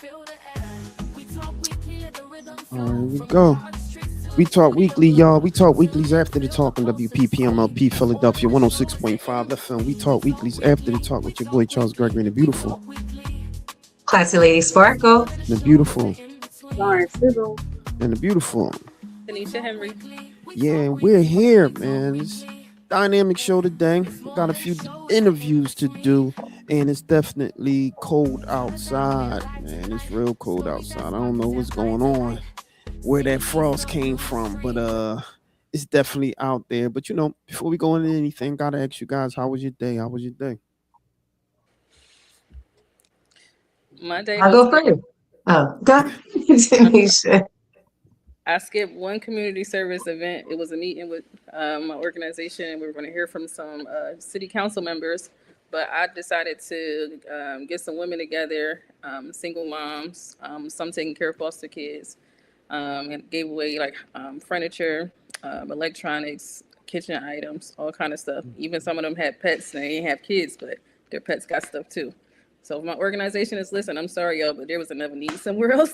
All right, here we go. We talk weekly, y'all. We talk weeklies after the talk on WPPMLP Philadelphia 106.5 FM. We talk weeklies after the talk with your boy Charles Gregory and the beautiful. Classy Lady Sparkle. And the beautiful. Lauren Sizzle. And the beautiful. Tanisha Henry. Yeah, we're here, man. It's dynamic show today. Got a few interviews to do, and it's definitely cold outside, man. It's real cold outside. I don't know what's going on, where that frost came from, but it's definitely out there. But before we go into anything, gotta ask you guys, how was your day? How was your day? My day I'll was go first. Oh, go ahead, Tanisha. I skipped one community service event. It was a meeting with my organization. We were going to hear from some city council members, but I decided to get some women together, single moms, some taking care of foster kids, and gave away like furniture, electronics, kitchen items, all kind of stuff. Even some of them had pets. They didn't have kids, but their pets got stuff too. So if my organization is listening, I'm sorry, y'all, but there was another need somewhere else.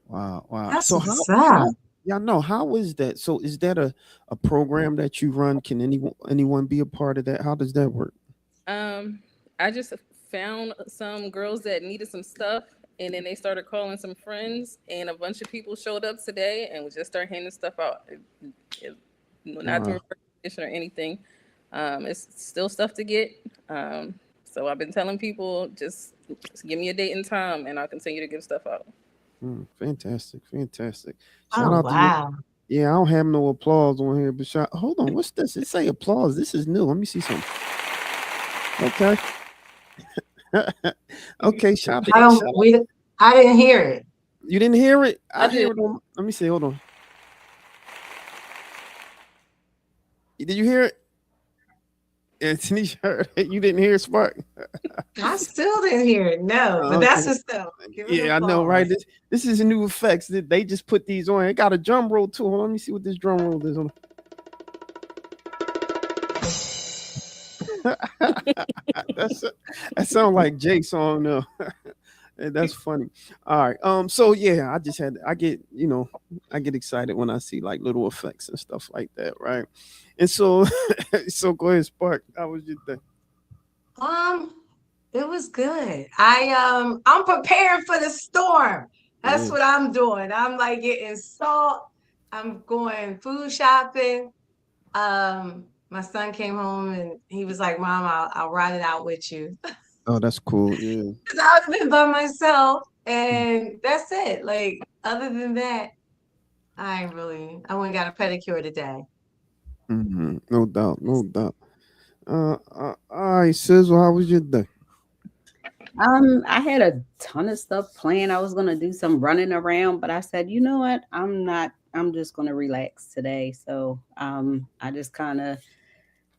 Wow. That's So what's how up. yeah, no, how is that? So is that a program that you run? Can anyone be a part of that? How does that work? I just found some girls that needed some stuff, and then they started calling some friends, and a bunch of people showed up today, and we just started handing stuff out. Not through Wow. a competition or anything. It's still stuff to get. So I've been telling people just give me a date and time, and I'll continue to give stuff out. Fantastic. Shout Oh, out to you. wow. Yeah, I don't have no applause on here, but hold on, what's this? It say applause. This is new. Let me see something. Okay. Okay, shout I out. don't. I didn't hear it. You didn't hear it? I I hear did. it on. Let me see. Hold on. Did you hear it? Yeah, Tanisha heard it. You didn't hear it, Spark? I still didn't hear it. No, but that's Okay. just up. Give it Yeah, I know, right? applause. This is a new effects. They just put these on. It got a drum roll too. Hold on, let me see what this drum roll is on. That sounds like Jake's song though. That's funny. All right. So yeah, I get excited when I see like little effects and stuff like that, right? And so so go ahead, Spark. How was your day? Um, it was good. I'm preparing for the storm. That's Yeah. what I'm doing. I'm like getting salt. I'm going food shopping. My son came home and he was like, "Mom, I'll ride it out with you." Oh, that's cool. Yeah. 'Cause I've been by myself, and that's it. Like other than that, I went and got a pedicure today. No doubt. No doubt. All right, Sizzle, how was your day? I had a ton of stuff planned. I was gonna do some running around, but I said, you know what? I'm not. I'm just gonna relax today. So I just kind of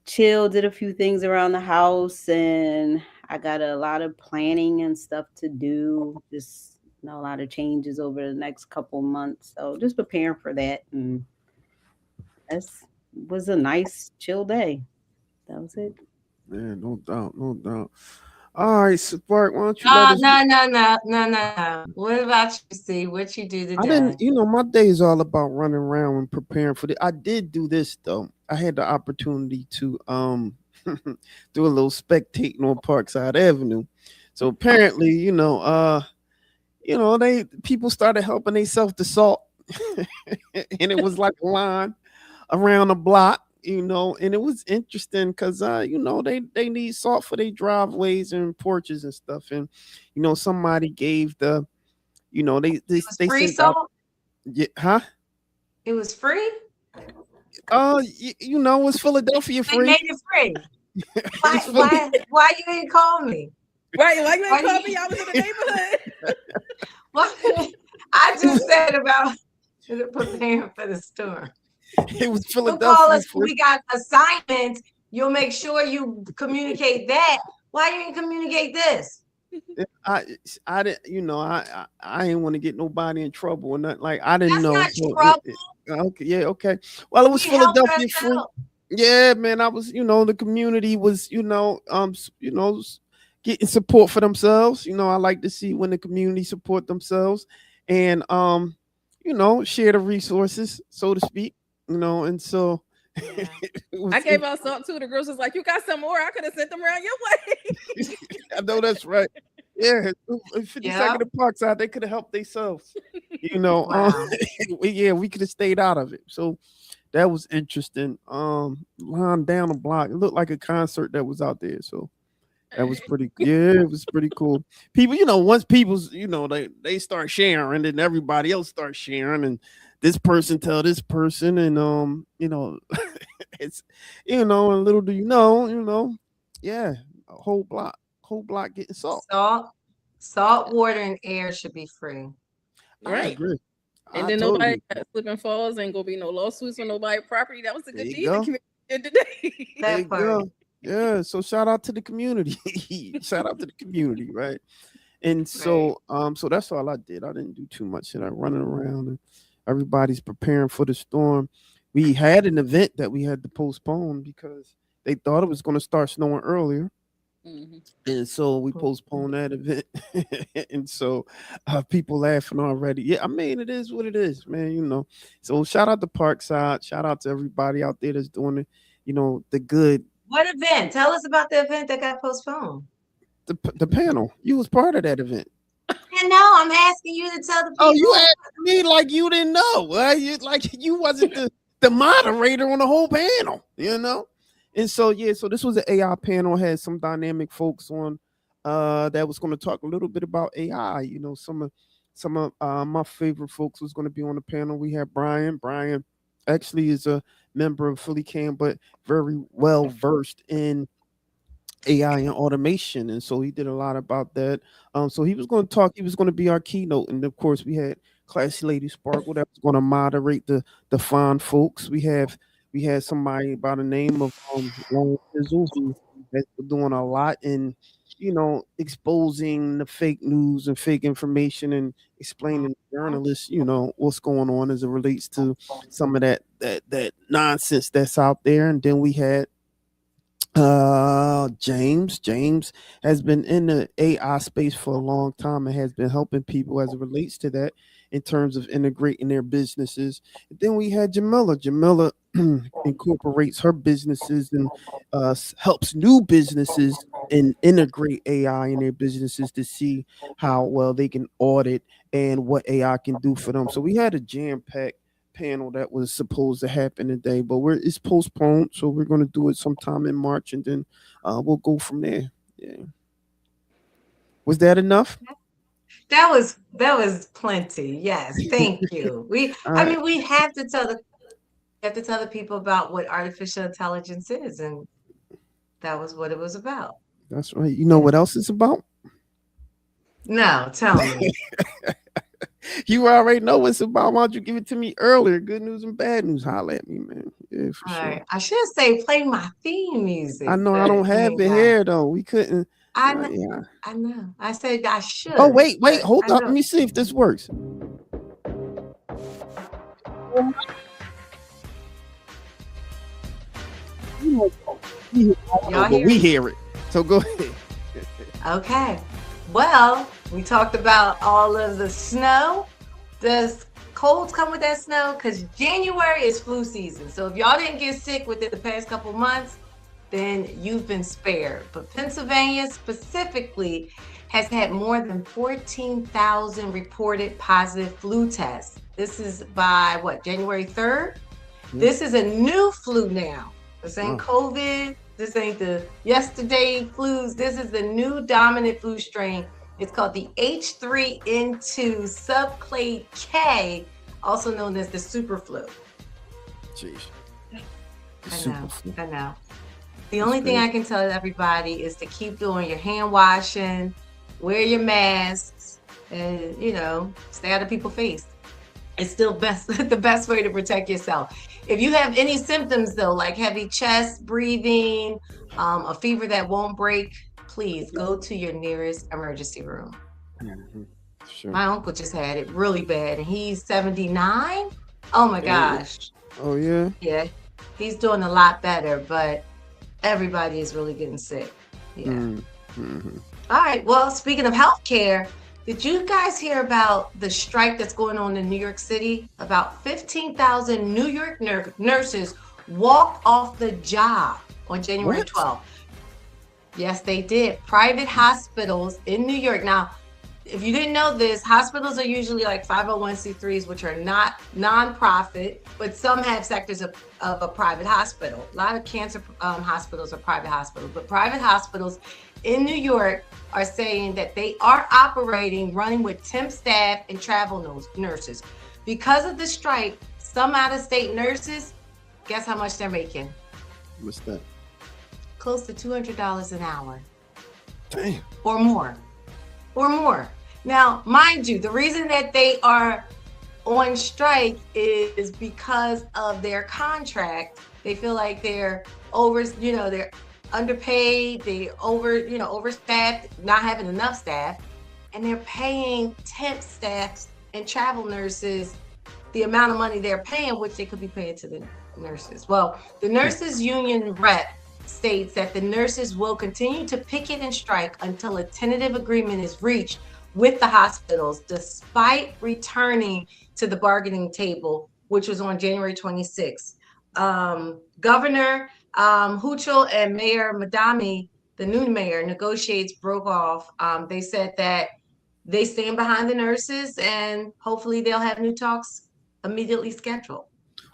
chilled, did a few things around the house, and I got a lot of planning and stuff to do. Just a lot of changes over the next couple months. So just preparing for that, and that's was a nice chill day. That was it. Yeah, no doubt, no doubt. All right, Spark, why don't you let No, us? no, no, no, no, no. What about you, see? What you do I didn't, today? my day is all about running around and preparing for the. I did do this though. I had the opportunity to do a little spectating on Parkside Avenue. So apparently, they people started helping themselves to salt, and it was like a line around the block, and it was interesting because they need salt for their driveways and porches and stuff, and somebody gave the they they, It was they free sent out. salt? Yeah, huh? It was free? It's Philadelphia They free. made it free. Why It's Philly. why you didn't call me? Right, like you Why ain't called you, me. I was in the neighborhood. why, I just said about preparing for the storm. It was You'll call Philadelphia us when free. we got assignments. You'll make sure you communicate that. Why you didn't communicate this? I I didn't I didn't want to get nobody in trouble or nothing. Like I didn't That's know. not So trouble. okay, yeah, okay. Well, it was We helped Philadelphia free. ourselves. Yeah, man. I was, the community was, getting support for themselves. I like to see when the community support themselves and share the resources, so to speak. And so Yeah. it I was, gave out something too. The girls was like, "You got some more? I could have sent them around your way." I know that's right. Yeah, 52nd Yep. and Parkside, they could have helped themselves. Wow. Yeah, we could have stayed out of it. So that was interesting. Line down the block, it looked like a concert that was out there. So that was pretty. Yeah, it was pretty cool. People, once people's, they start sharing, and everybody else starts sharing, and this person tell this person, and it's, and little do yeah, a whole block getting salt. Salt water and air should be free. I Right. agree. And I then totally nobody agree. slip and falls, ain't gonna be no lawsuits on nobody property. That was a There good you deed the go. community did today. There you That part. go. Yeah. So shout out to the community. Shout out to the community, right? And Right. so that's all I did. I didn't do too much. Running around and everybody's preparing for the storm. We had an event that we had to postpone because they thought it was going to start snowing earlier. Mhm. And so we postponed that event. And so people laughing already. Yeah, I mean, it is what it is, man. So shout out to Parkside. Shout out to everybody out there that's doing it, the good. What event? Tell us about the event that got postponed. The panel. You was part of that event. I know. I'm asking you to tell the people. Oh, you asked me like you didn't know. You wasn't the moderator on the whole panel, And so so this was an AI panel, had some dynamic folks on that was going to talk a little bit about AI. Some of my favorite folks was going to be on the panel. We had Brian. Brian actually is a member of Philly Cam, but very well versed in AI and automation, and so he did a lot about that. So he was going to talk. He was going to be our keynote, and of course, we had Classy Lady Sparkle that was going to moderate the fine folks. We had somebody by the name of Lauren Fizzle who has been doing a lot in exposing the fake news and fake information and explaining to journalists what's going on as it relates to some of that nonsense that's out there. And then we had James has been in the AI space for a long time and has been helping people as it relates to that in terms of integrating their businesses. And then we had Jamila incorporates her businesses and helps new businesses and integrate AI in their businesses to see how well they can audit and what AI can do for them. So we had a jam-packed panel that was supposed to happen today, but it's postponed, so we're going to do it sometime in March, and then we'll go from there. Yeah. Was that enough? That was plenty. Yes, thank you. All right. We have to tell the people about what artificial intelligence is, and that was what it was about. That's right. You know what else it's about? No, tell me. You already know what it's about. Why don't you give it to me earlier? Good news and bad news. Holla at me, man. Yeah, for All sure. right. I should say play my theme music. I know I but don't have you it ain't got here though. We couldn't. I know. Yeah. I know. I said I should. Oh wait, but hold I up. know. Let me see if this works. Y'all But hear we it? hear it. So go ahead. Okay. Well, we talked about all of the snow. Does colds come with that snow? Because January is flu season. So if y'all didn't get sick within the past couple months, then you've been spared. But Pennsylvania specifically has had more than 14,000 reported positive flu tests. This is by what, January 3rd? This is a new flu now. This ain't COVID. This ain't the yesterday flus. This is the new dominant flu strain. It's called the H3N2 subclade K, also known as the super flu. Jeez. I know. The only thing I can tell everybody is to keep doing your hand washing, wear your masks, and stay out of people's face. It's still the best way to protect yourself. If you have any symptoms though, like heavy chest, breathing, a fever that won't break, please go to your nearest emergency room. Mm-hmm. Sure. My uncle just had it really bad and he's 79. Oh my gosh. Oh yeah. Yeah, he's doing a lot better, but everybody is really getting sick. Yeah. Mm-hmm. All right. Well, speaking of healthcare, did you guys hear about the strike that's going on in New York City? About 15,000 New York nurses walked off the job on January What? 12th. Yes, they did. Private hospitals in New York. Now, if you didn't know this, hospitals are usually like 501c3s, which are not nonprofit, but some have sectors of a private hospital. A lot of cancer hospitals are private hospitals, but private hospitals in New York are saying that they are operating, running with temp staff and travel nurses. Because of the strike, some out-of-state nurses, guess how much they're making? What's that? Close to $200 an hour. Damn. Or more. Now, mind you, the reason that they are on strike is because of their contract. They feel like they're they're underpaid, overstaffed, not having enough staff, and they're paying temp staff and travel nurses the amount of money they're paying, which they could be paying to the nurses. Well, the nurses union rep states that the nurses will continue to picket and strike until a tentative agreement is reached with the hospitals, despite returning to the bargaining table, which was on January 26th. Governor Hochul and Mayor Madami, the new mayor, negotiates broke off. They said that they stand behind the nurses and hopefully they'll have new talks immediately scheduled.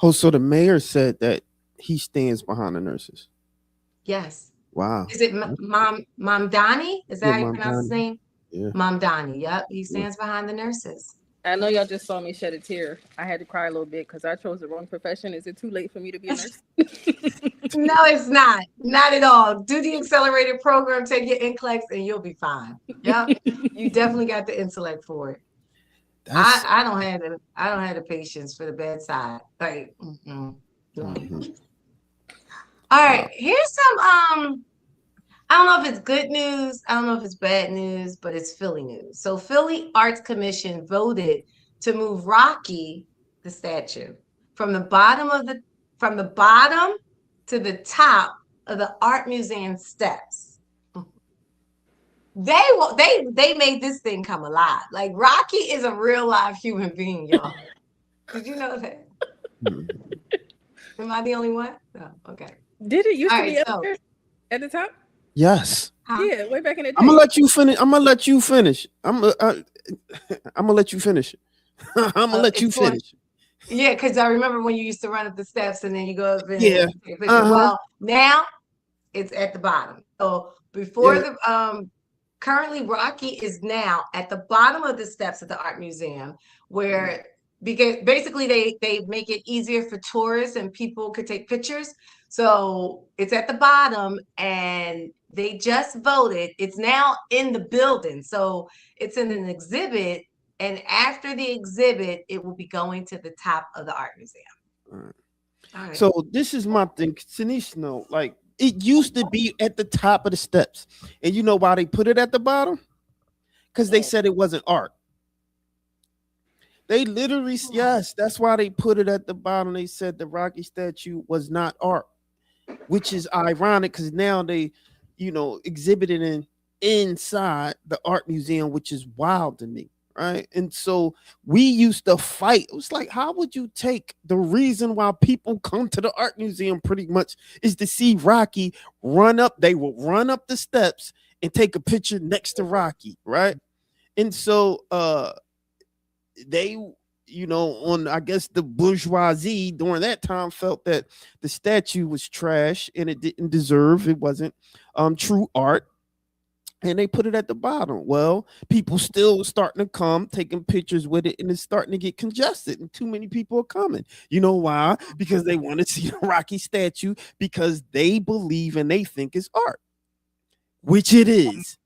Oh, so the mayor said that he stands behind the nurses. Yes. Wow. Is it Mamdani? Is that how you pronounce his name? Yeah. Mamdani. Yep. He stands behind the nurses. I know y'all just saw me shed a tear. I had to cry a little bit because I chose the wrong profession. Is it too late for me to be a nurse? No, it's not. Not at all. Do the accelerated program, take your NCLEX, and you'll be fine. Yep. You definitely got the intellect for it. I don't have the patience for the bedside. Like, All right, here's some I don't know if it's good news, I don't know if it's bad news, but it's Philly news. So Philly Arts Commission voted to move Rocky, the statue, from the bottom to the top of the Art Museum steps. They made this thing come alive. Like, Rocky is a real live human being, y'all. Did you know that? Am I the only one? No, okay. Did it used to be up there at the top? Yes. Yeah, way back in the day. I'm gonna let you finish. I'm gonna let you finish. I'm gonna let you finish it. I'm gonna let you finish. Yeah, because I remember when you used to run up the steps and then you go up and take a picture. Well, now it's at the bottom. So before currently Rocky is now at the bottom of the steps of the Art Museum, where because basically they make it easier for tourists and people could take pictures. So it's at the bottom and they just voted. It's now in the building. So it's in an exhibit. And after the exhibit, it will be going to the top of the Art Museum. All right. So this is my thing. Sanish, no, like it used to be at the top of the steps. And you know why they put it at the bottom? Because they said it wasn't art. They literally, yes, that's why they put it at the bottom. They said the Rocky statue was not art, which is ironic because now they, exhibited inside the Art Museum, which is wild to me, right? And so we used to fight. It was like, how would you take the reason why people come to the Art Museum pretty much is to see Rocky run up. They will run up the steps and take a picture next to Rocky, right? And so, they, on, I guess, the bourgeoisie during that time felt that the statue was trash and it didn't deserve, it wasn't true art. And they put it at the bottom. Well, people still starting to come, taking pictures with it, and it's starting to get congested, and too many people are coming. You know why? Because they want to see the Rocky statue, because they believe and they think it's art, which it is.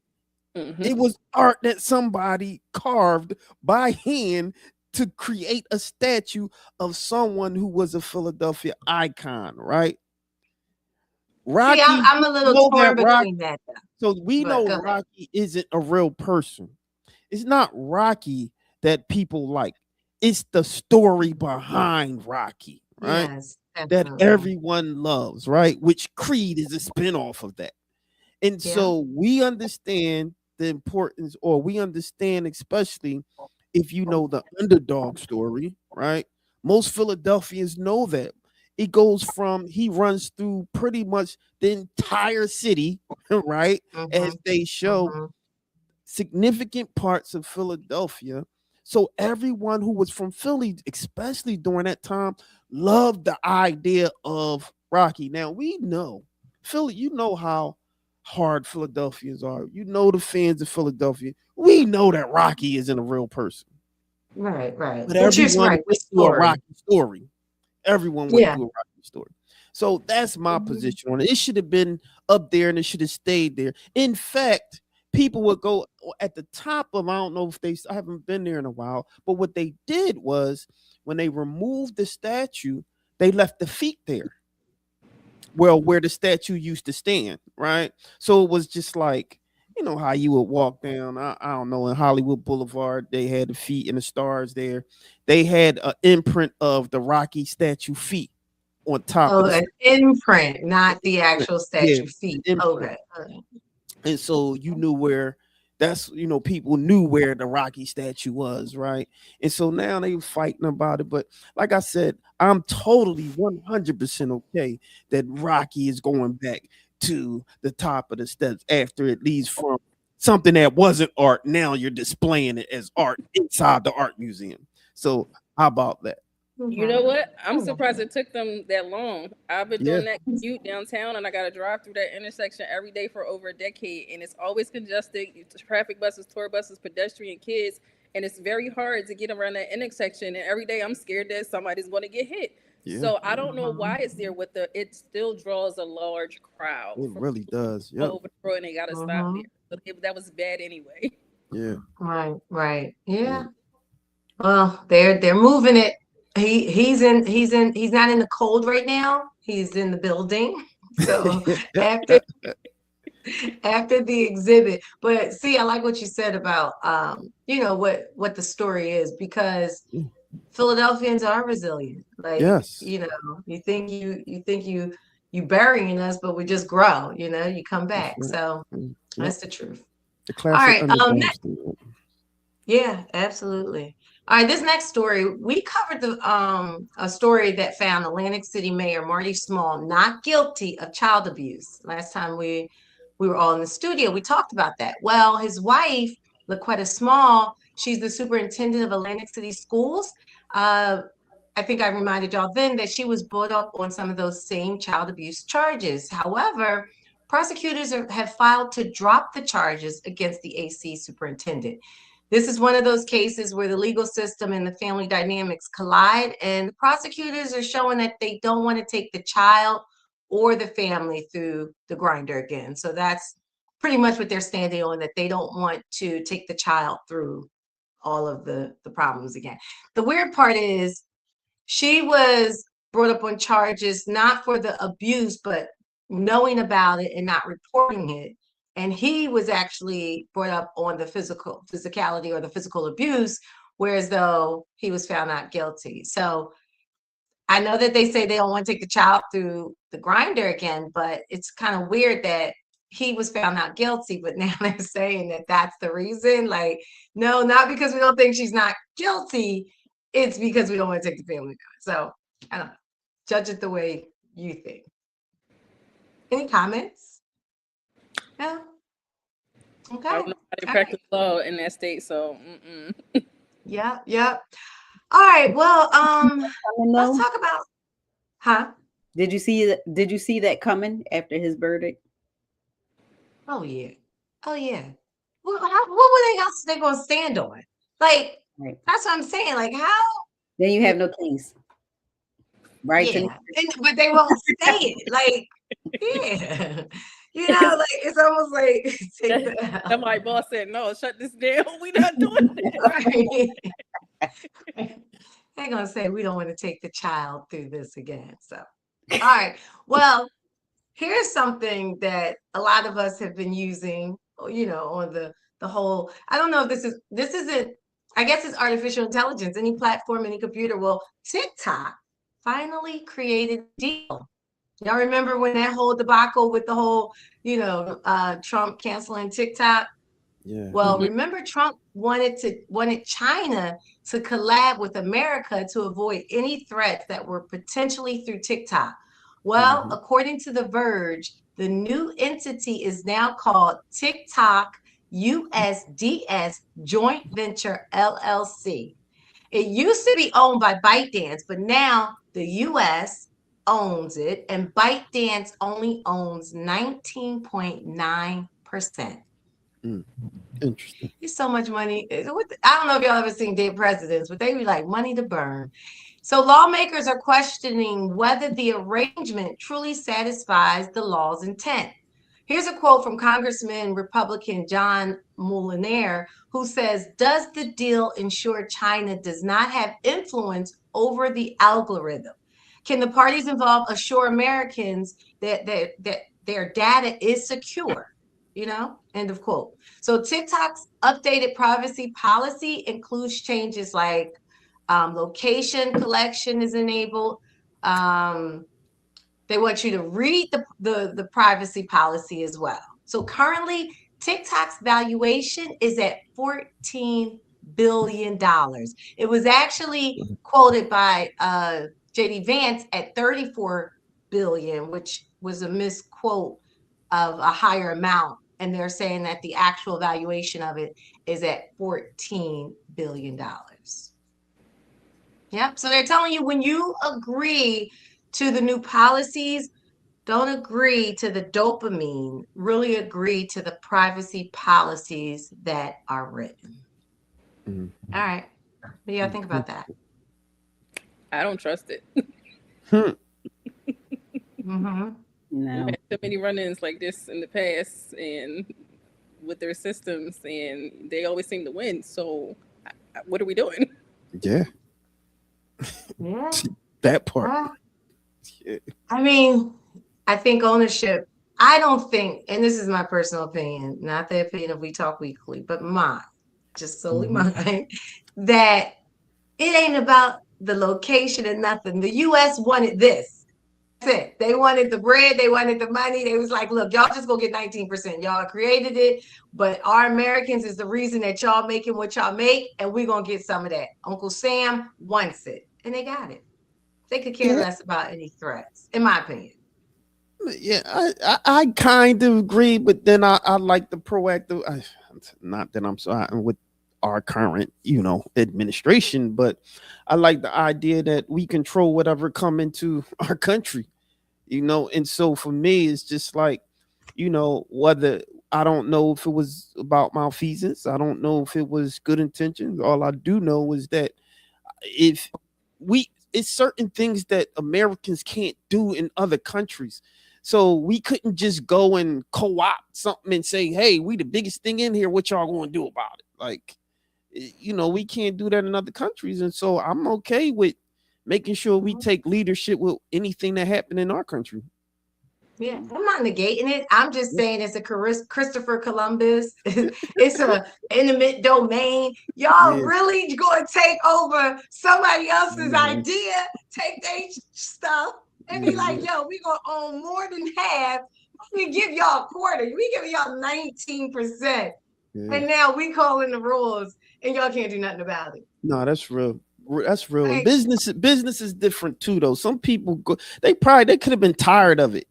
Mm-hmm. It was art that somebody carved by hand to create a statue of someone who was a Philadelphia icon, right? Rocky, see, I'm a little torn between that. So we know Rocky isn't a real person. It's not Rocky that people like. It's the story behind Rocky, right? Yes, that everyone loves, right? Which Creed is a spinoff of that. And so we understand the importance, or we understand, especially if you know the underdog story, right? Most Philadelphians know that. It goes from he runs through pretty much the entire city, right? As Mhm. they show Mhm. significant parts of Philadelphia. So everyone who was from Philly, especially during that time, loved the idea of Rocky. Now we know Philly, you know how hard Philadelphians are. You know the fans of Philadelphia. We know that Rocky isn't a real person. Right, right. But Which is everyone right. The went through a story. Rocky story. Everyone went Yeah. through a Rocky story. So that's my Mhm. position on it. It should have been up there and it should have stayed there. In fact, people would go at the top of, I don't know if they, I haven't been there in a while, but what they did was when they removed the statue, they left the feet there. Well, where the statue used to stand, right? So it was just like, you know how you would walk down, I don't know, in Hollywood Boulevard, they had the feet and the stars there. They had an imprint of the Rocky statue feet on top of Oh, the an imprint, not the imprint. actual Yeah, statue the feet. imprint. Okay. Okay. And so you knew where that's, you know, people knew where the Rocky statue was, right? And so now they were fighting about it. But like I said, I'm totally 100% okay that Rocky is going back to the top of the steps after it leaves from something that wasn't art. Now you're displaying it as art inside the art museum. So how about that? You know Mhm. what? I'm surprised it took them that long. I've been Yeah. doing that commute downtown, and I got to drive through that intersection every day for over a decade, and it's always congested. Traffic buses, tour buses, pedestrian kids, and it's very hard to get around that intersection. And every day, I'm scared that somebody's going to get hit. Yeah, So I don't know why Mhm. it's there. With the, it still draws a large crowd it from really does. all Yep. over the road, and they got to stop there. Mhm. So that was bad anyway. Yeah. Right, right. Yeah. Yeah. Well, they're moving it. He's not in the cold right now. He's in the building. So after after the exhibit. But see, I like what you said about what the story is, because Philadelphians are resilient. Like, Yes. you burying us, but we just grow, you come That's back. right. So Yep. that's the truth. The All classic right. underdog story. Yeah, absolutely. All right, this next story, we covered the a story that found Atlantic City Mayor Marty Small not guilty of child abuse. Last time we were all in the studio, we talked about that. Well, his wife, LaQuetta Small, she's the superintendent of Atlantic City Schools. Uh, I think I reminded y'all then that she was brought up on some of those same child abuse charges. However, prosecutors have filed to drop the charges against the AC superintendent. This is one of those cases where the legal system and the family dynamics collide, and the prosecutors are showing that they don't want to take the child or the family through the grinder again. So that's pretty much what they're standing on, that they don't want to take the child through all of the problems again. The weird part is she was brought up on charges not for the abuse, but knowing about it and not reporting it. And he was actually brought up on the physicality or the physical abuse, whereas though he was found not guilty. So I know that they say they don't want to take the child through the grinder again, but it's kind of weird that he was found not guilty, but now they're saying that that's the reason. Like, no, not because we don't think she's not guilty. It's because we don't want to take the family to it. So I don't know. Judge it the way you think. Any comments? No? Okay. I don't know how they All practice right. law in that state, so mm-mm. Yeah, yeah. All right. Well, Coming let's though? talk about, huh? Did you see that coming after his verdict? Oh yeah. Oh yeah. What were they else they gonna stand on? Like, Right. that's what I'm saying. Like, how? Then you have no case, right? Yeah. But they won't say it. Like, yeah. Like it's almost like take the That my boss said, no, shut this down. We not doing that. right. They're gonna say we don't want to take the child through this again. So, all right. Well, here's something that a lot of us have been using, on the whole. I don't know if this isn't. I guess it's artificial intelligence. Any platform, any computer. Well, TikTok finally created a deal. Y'all remember when that whole debacle with the whole, Trump canceling TikTok? Yeah. Well, remember Trump wanted China to collab with America to avoid any threats that were potentially through TikTok. Well, according to The Verge, the new entity is now called TikTok USDS Joint Venture LLC. It used to be owned by ByteDance, but now the US owns it, and ByteDance only owns 19.9%. Interesting. It's so much money. I don't know if y'all ever seen Dead Presidents, but they be like money to burn. So lawmakers are questioning whether the arrangement truly satisfies the law's intent. Here's a quote from Congressman Republican John Moulinier, who says, "Does the deal ensure China does not have influence over the algorithm? Can the parties involved assure Americans that their data is secure?" End of quote. So TikTok's updated privacy policy includes changes like location collection is enabled. They want you to read the privacy policy as well. So currently, TikTok's valuation is at $14 billion. It was actually quoted by JD Vance at $34 billion, which was a misquote of a higher amount. And they're saying that the actual valuation of it is at $14 billion. Yep. So they're telling you when you agree to the new policies, don't agree to the dopamine, really agree to the privacy policies that are written. All right. What do y'all think about that? I don't trust it. No. We've had so many run-ins like this in the past and with their systems, and they always seem to win. So what are we doing? Yeah. Yeah. That part. Yeah. I mean, I think ownership, I don't think, and this is my personal opinion, not the opinion of We Talk Weekly, but mine, just solely mine, that it ain't about the location and nothing. The US wanted this. That's it. They wanted the bread, they wanted the money. They was like, look, y'all just go get 19%. Y'all created it, but our Americans is the reason that y'all making what y'all make, and we're gonna get some of that. Uncle Sam wants it, and they got it. They could care less about any threats, in my opinion. Yeah, I kind of agree, but then I like the proactive. Not that I'm so with our current, administration, but I like the idea that we control whatever come into our country, And so for me, it's just like, whether I don't know if it was about malfeasance, I don't know if it was good intentions. All I do know is that it's certain things that Americans can't do in other countries. So we couldn't just go and co-opt something and say, hey, we the biggest thing in here. What y'all going to do about it? Like, we can't do that in other countries. And so I'm okay with making sure we take leadership with anything that happened in our country. Yeah, I'm not negating it. I'm just saying it's a Christopher Columbus. It's a intimate domain. Y'all really going to take over somebody else's idea, take their stuff, and be like, yo, we going to own more than half. We give y'all a quarter. We give y'all 19%. And now we calling the rules, and y'all can't do nothing about it. No, that's real. That's real. Right. Business is different too, though. Some people they could have been tired of it.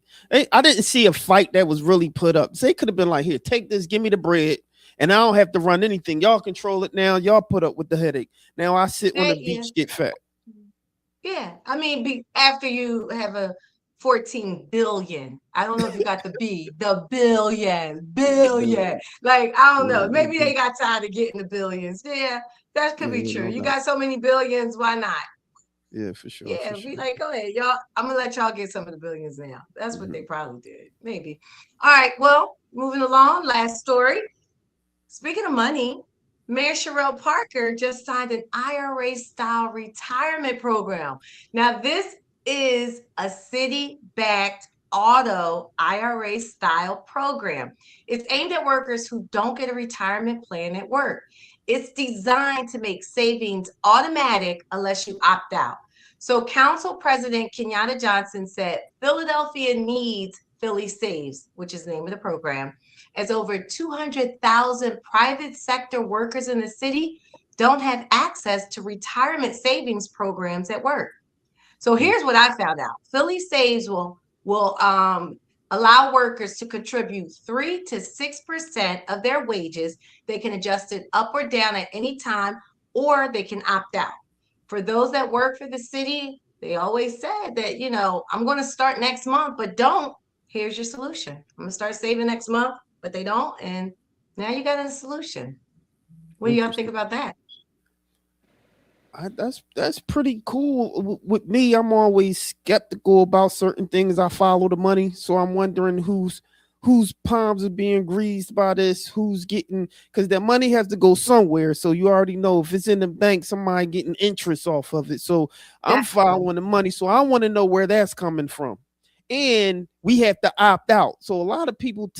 I didn't see a fight that was really put up. They could have been like, here, take this, give me the bread, and I don't have to run anything. Y'all control it now. Y'all put up with the headache. Now I sit on the beach, get fat. Yeah, I mean, after you have a 14 billion. I don't know if you got the B, the billion. Like, I don't know. Maybe they got tired of getting the billions. Yeah, that could be true. You got so many billions, why not? Yeah, for sure. Yeah, be like, go ahead, y'all. I'm gonna let y'all get some of the billions now. That's what they probably did. Maybe. All right, well, moving along, last story. Speaking of money, Mayor Sherelle Parker just signed an IRA-style retirement program. Now, this is a city-backed auto IRA-style program. It's aimed at workers who don't get a retirement plan at work. It's designed to make savings automatic unless you opt out. So Council President Kenyatta Johnson said Philadelphia needs Philly Saves, which is the name of the program, as over 200,000 private sector workers in the city don't have access to retirement savings programs at work. So here's what I found out. Philly Saves will allow workers to contribute 3 to 6% of their wages. They can adjust it up or down at any time, or they can opt out. For those that work for the city, they always said that, you know, I'm going to start next month, but don't. Here's your solution. I'm going to start saving next month, but they don't. And now you got a solution. What do y'all think about that? That's pretty cool. With me, I'm always skeptical about certain things. I follow the money, so I'm wondering whose palms are being greased by this, who's getting, because that money has to go somewhere. So you already know if it's in the bank, somebody getting interest off of it. So I'm following the money, so I want to know where that's coming from. And we have to opt out. So a lot of people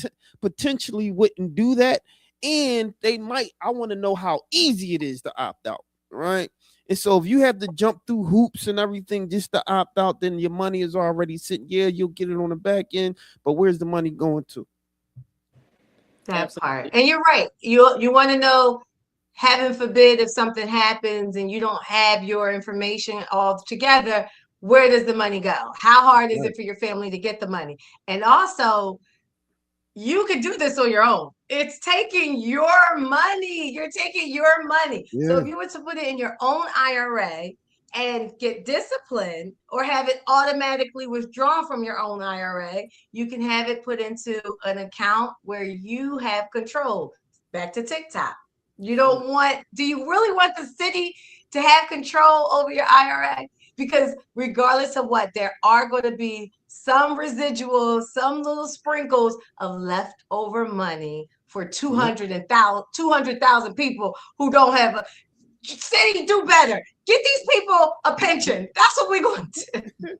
potentially wouldn't do that, and they might. I want to know how easy it is to opt out, right? And so if you have to jump through hoops and everything just to opt out, then your money is already sitting. Yeah, you'll get it on the back end, but where's the money going to? That part. And you're right. You want to know, heaven forbid, if something happens and you don't have your information all together, where does the money go? How hard is it for your family to get the money? And also, you could do this on your own. It's taking your money. You're taking your money. Yeah. So if you were to put it in your own IRA and get disciplined, or have it automatically withdrawn from your own IRA, you can have it put into an account where you have control. Back to TikTok. You don't want, do you really want the city to have control over your IRA? Because regardless of what, there are going to be some residuals, some little sprinkles of leftover money for 200,000 people who don't have a city. Do better. Get these people a pension. That's what we're going to do.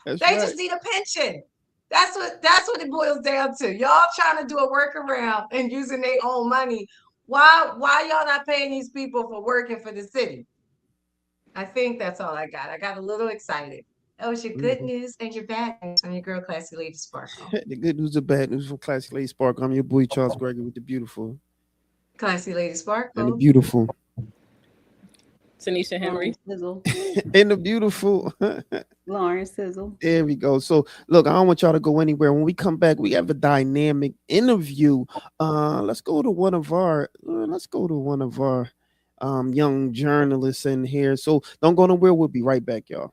They just need a pension. That's what it boils down to. Y'all trying to do a workaround and using their own money. Why y'all not paying these people for working for the city? I think that's all I got. I got a little excited. That was your good news and your bad news on your girl, Classy Lady Sparkle. The good news and bad news from Classy Lady Sparkle. I'm your boy, Charles Gregory, with the beautiful Classy Lady Sparkle. And the beautiful Tanisha Henry. And the beautiful Lauren Sizzle. There we go. So look, I don't want y'all to go anywhere. When we come back, we have a dynamic interview. Let's go to one of our young journalists in here. So don't go nowhere. We'll be right back, y'all.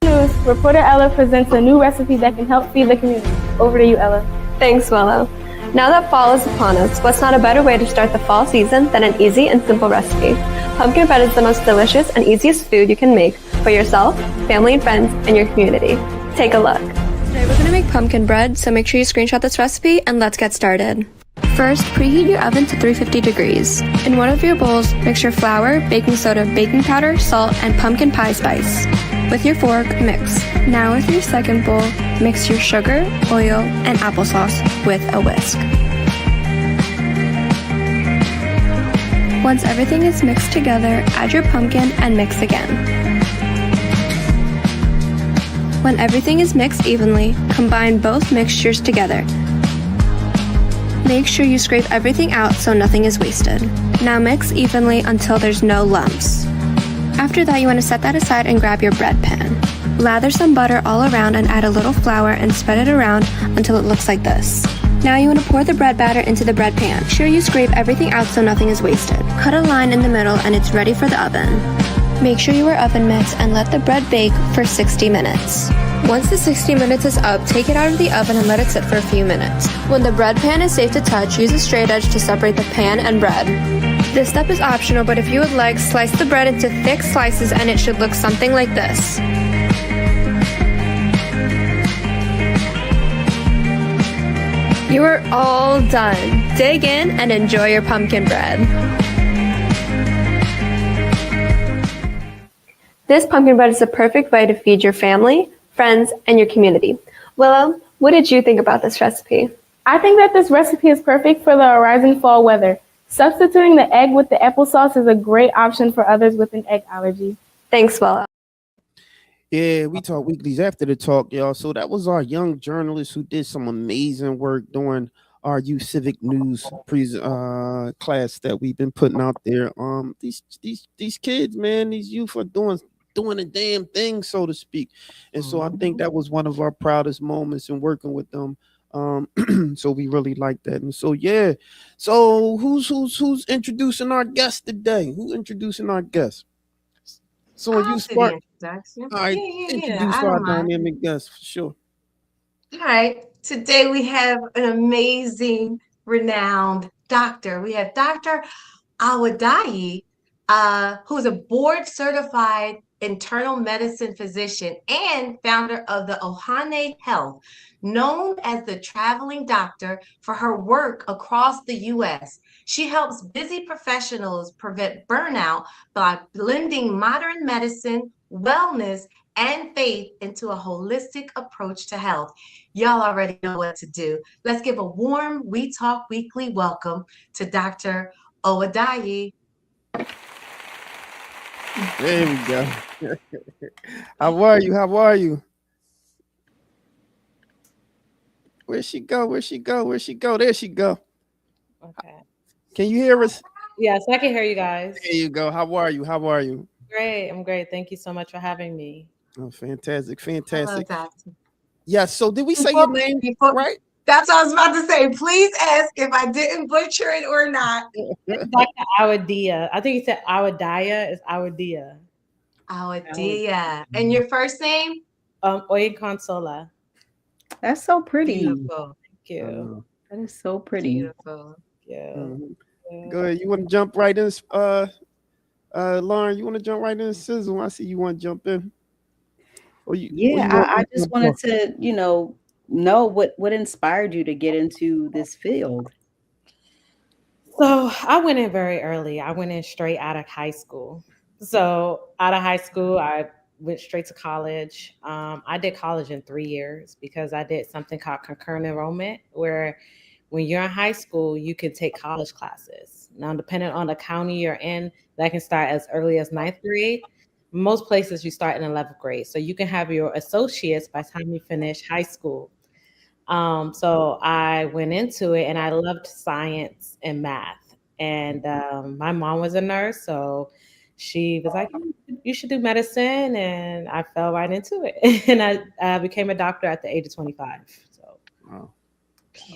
News, reporter Ella presents a new recipe that can help feed the community. Over to you, Ella. Thanks, Willow. Now that fall is upon us, what's not a better way to start the fall season than an easy and simple recipe? Pumpkin bread is the most delicious and easiest food you can make for yourself, family and friends, and your community. Take a look. Today we're going to make pumpkin bread, so make sure you screenshot this recipe and let's get started. First, preheat your oven to 350 degrees. In one of your bowls, mix your flour, baking soda, baking powder, salt, and pumpkin pie spice. With your fork, mix. Now with your second bowl, mix your sugar, oil, and applesauce with a whisk. Once everything is mixed together, add your pumpkin and mix again. When everything is mixed evenly, combine both mixtures together. Make sure you scrape everything out so nothing is wasted. Now mix evenly until there's no lumps. After that, you want to set that aside and grab your bread pan. Lather some butter all around and add a little flour and spread it around until it looks like this. Now you want to pour the bread batter into the bread pan. Make sure you scrape everything out so nothing is wasted. Cut a line in the middle and it's ready for the oven. Make sure you wear oven mitts and let the bread bake for 60 minutes. Once the 60 minutes is up, take it out of the oven and let it sit for a few minutes. When the bread pan is safe to touch, use a straight edge to separate the pan and bread. This step is optional, but if you would like, slice the bread into thick slices and it should look something like this. You are all done. Dig in and enjoy your pumpkin bread. This pumpkin bread is the perfect way to feed your family, friends, and your community. Willow, what did you think about this recipe? I think that this recipe is perfect for the rising fall weather. Substituting the egg with the applesauce is a great option for others with an egg allergy. Thanks, Willow. Yeah, we talk weeklies after the talk, y'all. So that was our young journalist who did some amazing work during our youth civic news class that we've been putting out there. These kids, man, these youth are doing a damn thing, so to speak. And so I think that was one of our proudest moments in working with them. So we really like that. And so yeah. So who's introducing our guest today? Who introducing our guest? So I'll you do the Spark. introduction. All right, Yeah. introduce I our don't mind. dynamic guest for sure. All right. Today we have an amazing, renowned doctor. We have Dr. Awadayi, who's a board certified internal medicine physician and founder of the Ohane Health, known as the traveling doctor for her work across the U.S. She helps busy professionals prevent burnout by blending modern medicine, wellness, and faith into a holistic approach to health. Y'all already know what to do. Let's give a warm We Talk Weekly welcome to Dr. Awadayi. There we go. How are you? How are you? Where'd she go? Where'd she go? Where'd she go? There she go. Okay. Can you hear us? Yes, I can hear you guys. There you go. How are you? How are you? Great. I'm great. Thank you so much for having me. Oh, fantastic. Hello, Fantastic. doctor. Yeah, so did we say your name right? That's what I was about to say. Please ask if I didn't butcher it or not. It's Dr. Awadia. I think you said Awadaya. It's Awadia. Awadayi. And your first name? Oye Consola. That's so pretty. Beautiful. Thank you. That is so pretty. Beautiful. Yeah. Go ahead. You want to jump right in? Lauren, you want to jump right in? Sizzle, I see you want to jump in. I just wanted to, know what inspired you to get into this field. So I went in very early. I went in straight out of high school. So out of high school, I went straight to college. I did college in 3 years because I did something called concurrent enrollment, where when you're in high school, you can take college classes. Now, depending on the county you're in, that can start as early as 9th grade. Most places you start in 11th grade. So you can have your associates by the time you finish high school. So I went into it and I loved science and math. And my mom was a nurse, so she was like, you should do medicine. And I fell right into it. And I became a doctor at the age of 25. So wow.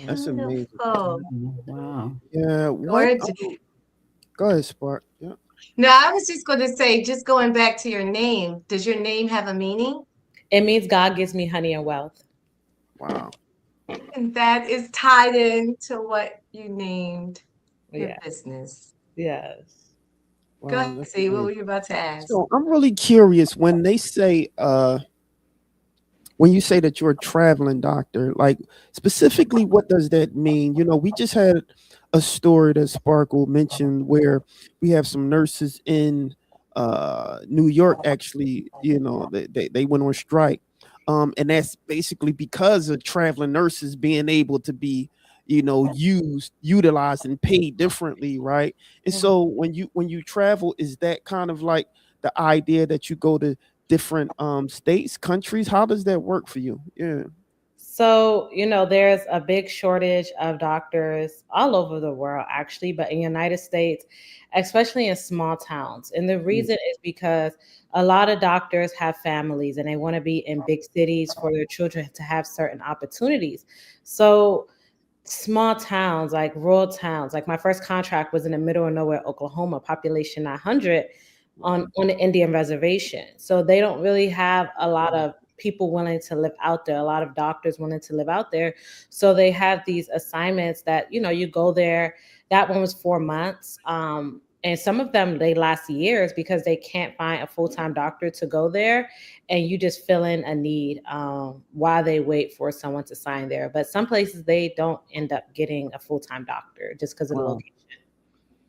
That's amazing. Beautiful. Wow. Yeah. Go ahead, Spark. Yeah. No, I was just going to say, just going back to your name, does your name have a meaning? it means God gives me honey and wealth. Wow. And that is tied into what you named your business. Yes. Go ahead, see what were you about to ask? So I'm really curious when they say when you say that you're a traveling doctor, like specifically what does that mean? You know, we just had a story that Sparkle mentioned where we have some nurses in New York actually, you know, they went on strike. And that's basically because of traveling nurses being able to be, you know, utilized and paid differently, right? And so when you travel, is that kind of like the idea that you go to different states, countries? How does that work for you? Yeah. So, you know, there's a big shortage of doctors all over the world, actually, but in the United States, especially in small towns. And the reason is because a lot of doctors have families and they want to be in big cities for their children to have certain opportunities. So small towns, like rural towns, like my first contract was in the middle of nowhere, Oklahoma, population 900 on the Indian reservation. So they don't really have a lot of people willing to live out there, a lot of doctors willing to live out there. So they have these assignments that, you know, you go there. That one was 4 months. And some of them, they last years because they can't find a full-time doctor to go there. And you just fill in a need while they wait for someone to sign there. But some places, they don't end up getting a full-time doctor just because of the location.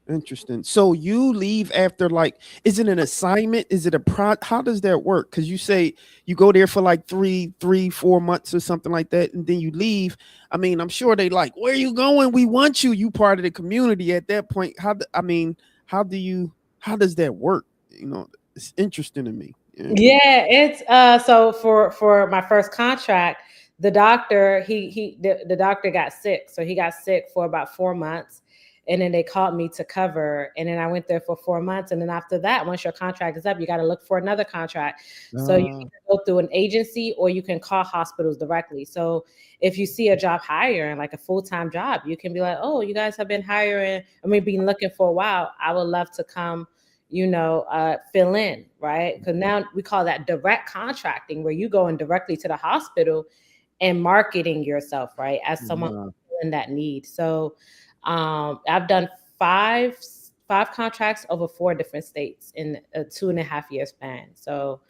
Interesting. So you leave after, like, is it an assignment? Is it how does that work? Because you say you go there for like 4 months or something like that, and then you leave. I mean, I'm sure they like, where are you going? We want you. You part of the community at that point. How does that work? You know, it's interesting to me. Yeah, it's so for my first contract, the doctor the doctor got sick. So he got sick for about 4 months, and then they called me to cover, and then I went there for 4 months, and then after that, once your contract is up, you got to look for another contract. So you Uh, can go through an agency or you can call hospitals directly. So if you see a job hiring, like a full-time job, you can be like, oh, you guys have been hiring, been looking for a while. I would love to come, fill in, right? Because now we call that direct contracting, where you going directly to the hospital and marketing yourself, right, as someone yeah. in that need. So I've done five contracts over 4 different states in a 2.5 year span. So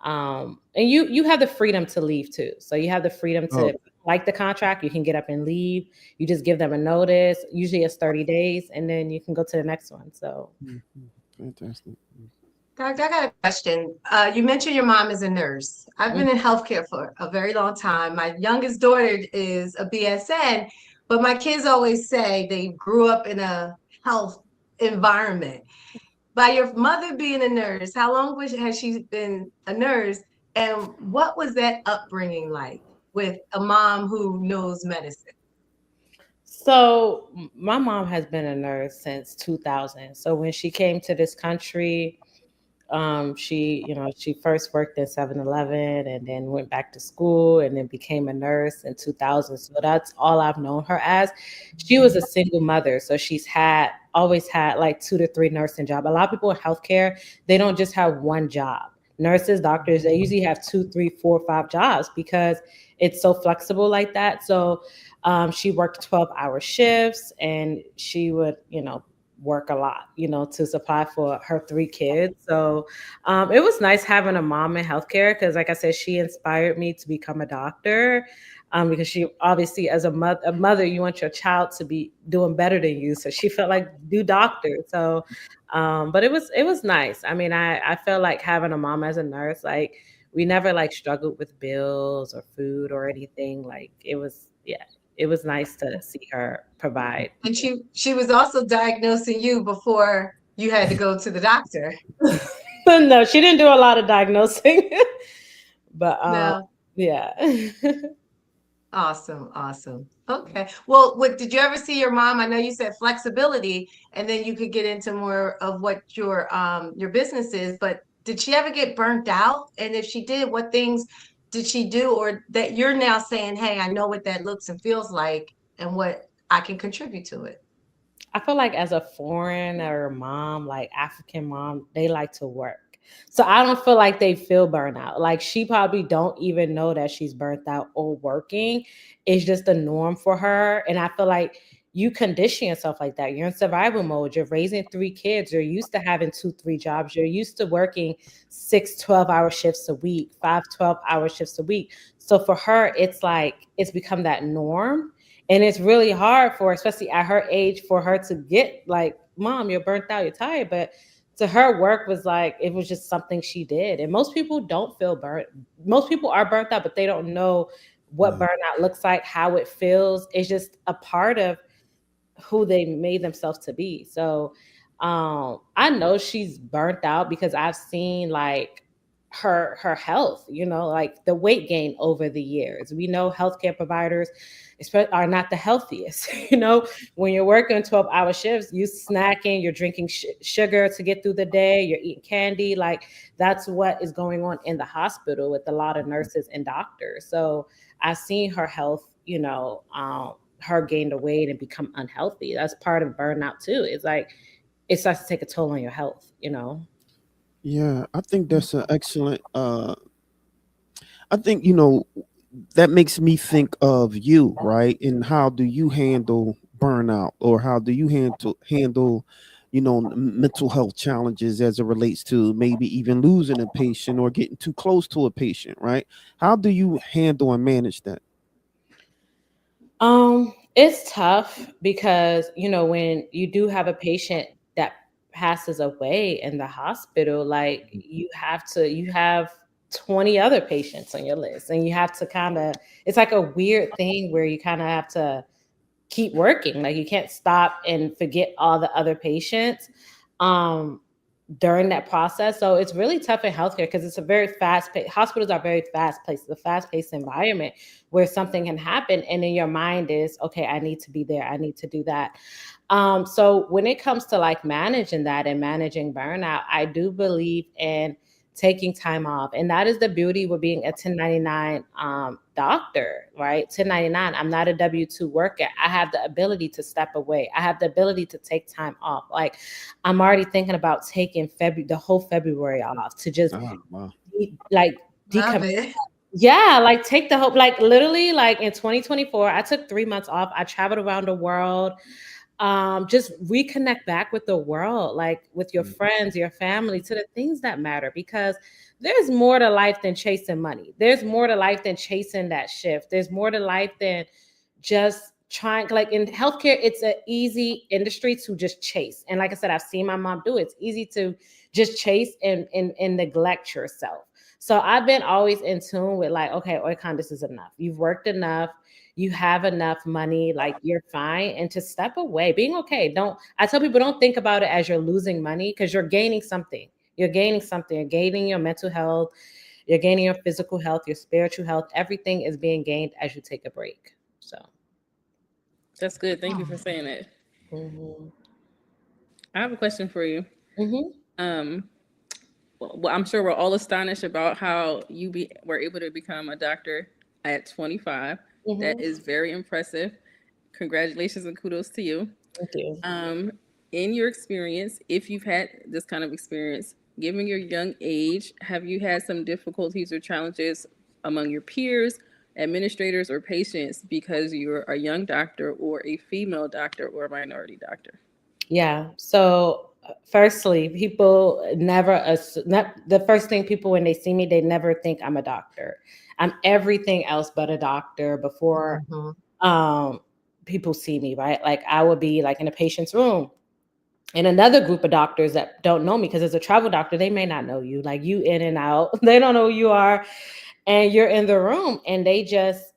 and you have the freedom to leave too. So you have the freedom Oh, to like the contract, you can get up and leave. You just give them a notice. Usually it's 30 days, and then you can go to the next one. So mhm. Fantastic. Doctor, I got a question. You mentioned your mom is a nurse. I've been in healthcare for a very long time. My youngest daughter is a BSN, but my kids always say they grew up in a health environment. By your mother being a nurse, how long has she been a nurse? And what was that upbringing like with a mom who knows medicine? So my mom has been a nurse since 2000. So when she came to this country, she first worked in 7-Eleven and then went back to school and then became a nurse in 2000. So that's all I've known her as. She was a single mother, so she's always had like 2 to 3 nursing jobs. A lot of people in healthcare, they don't just have one job. Nurses, doctors, they usually have 2, 3, 4, 5 jobs because it's so flexible like that. So she worked 12-hour shifts, and she would, work a lot, to supply for her 3 kids. So it was nice having a mom in healthcare because, like I said, she inspired me to become a doctor. Because she obviously, as a mother, you want your child to be doing better than you. So she felt like do doctor. So, but it was nice. I felt like having a mom as a nurse, like we never like struggled with bills or food or anything. Like it was nice to see her provide. And she was also diagnosing you before you had to go to the doctor. No, she didn't do a lot of diagnosing, but No. yeah. Awesome, awesome. Okay. Well, did you ever see your mom? I know you said flexibility, and then you could get into more of what your business is, but did she ever get burnt out? And if she did, what things did she do, or that you're now saying, hey, I know what that looks and feels like and what I can contribute to it? I feel like as a foreign or mom, like African mom, they like to work. So I don't feel like they feel burnout. Like she probably don't even know that she's burnt out or working. It's just the norm for her. And I feel like you condition yourself like that. You're in survival mode. You're raising 3 kids. You're used to having 2, 3 jobs. You're used to working 6 12-hour shifts a week, 5 12-hour shifts a week. So for her, it's like it's become that norm. And it's really hard for, especially at her age, for her to get like, mom, you're burnt out, you're tired. But to her, work was like, it was just something she did. And most people don't feel burnt. Most people are burnt out, but they don't know what Yeah. burnout looks like, how it feels. It's just a part of who they made themselves to be. So I know she's burnt out because I've seen like her health, like the weight gain over the years. We know healthcare providers are not the healthiest. When you're working 12-hour shifts, you snacking, you're drinking sugar to get through the day, you're eating candy. Like that's what is going on in the hospital with a lot of nurses and doctors. So I've seen her health, her gain the weight and become unhealthy. That's part of burnout too. It's like it starts to take a toll on your health. Yeah, I think that's an excellent I think that makes me think of you, right? And how do you handle burnout, or how do you handle mental health challenges as it relates to maybe even losing a patient or getting too close to a patient, right? How do you handle and manage that? It's tough because, when you do have a patient that passes away in the hospital, like you have 20 other patients on your list, and you have to it's like a weird thing where you kind of have to keep working. Like you can't stop and forget all the other patients. Um, during that process. So it's really tough in healthcare because it's a very fast-paced, hospitals are very fast-paced, a fast-paced environment where something can happen and then your mind is, okay, I need to be there, I need to do that. So when it comes to like managing that and managing burnout, I do believe in taking time off. And that is the beauty with being a 1099 doctor, right? 1099, I'm not a W-2 worker. I have the ability to step away. I have the ability to take time off. Like I'm already thinking about taking the whole February off to just like decompress. Yeah, like take the whole, like literally like in 2024, I took 3 months off. I traveled around the world. Just reconnect back with the world, like with your friends, your family, to the things that matter, because there's more to life than chasing money. There's more to life than chasing that shift. There's more to life than just trying, like in healthcare, it's an easy industry to just chase. And like I said, I've seen my mom do it. It's easy to just chase and neglect yourself. So I've been always in tune with like, okay, Oikon, this is enough. You've worked enough. You have enough money, like you're fine. And to step away, being okay. I tell people, don't think about it as you're losing money, because you're gaining something. You're gaining something. You're gaining your mental health. You're gaining your physical health, your spiritual health. Everything is being gained as you take a break. So that's good. Thank you for saying that. Mm-hmm. I have a question for you. Mm-hmm. Well, I'm sure we're all astonished about how you were able to become a doctor at 25. Mm-hmm. That is very impressive. Congratulations and kudos to you. Thank you. In your experience, if you've had this kind of experience, given your young age, have you had some difficulties or challenges among your peers, administrators, or patients because you're a young doctor or a female doctor or a minority doctor? Yeah. So firstly, people the first thing people, when they see me, they never think I'm a doctor. I'm everything else but a doctor before people see me, right? Like I would be like in a patient's room and another group of doctors that don't know me, because as a travel doctor, they may not know you, like you in and out, they don't know who you are, and you're in the room and they just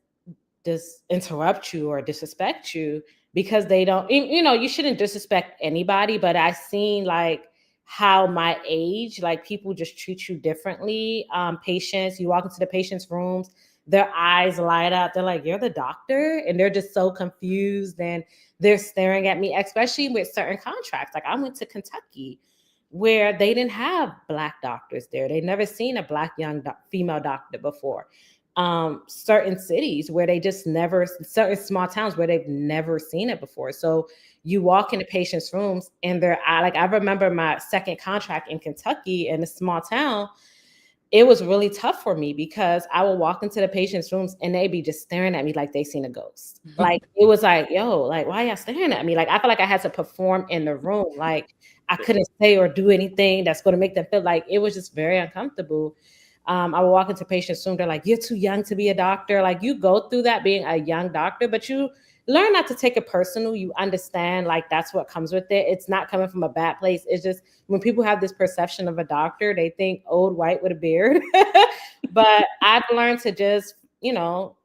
interrupt you or disrespect you because they don't, you shouldn't disrespect anybody, but I've seen like how my age, like people just treat you differently. Patients, you walk into the patient's rooms, their eyes light up. They're like, you're the doctor? And they're just so confused and they're staring at me, especially with certain contracts. Like I went to Kentucky where they didn't have Black doctors there. They'd never seen a Black young female doctor before. Certain cities where they just never, certain small towns where they've never seen it before. So you walk into patients' rooms and like I remember my second contract in Kentucky in a small town, it was really tough for me because I would walk into the patients' rooms and they'd be just staring at me like they seen a ghost. Mm-hmm. Like it was like, yo, like why y'all staring at me? Like I felt like I had to perform in the room. Like I couldn't say or do anything that's going to make them feel like, it was just very uncomfortable. I would walk into patients' room. They're like, you're too young to be a doctor. Like you go through that being a young doctor, but you learn not to take it personal. You understand like that's what comes with it. It's not coming from a bad place. It's just when people have this perception of a doctor, they think old white with a beard. But I've learned to just not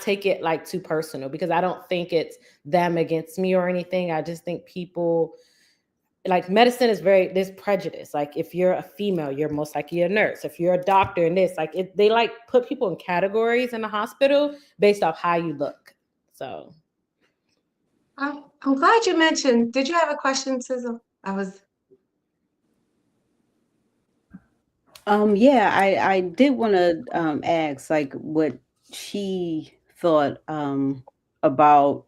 take it like too personal, because I don't think it's them against me or anything. I just think people, like medicine is there's prejudice. Like if you're a female, you're most likely a nurse. If you're a doctor and this, like they like put people in categories in the hospital based off how you look. So I'm glad you mentioned, did you have a question, Sizzle? I did want to ask like what she thought about,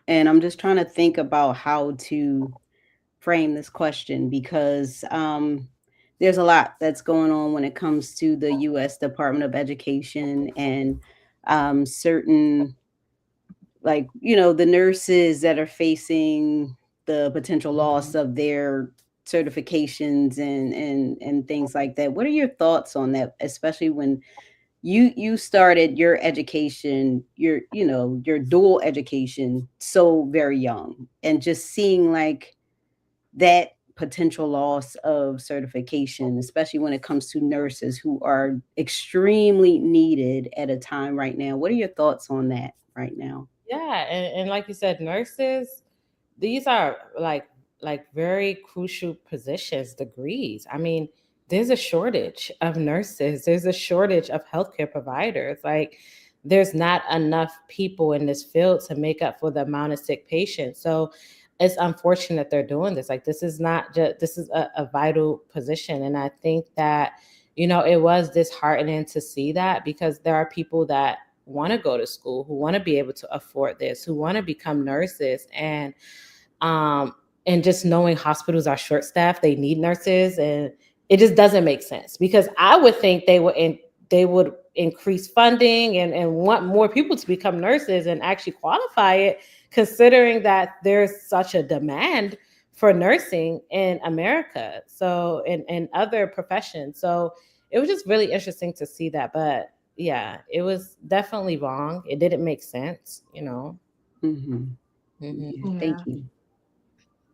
and I'm just trying to think about how to frame this question, because there's a lot that's going on when it comes to the U.S. Department of Education and certain, like, the nurses that are facing the potential loss of their certifications and things like that. What are your thoughts on that, especially when you started your education, your dual education so very young, and just seeing like that potential loss of certification, especially when it comes to nurses who are extremely needed at a time right now? What are your thoughts on that right now? Yeah, and like you said, nurses, these are like like very crucial positions, degrees. I mean, there's a shortage of nurses, there's a shortage of healthcare providers. Like, there's not enough people in this field to make up for the amount of sick patients. So it's unfortunate they're doing this. Like, this is not just, this is a vital position. And I think that, it was disheartening to see that, because there are people that want to go to school, who want to be able to afford this, who want to become nurses. And just knowing hospitals are short staffed, they need nurses, and it just doesn't make sense, because I would think they would increase funding and want more people to become nurses and actually qualify it, considering that there's such a demand for nursing in America, so in other professions. So it was just really interesting to see that. But yeah, it was definitely wrong. It didn't make sense. Mm-hmm. Yeah, thank you.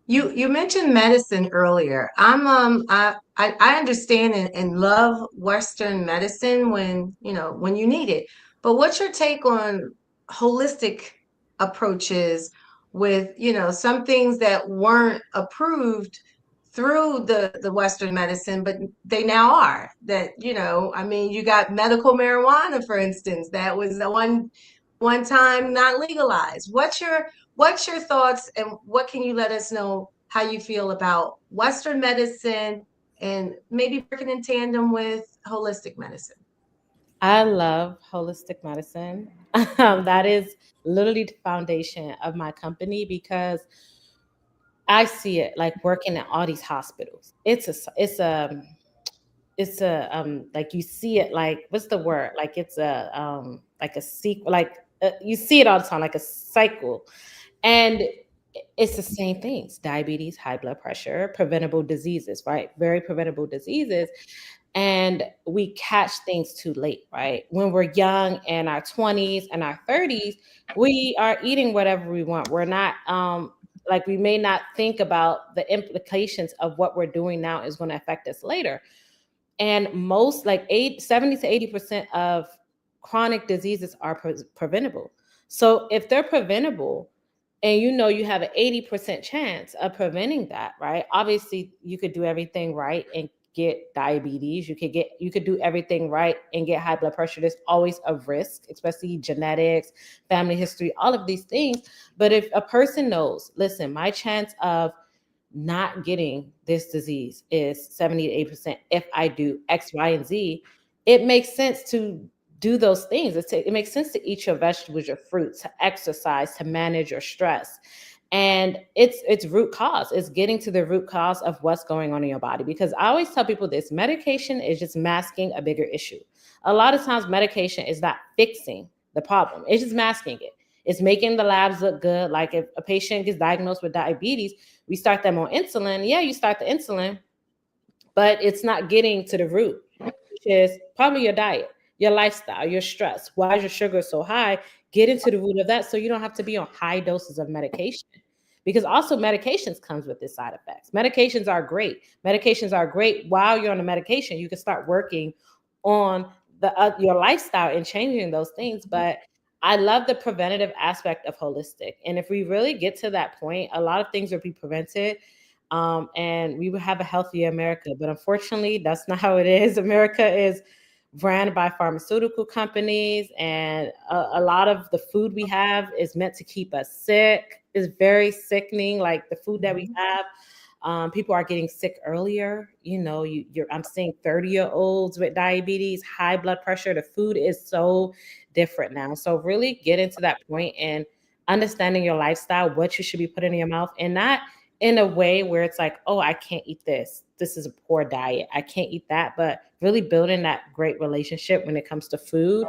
You mentioned medicine earlier. I understand and love Western medicine when you need it. But what's your take on holistic approaches with some things that weren't approved through the Western medicine, but they now are? That I mean, you got medical marijuana, for instance, that was the one time not legalized. What's your thoughts, and what can you let us know how you feel about Western medicine and maybe working in tandem with holistic medicine? I love holistic medicine. That is literally the foundation of my company, because I see it like working at all these hospitals. It's like, you see it, like, what's the word? Like, it's like a sequel, like, you see it all the time, like a cycle. And it's the same things: diabetes, high blood pressure, preventable diseases, right? Very preventable diseases. And we catch things too late, right? When we're young, in our 20s and our 30s, we are eating whatever we want. We're not, like, we may not think about the implications of what we're doing now is going to affect us later. And most, like 70 to 80% of chronic diseases are preventable. So if they're preventable, and you have an 80% chance of preventing that, right? Obviously, you could do everything right and get diabetes. You could do everything right and get high blood pressure. There's always a risk, especially genetics, family history, all of these things. But if a person knows, listen, my chance of not getting this disease is 70 to 80% if I do X, Y, and Z, it makes sense to do those things. It makes sense to eat your vegetables, your fruits, to exercise, to manage your stress. And it's root cause. It's getting to the root cause of what's going on in your body. Because I always tell people this: medication is just masking a bigger issue. A lot of times medication is not fixing the problem. It's just masking it. It's making the labs look good. Like, if a patient gets diagnosed with diabetes, we start them on insulin. Yeah, you start the insulin, but it's not getting to the root, which is probably your diet, your lifestyle, your stress. Why is your sugar so high? Get into the root of that, so you don't have to be on high doses of medication. Because also medications comes with this side effects. Medications are great. While you're on the medication, you can start working on your lifestyle and changing those things. But I love the preventative aspect of holistic. And if we really get to that point, a lot of things will be prevented. And we will have a healthier America. But unfortunately, that's not how it is. America is ran by pharmaceutical companies, and a lot of the food we have is meant to keep us sick. It's very sickening, like the food that we have. People are getting sick earlier. I'm seeing 30-year-olds with diabetes, high blood pressure. The food is so different now. So really get into that point and understanding your lifestyle, what you should be putting in your mouth, and not in a way where it's like, oh, I can't eat this. This is a poor diet. I can't eat that. But really building that great relationship when it comes to food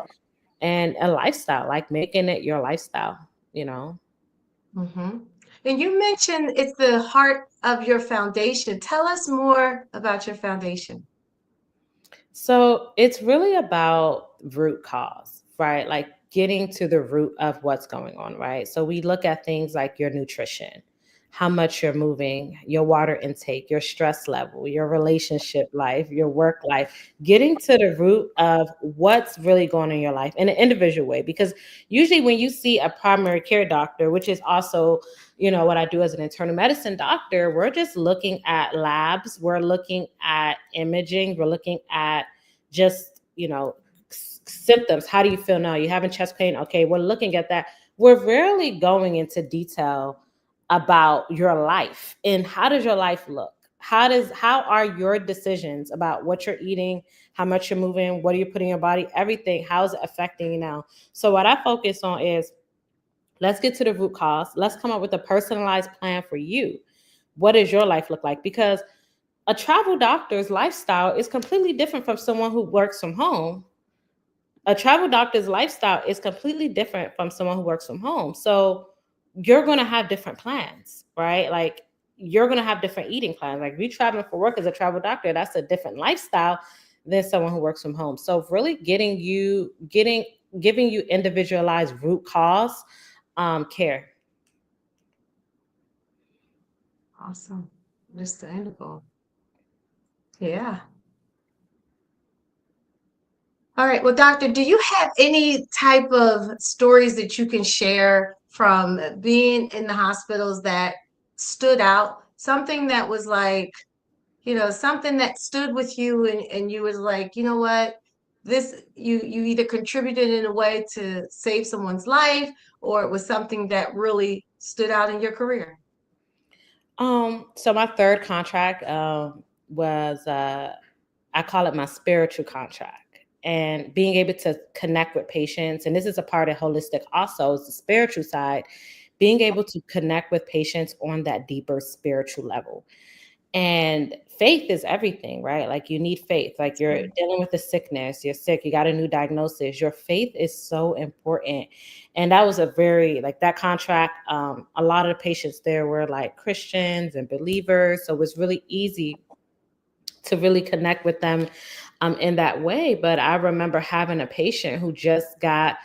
and a lifestyle, like making it your lifestyle, Mm-hmm. And you mentioned it's the heart of your foundation. Tell us more about your foundation. So it's really about root cause, right? Like getting to the root of what's going on, right? So we look at things like your nutrition. how much you're moving, your water intake, your stress level, your relationship life, your work life, getting to the root of what's really going on in your life in an individual way. Because usually when you see a primary care doctor, which is also, you know, what I do as an internal medicine doctor, we're just looking at labs, we're looking at imaging, we're looking at just, you know, symptoms. How do you feel now? You having chest pain? Okay, we're looking at that. We're rarely going into detail about your life and how does your life look? How are your decisions about what you're eating, how much you're moving, what are you putting in your body, everything, how is it affecting you now? So what I focus on is, let's get to the root cause. Let's come up with a personalized plan for you. What does your life look like? Because a travel doctor's lifestyle is completely different from someone who works from home. A travel doctor's lifestyle is completely different from someone who works from home. So you're going to have different plans, right? Like you're going to have different eating plans. Like if you're traveling for work as a travel doctor, that's a different lifestyle than someone who works from home. So really giving you individualized root cause care. Awesome. Understandable. Yeah. All right. Well, doctor, do you have any type of stories that you can share from being in the hospitals that stood out? Something that was like, you know, something that stood with you and you was like, you know what, this you either contributed in a way to save someone's life, or it was something that really stood out in your career. So my third contract was I call it my spiritual contract. And being able to connect with patients, and this is a part of holistic also, is the spiritual side, being able to connect with patients on that deeper spiritual level. And faith is everything, right? Like you need faith. Like you're dealing with a sickness, you're sick, you got a new diagnosis. Your faith is so important. And that was a very, like that contract, a lot of the patients there were like Christians and believers. So it was really easy to really connect with them in that way. But I remember having a patient who just got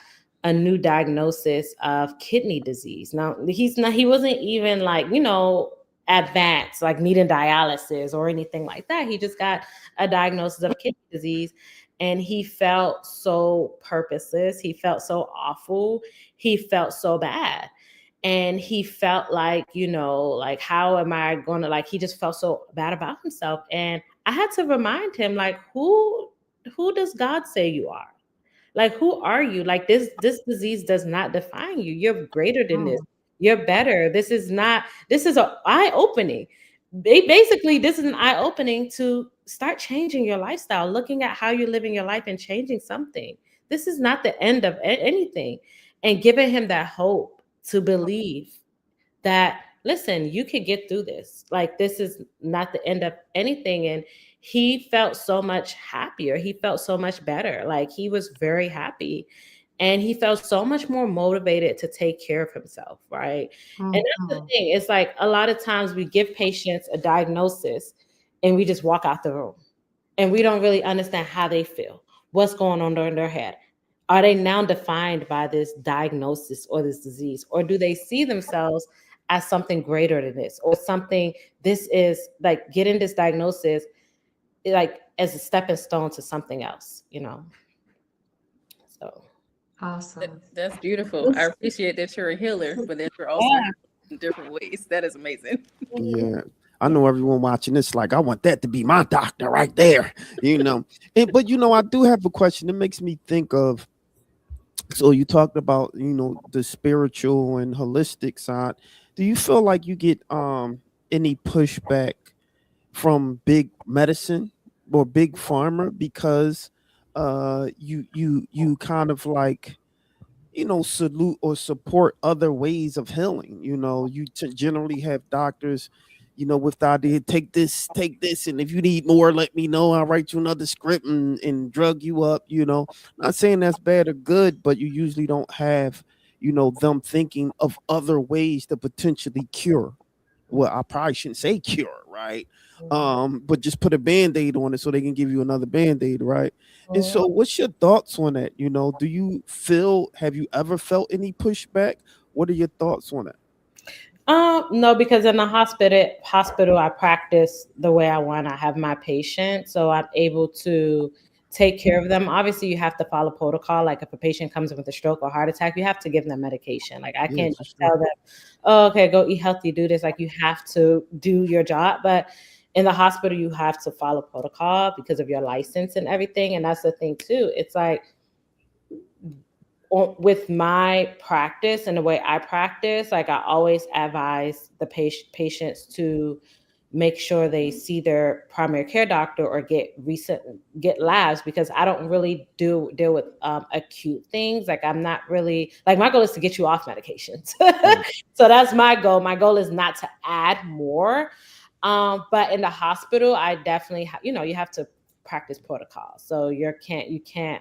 a new diagnosis of kidney disease. Now he wasn't even like, you know, advanced, like needing dialysis or anything like that. He just got a diagnosis of kidney disease and he felt so purposeless. He felt so awful. He felt so bad. And he felt like, you know, like, how am I going to, like, he just felt so bad about himself. And I had to remind him, like, who does God say you are? Like, who are you? Like, this disease does not define you. You're greater than this. You're better. This is an eye-opening. Basically, this is an eye-opening to start changing your lifestyle, looking at how you're living your life and changing something. This is not the end of anything. And giving him that hope to believe that, listen, you could get through this. Like, this is not the end of anything. And he felt so much happier. He felt so much better. Like, he was very happy and he felt so much more motivated to take care of himself, right? And that's the thing. It's like a lot of times we give patients a diagnosis and we just walk out the room and we don't really understand how they feel, what's going on in their head. Are they now defined by this diagnosis or this disease? Or do they see themselves as something greater than this, or something, this is like getting this diagnosis, like as a stepping stone to something else, you know? So. Awesome. That's beautiful. I appreciate that you're a healer, but that you're also in different ways. That is amazing. Yeah. I know everyone watching this like, I want that to be my doctor right there, you know. But you know, I do have a question. It makes me think of, so you talked about, you know, the spiritual and holistic side. Do you feel like you get any pushback from big medicine or big pharma because you kind of like, you know, salute or support other ways of healing? You know, you generally have doctors, you know, with the idea, take this, and if you need more, let me know. I'll write you another script and drug you up, you know. Not saying that's bad or good, but you usually don't have, you know, them thinking of other ways to potentially cure. Well, I probably shouldn't say cure, right? But just put a band-aid on it so they can give you another band-aid, right? And so what's your thoughts on that? You know, have you ever felt any pushback? What are your thoughts on that? No, because in the hospital, I practice the way I want. I have my patients, so I'm able to take care of them. Obviously, you have to follow protocol. Like if a patient comes in with a stroke or heart attack, you have to give them medication. Like I Yeah, can't for just sure. tell them, oh, okay, go eat healthy, do this. Like you have to do your job. But in the hospital, you have to follow protocol because of your license and everything. And that's the thing too. It's like with my practice and the way I practice, like I always advise the patients to make sure they see their primary care doctor or get labs, because I don't really deal with acute things. Like I'm not really, like my goal is to get you off medications. Right. So that's my goal. My goal is not to add more. But in the hospital, I definitely, you have to practice protocol. So you can't,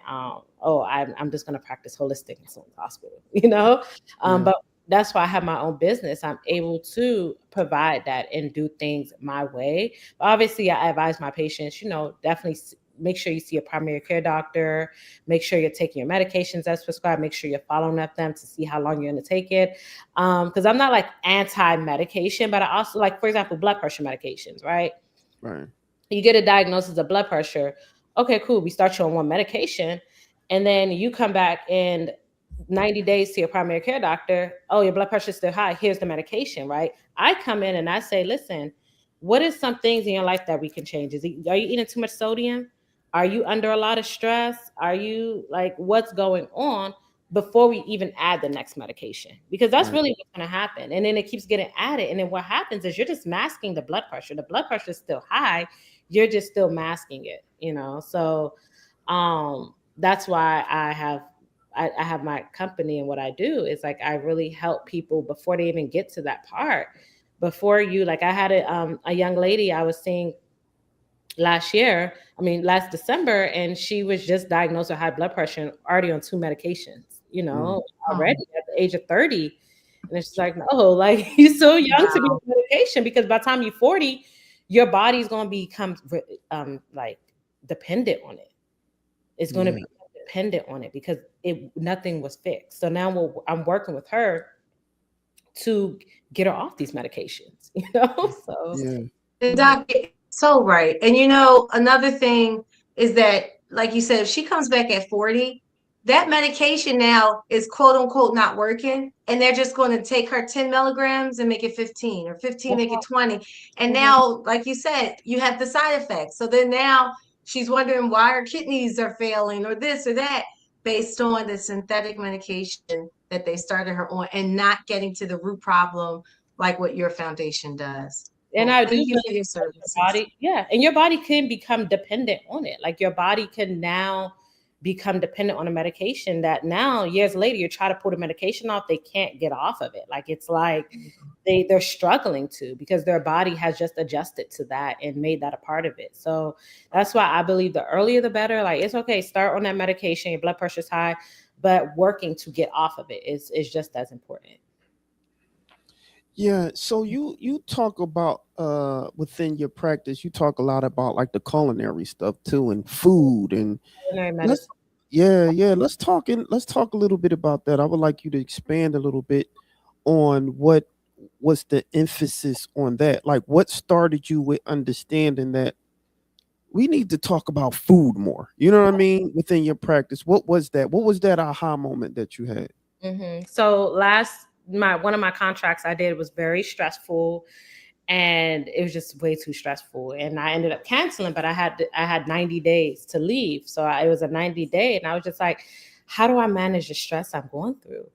I'm just going to practice holistic in someone's hospital, Yeah. but that's why I have my own business. I'm able to provide that and do things my way. But obviously, I advise my patients, definitely make sure you see a primary care doctor, make sure you're taking your medications as prescribed, make sure you're following up them to see how long you're going to take it. Because I'm not like anti-medication, but I also like, for example, blood pressure medications, right? Right. You get a diagnosis of blood pressure. Okay, cool. We start you on one medication, and then you come back in 90 days to your primary care doctor. Oh, your blood pressure is still high. Here's the medication, right? I come in and I say, listen, what is some things in your life that we can change? Are you eating too much sodium? Are you under a lot of stress? Are you like, what's going on, before we even add the next medication? Because that's Right. really what's going to happen. And then it keeps getting added. And then what happens is you're just masking the blood pressure. The blood pressure is still high. You're just still masking it, So that's why I have my company, and what I do is like I really help people before they even get to that part. Before you, like I had a young lady I was seeing last December, and she was just diagnosed with high blood pressure and already on 2 medications, already at the age of 30. And it's just like, no, like you're so young to be on medication, because by the time you're 40, your body's going to become like dependent on it. It's going to be dependent on it because nothing was fixed. So now I'm working with her to get her off these medications, So Yeah. And Doc, so right. And another thing is that, like you said, if she comes back at 40, that medication now is quote unquote not working. And they're just going to take her 10 milligrams and make it 15, or 15, make it 20. And now, like you said, you have the side effects. So then now she's wondering why her kidneys are failing or this or that, based on the synthetic medication that they started her on, and not getting to the root problem like what your foundation does. And Well, I do thank you believe for your your services. body, and your body can become dependent on it. Like your body can now become dependent on a medication that now years later you try to pull the medication off, they can't get off of it. Like it's like they're struggling to, because their body has just adjusted to that and made that a part of it. So that's why I believe the earlier the better. Like it's okay, start on that medication, your blood pressure's high, but working to get off of it is just as important. Yeah, so you talk about within your practice, you talk a lot about like the culinary stuff too, and food, and Culinary let's medicine. let's talk a little bit about that. I would like you to expand a little bit on what was the emphasis on that. Like what started you with understanding that we need to talk about food more. You know what I mean? Within your practice. What was that? What was that aha moment that you had? So one of my contracts I did was very stressful, and it was just way too stressful, and I ended up canceling. But I had 90 days to leave, so it was a 90-day, and I was just like, how do I manage the stress I'm going through?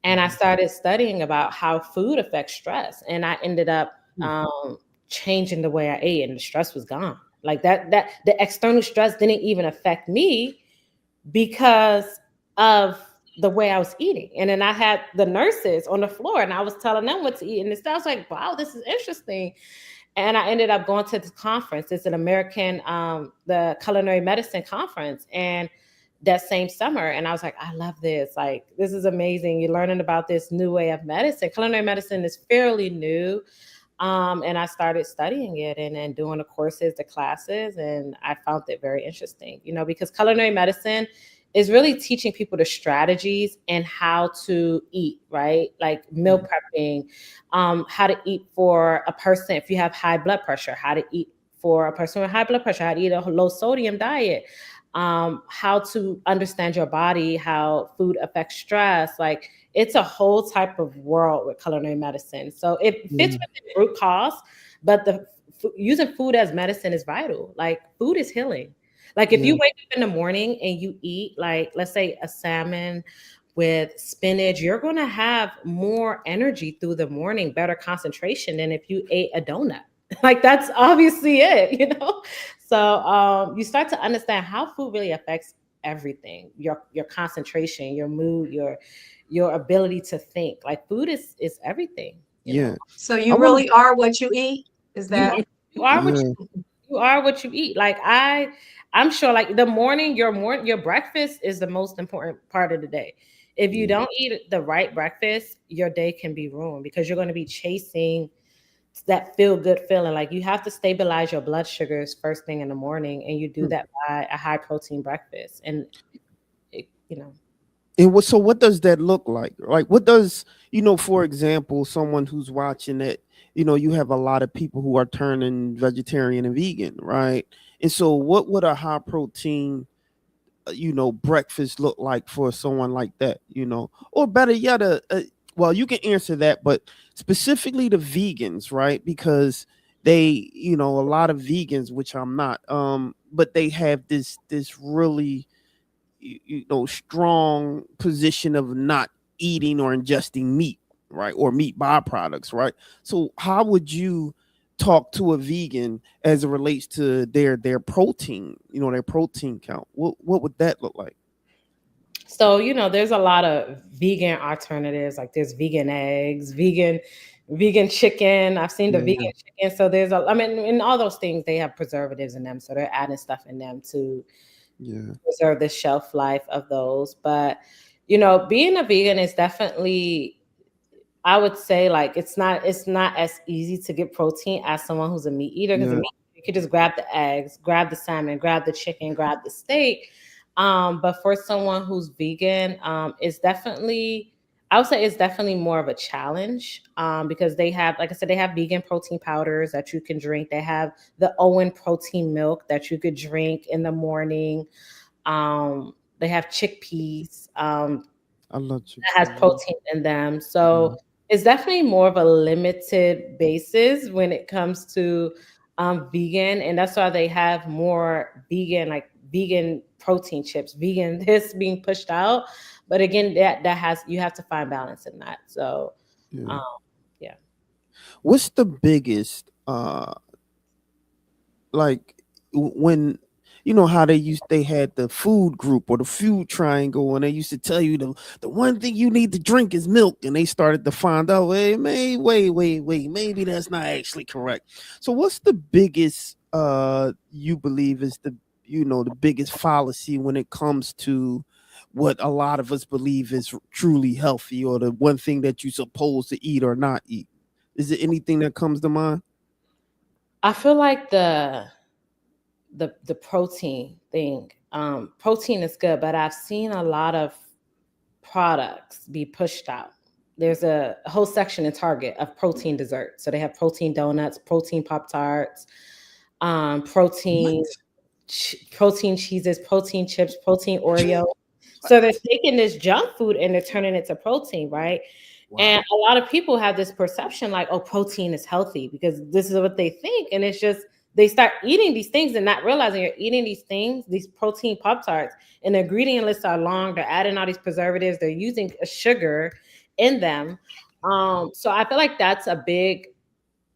And I started studying about how food affects stress, and I ended up changing the way I ate, and the stress was gone. Like that the external stress didn't even affect me because of the way I was eating. And then I had the nurses on the floor, and I was telling them what to eat. And I was like, wow, this is interesting. And I ended up going to this conference. It's an American, the Culinary Medicine Conference. And that same summer, and I was like, I love this. Like, this is amazing. You're learning about this new way of medicine. Culinary medicine is fairly new. And I started studying it and then doing the courses, the classes, and I found it very interesting, because culinary medicine is really teaching people the strategies and how to eat, right? Like meal prepping, how to eat for a person if you have high blood pressure, how to eat for a person with high blood pressure, how to eat a low sodium diet, how to understand your body, how food affects stress. Like it's a whole type of world with culinary medicine. So it fits with the root cause, but using food as medicine is vital. Like food is healing. Like if you wake up in the morning and you eat, like, let's say a salmon with spinach, you're going to have more energy through the morning, better concentration than if you ate a donut. Like that's obviously it, you know? So you start to understand how food really affects everything, your concentration, your mood, your ability to think. Like food is everything. You know? So you really are what you eat? Is that you are what you are what you eat. Like I'm sure like the morning, your breakfast is the most important part of the day. If you don't eat the right breakfast, your day can be ruined because you're going to be chasing that feel good feeling. Like you have to stabilize your blood sugars first thing in the morning, and you do that by a high protein breakfast. And you know, so what does that look like? Like what does, for example, someone who's watching it, you have a lot of people who are turning vegetarian and vegan, right? And so what would a high protein breakfast look like for someone like that, or better yet, well, you can answer that, but specifically the vegans, right? Because they, a lot of vegans, which I'm not, but they have this really, strong position of not eating or ingesting meat, right? Or meat byproducts, right? So how would you talk to a vegan as it relates to their protein, their protein count? What would that look like? So, there's a lot of vegan alternatives. Like there's vegan eggs, vegan chicken. I've seen the vegan chicken. So in all those things, they have preservatives in them. So they're adding stuff in them to preserve the shelf life of those. But, being a vegan is definitely, I would say, like, it's not as easy to get protein as someone who's a meat eater. Because you could just grab the eggs, grab the salmon, grab the chicken, grab the steak. But for someone who's vegan, it's definitely, I would say it's definitely more of a challenge because they have, like I said, they have vegan protein powders that you can drink. They have the Owen protein milk that you could drink in the morning. They have chickpeas. I love chickpeas. That has protein in them. So it's definitely more of a limited basis when it comes to vegan. And that's why they have more vegan protein chips, vegan this being pushed out. But again, that has, you have to find balance in that. So what's the biggest like when how they had the food group or the food triangle, and they used to tell you the one thing you need to drink is milk, and they started to find out, wait, maybe that's not actually correct. So what's the biggest you believe is the biggest fallacy when it comes to what a lot of us believe is truly healthy, or the one thing that you're supposed to eat or not eat? Is there anything that comes to mind? I feel like the protein thing, protein is good, but I've seen a lot of products be pushed out. There's a whole section in Target of protein desserts. So they have protein donuts, protein Pop-Tarts, protein cheeses, protein chips, protein Oreo. So they're taking this junk food and they're turning it to protein, right? Wow. And a lot of people have this perception like, oh, protein is healthy because this is what they think. And it's just, they start eating these things and not realizing you're eating these things, these protein Pop-Tarts, and the ingredient lists are long. They're adding all these preservatives. They're using a sugar in them. So I feel like that's a big,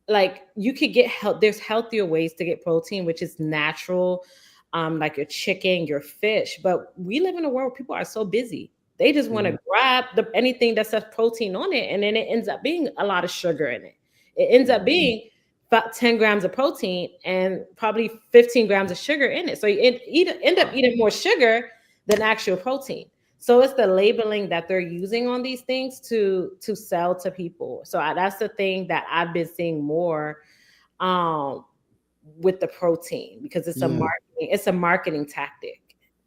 like you could get there's healthier ways to get protein, which is natural, like your chicken, your fish. But we live in a world where people are so busy. They just want to grab anything that says protein on it. And then it ends up being a lot of sugar in it. It ends up being about 10 grams of protein and probably 15 grams of sugar in it. So you end up eating more sugar than actual protein. So it's the labeling that they're using on these things to sell to people. So that's the thing that I've been seeing more with the protein, because it's a marketing tactic.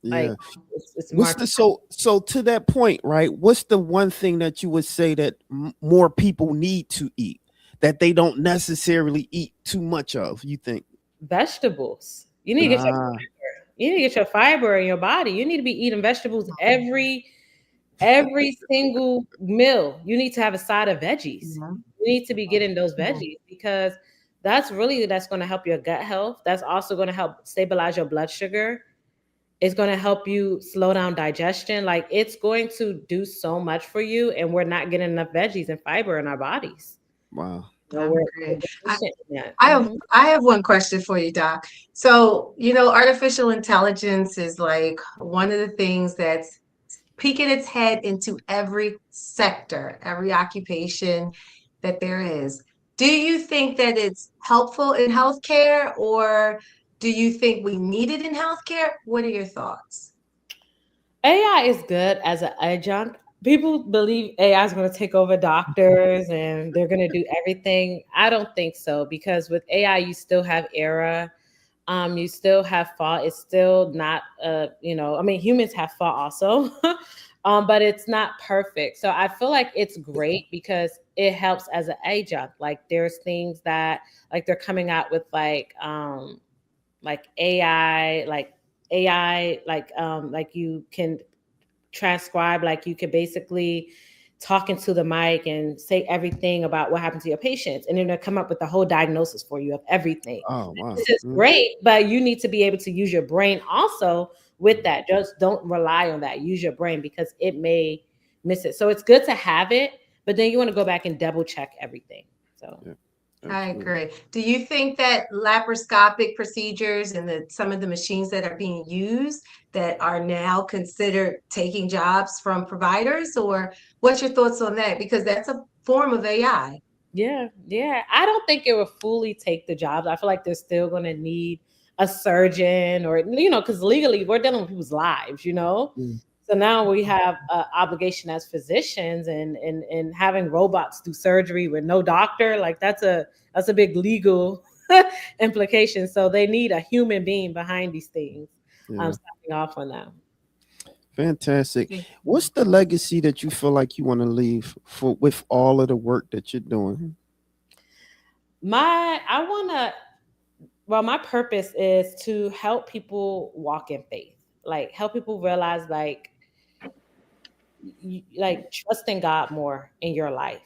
Yeah. Like it's What's market. the so to that point, right? What's the one thing that you would say that more people need to eat that they don't necessarily eat too much of? You think? Vegetables. You need to get Ah, you need to get your fiber in your body. You need to be eating vegetables every single meal. You need to have a side of veggies. Mhm. You need to be getting those Yeah. veggies because that's going to help your gut health. That's also going to help stabilize your blood sugar. It's going to help you slow down digestion. Like it's going to do so much for you, and we're not getting enough veggies and fiber in our bodies. wow. So I agree. deficient in that. I have one question for you, Doc. So, artificial intelligence is like one of the things that's peeking its head into every sector, every occupation that there is. Do you think that it's helpful in healthcare, or do you think we need it in healthcare? What are your thoughts? AI is good as an adjunct. People believe AI is going to take over doctors and they're going to do everything. I don't think so because with AI, you still have error. You still have fault. It's still not, I mean, humans have fault also, but it's not perfect. So I feel like it's great because it helps as an adjunct. Like there's things that like they're coming out with like AI, like you can transcribe, like you could basically talk into the mic and say everything about what happened to your patients, and then they'll come up with the whole diagnosis for you of everything. Oh wow. This is great, but you need to be able to use your brain also with that. Just don't rely on that. Use your brain because it may miss it. So it's good to have it, but then you want to go back and double check everything. So Yeah, I absolutely. agree. Do you think that laparoscopic procedures and some of the machines that are being used that are now considered taking jobs from providers, or what's your thoughts on that? Because that's a form of AI. yeah. I don't think it will fully take the jobs. I feel like they're still going to need a surgeon or, because legally we're dealing with people's lives, Mm. So now we have an obligation as physicians and having robots do surgery with no doctor, like that's a big legal implication. So they need a human being behind these things. Yeah. Signing off on that. Fantastic. What's the legacy that you feel like you want to leave with all of the work that you're doing? My purpose is to help people walk in faith, like help people realize like trusting God more in your life,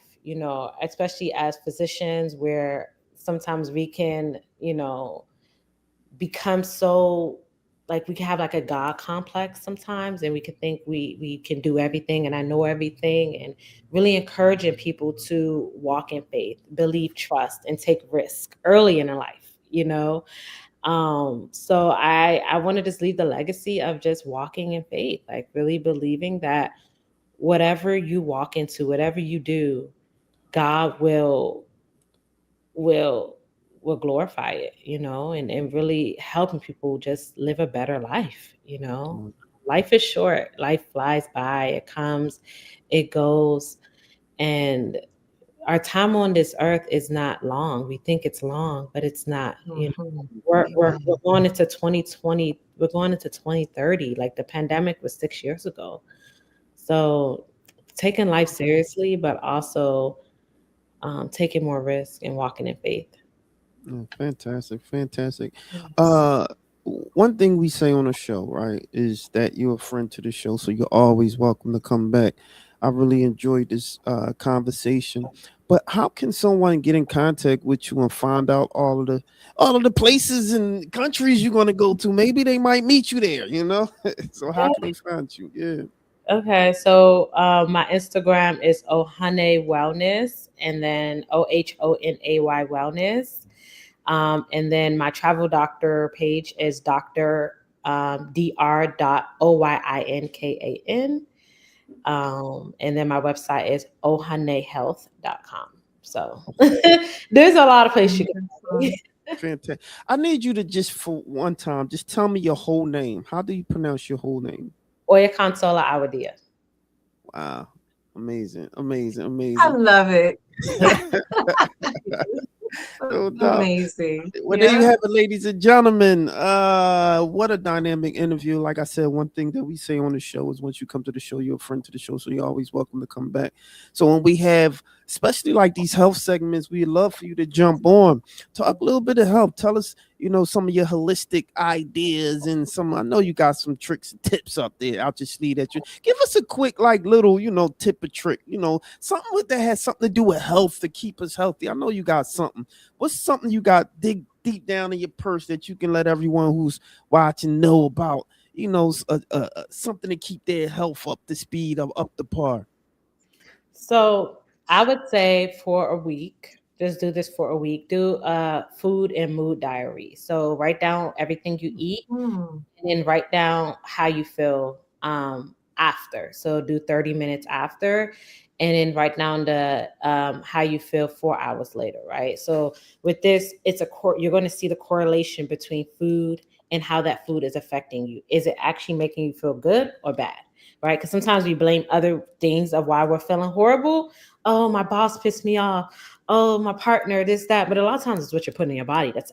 especially as physicians where sometimes we can, become so like we can have like a God complex sometimes, and we can think we can do everything and I know everything, and really encouraging people to walk in faith, believe, trust, and take risk early in their life, So I want to just leave the legacy of just walking in faith, like really believing that whatever you walk into, whatever you do, God will glorify it, and really helping people just live a better life, Mm. Life is short. Life flies by. It comes, it goes. And our time on this earth is not long. We think it's long, but it's not. We're going into 2020. We're going into 2030. Like the pandemic was 6 years ago. So taking life seriously, but also taking more risk and walking in faith. Fantastic. Yes. One thing we say on the show, right, is that you're a friend to the show, so you're always welcome to come back. I really enjoyed this conversation. But how can someone get in contact with you and find out all of the places and countries you're going to go to? Maybe they might meet you there, So how can they find you? Yeah. Okay, so my Instagram is Ohane Wellness, and then OHONAY Wellness. And then my travel doctor page is Dr. Dr.OYINKAN. And then my website is ohanehealth.com. So there's a lot of places you can go. Fantastic. I need you to just for one time, just tell me your whole name. How do you pronounce your whole name? Oyakansola Awadia. Wow. Amazing. I love it. No doubt. Amazing. Well, there you Yeah. have it, ladies and gentlemen. What a dynamic interview. Like I said, one thing that we say on the show is once you come to the show, you're a friend to the show, so you're always welcome to come back. So when we have, especially like these health segments, we'd love for you to jump on, talk a little bit of health. Tell us, some of your holistic ideas and some. I know you got some tricks and tips up there. I'll just leave that. You give us a quick, like little, tip or trick. Something that has something to do with health to keep us healthy. I know you got something. What's something you got dig deep down in your purse that you can let everyone who's watching know about? Something to keep their health up to speed, up to par. So I would say for a week, just do this for a week. Do a food and mood diary. So write down everything you eat Mm. and then write down how you feel after. So do 30 minutes after, and then write down the how you feel 4 hours later, right? So with this, you're going to see the correlation between food and how that food is affecting you. Is it actually making you feel good or bad? Right? Because sometimes we blame other things of why we're feeling horrible. Oh, my boss pissed me off. Oh, my partner, this, that. But a lot of times it's what you're putting in your body. It's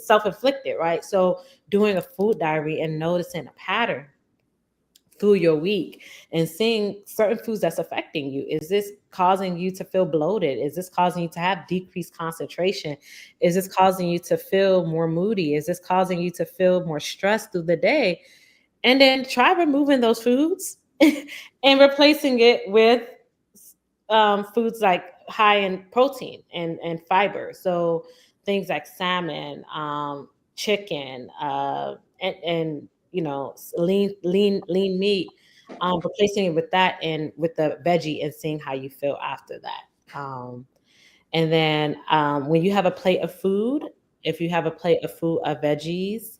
self-inflicted, right? So doing a food diary and noticing a pattern through your week and seeing certain foods that's affecting you. Is this causing you to feel bloated? Is this causing you to have decreased concentration? Is this causing you to feel more moody? Is this causing you to feel more stressed through the day? And then try removing those foods and replacing it with foods like high in protein and fiber. So things like salmon, chicken, and lean meat. Replacing it with that and with the veggie and seeing how you feel after that. And then when you have a plate of food, if you have a plate of food of veggies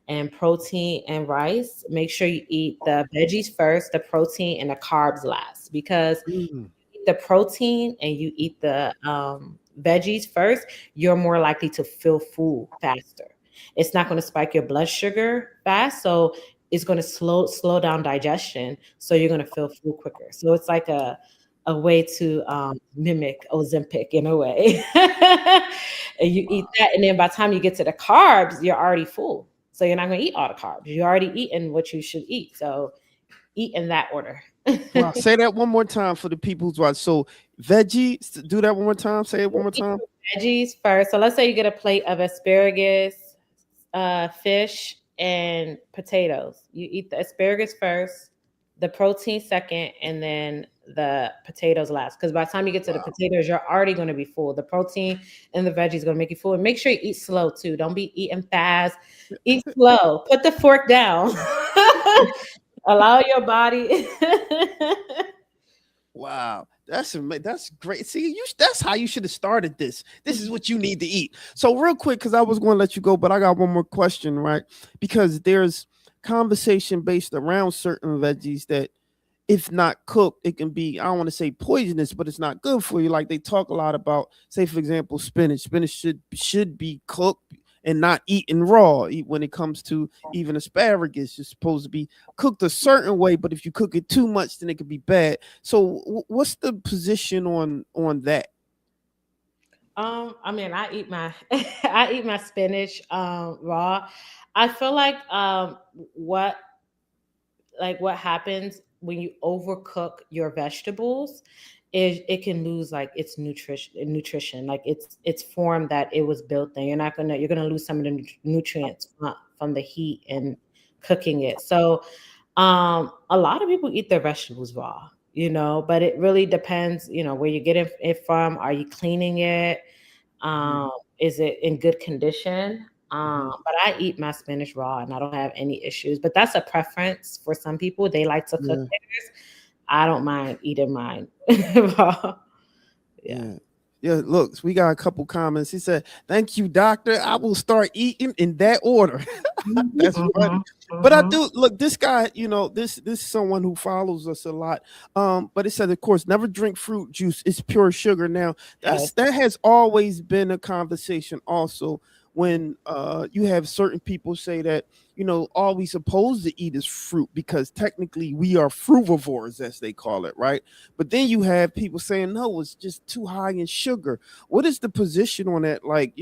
and protein and rice, make sure you eat the veggies first, the protein and the carbs last. Because you eat the protein and you eat the veggies first, you're more likely to feel full faster. It's not going to spike your blood sugar fast, so it's going to slow down digestion, so you're going to feel full quicker. So it's like a way to mimic Ozempic in a way. And you eat that, and then by the time you get to the carbs, you're already full. So you're not going to eat all the carbs. You're already eating what you should eat. So eat in that order. Wow. Say that one more time for the people who's watching. So veggies, do that one more time. Say it one more time. Veggies first. So let's say you get a plate of asparagus, fish, and potatoes. You eat the asparagus first, the protein second, and then the potatoes last. Because by the time you get to the potatoes, you're already going to be full. The protein and the veggies going to make you full. And make sure you eat slow too. Don't be eating fast. Eat slow. Put the fork down. Allow your body. Wow, that's great. See, that's how you should have started this. This is what you need to eat. So real quick, because I was going to let you go, but I got one more question, right? Because there's conversation based around certain veggies that, if not cooked, it can be, I don't want to say poisonous, but it's not good for you. Like they talk a lot about, say for example, spinach. Spinach should be cooked and not eaten raw. When it comes to even asparagus, it's supposed to be cooked a certain way, but if you cook it too much, then it could be bad. So what's the position on that? I mean, I eat my spinach raw. I feel like what happens when you overcook your vegetables is it can lose like its nutrition, like its form that it was built in. You're gonna lose some of the nutrients from the heat and cooking it. So a lot of people eat their vegetables raw, but it really depends, where you get it from. Are you cleaning it? Is it in good condition? But I eat my spinach raw and I don't have any issues. But that's a preference for some people. They like to cook theirs. I don't mind eating mine raw. Yeah. Look, we got a couple comments. He said, "Thank you, doctor. I will start eating in that order." That's funny. But I do look, this guy, this is someone who follows us a lot. But it said, of course, never drink fruit juice. It's pure sugar. Now, that has always been a conversation also when you have certain people say that, all we supposed to eat is fruit because technically we are frugivores, as they call it, right? But then you have people saying, no, it's just too high in sugar. What is the position on that? Like,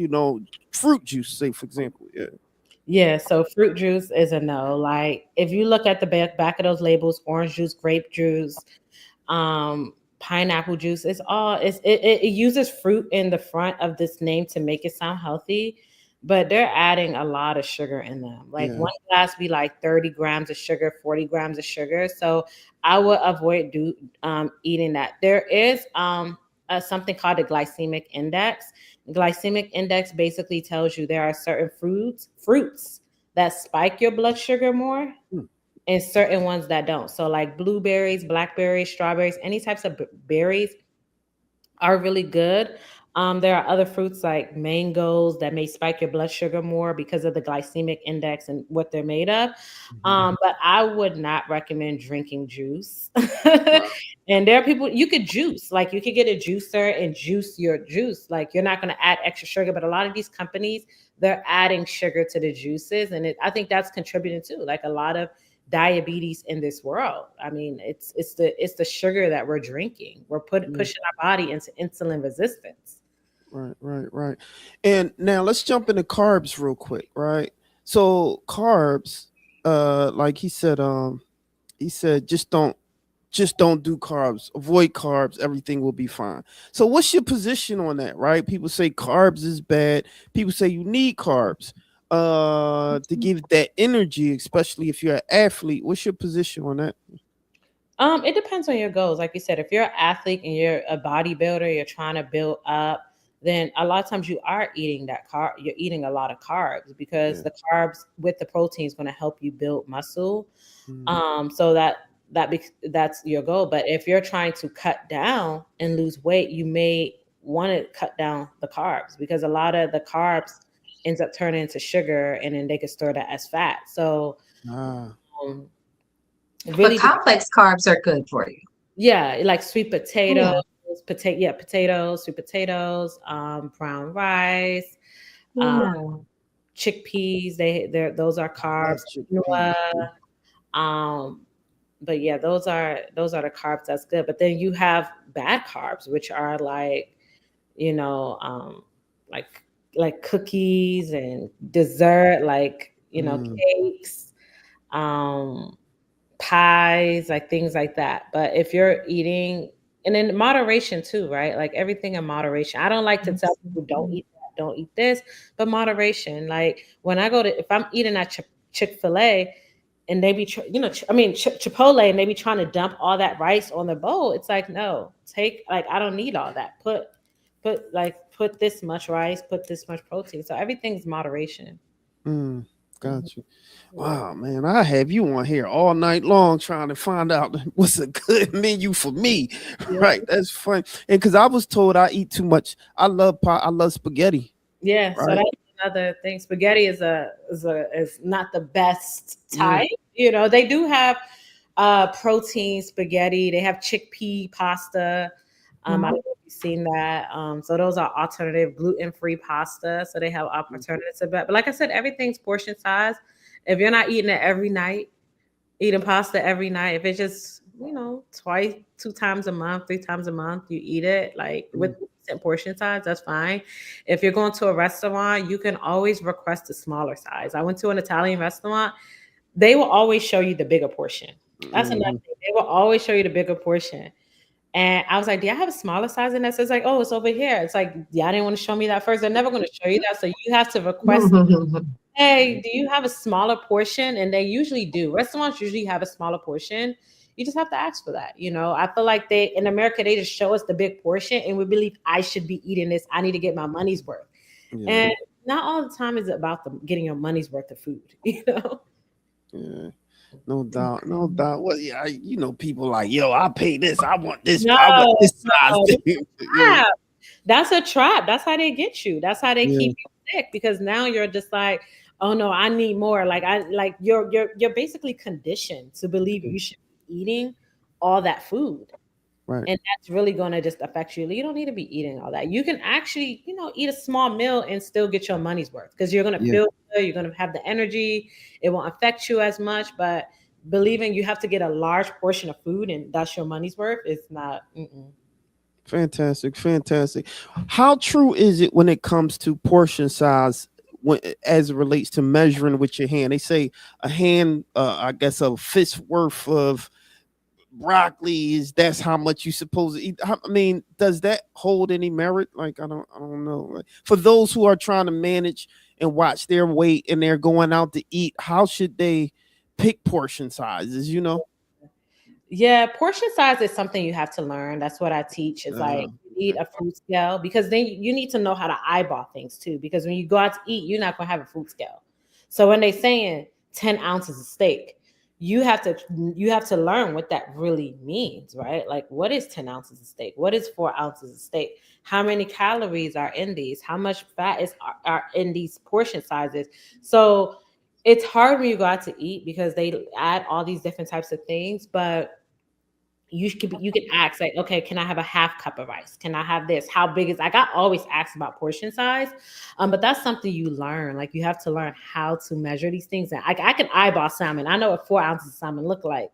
fruit juice, say, for example. Yeah. Yeah, so fruit juice is a no. Like if you look at the back of those labels, orange juice, grape juice, pineapple juice, it uses fruit in the front of this name to make it sound healthy, but they're adding a lot of sugar in them. Like Yeah. one glass be like 30 grams of sugar, 40 grams of sugar. So I would avoid eating that. There is something called the glycemic index. Glycemic index basically tells you there are certain fruits that spike your blood sugar more and certain ones that don't. So like blueberries, blackberries, strawberries, any types of berries are really good. There are other fruits like mangoes that may spike your blood sugar more because of the glycemic index and what they're made of. But I would not recommend drinking juice. And there are people you could juice, like you could get a juicer and juice your juice. Like you're not going to add extra sugar, but a lot of these companies, they're adding sugar to the juices. And I think that's contributing to like a lot of diabetes in this world. I mean, it's the sugar that we're drinking. We're pushing our body into insulin resistance. Right. And now let's jump into carbs real quick, right? So carbs, like he said just don't do carbs, avoid carbs, everything will be fine. So what's your position on that, right? People say carbs is bad. People say you need carbs to give that energy, especially if you're an athlete. What's your position on that? It depends on your goals. Like you said, if you're an athlete and you're a bodybuilder, you're trying to build up, then a lot of times you are eating you're eating a lot of carbs because the carbs with the protein is going to help you build muscle. So that's your goal. But if you're trying to cut down and lose weight, you may want to cut down the carbs because a lot of the carbs ends up turning into sugar and then they can store that as fat. So really, but complex carbs are good for you. Yeah, like sweet potatoes, potatoes, sweet potatoes, brown rice, chickpeas. Those are carbs. But yeah, those are the carbs that's good. But then you have bad carbs, which are like, like cookies and dessert, like cakes, pies, like things like that. But if you're eating, and in moderation too, right? Like everything in moderation. I don't like to tell people don't eat that, don't eat this, but moderation. Like when I if I'm eating at Chick-fil-A and they be, Chipotle, and they be trying to dump all that rice on the bowl. It's like, no, I don't need all that. Put this much rice, put this much protein. So everything's moderation. Gotcha. Wow, man, I have you on here all night long trying to find out what's a good menu for me. Yeah. Right? That's fun. And because I was told I eat too much. I love spaghetti. Yeah, right? So that's another thing. Spaghetti is not the best type. They do have protein spaghetti. They have chickpea pasta. I don't know if you've seen that. So those are alternative gluten-free pasta. So they have alternatives to that. But like I said, everything's portion size. If you're not eating it every night, eating pasta every night, if it's just, 2 times a month, 3 times a month, you eat it like with portion size, that's fine. If you're going to a restaurant, you can always request a smaller size. I went to an Italian restaurant. They will always show you the bigger portion. That's another thing. They will always show you the bigger portion. And I was like, do I have a smaller size in that? So it's like, oh, it's over here. It's like, yeah, I didn't want to show me that first. They're never going to show you that. So you have to request, hey, do you have a smaller portion? And they usually do. Restaurants usually have a smaller portion. You just have to ask for that. I feel like in America, they just show us the big portion and we believe I should be eating this. I need to get my money's worth. Yeah. And not all the time is it about getting your money's worth of food, Yeah. No doubt. Well, yeah, people like, yo, I pay this. I want this. I want this size. That's a trap. That's how they get you. That's how they keep you sick, because now you're just like, oh no, I need more. Like you're basically conditioned to believe you should be eating all that food. Right. And that's really going to just affect you. You don't need to be eating all that. You can actually, eat a small meal and still get your money's worth because you're going to Yeah. feel good. You're going to have the energy. It won't affect you as much. But believing you have to get a large portion of food and that's your money's worth is not. Fantastic. How true is it when it comes to portion size as it relates to measuring with your hand? They say a hand, I guess a fist worth of broccoli that's how much you supposed to eat. I mean, does that hold any merit? Like, I don't know. Like, for those who are trying to manage and watch their weight and they're going out to eat, how should they pick portion sizes? Yeah, portion size is something you have to learn. That's what I teach. It's like you need a food scale because then you need to know how to eyeball things too. Because when you go out to eat, you're not gonna have a food scale. So when they're saying 10 ounces of steak, you have to learn what that really means, right? Like, what is 10 ounces of steak? What is 4 ounces of steak? How many calories are in these? How much fat are in these portion sizes? So it's hard when you go out to eat because they add all these different types of things, but you can ask like, okay, can I have a half cup of rice? Can I have this? How big is, like, I always ask about portion size, but that's something you learn. Like, you have to learn how to measure these things. And I can eyeball salmon. I know what 4 ounces of salmon look like.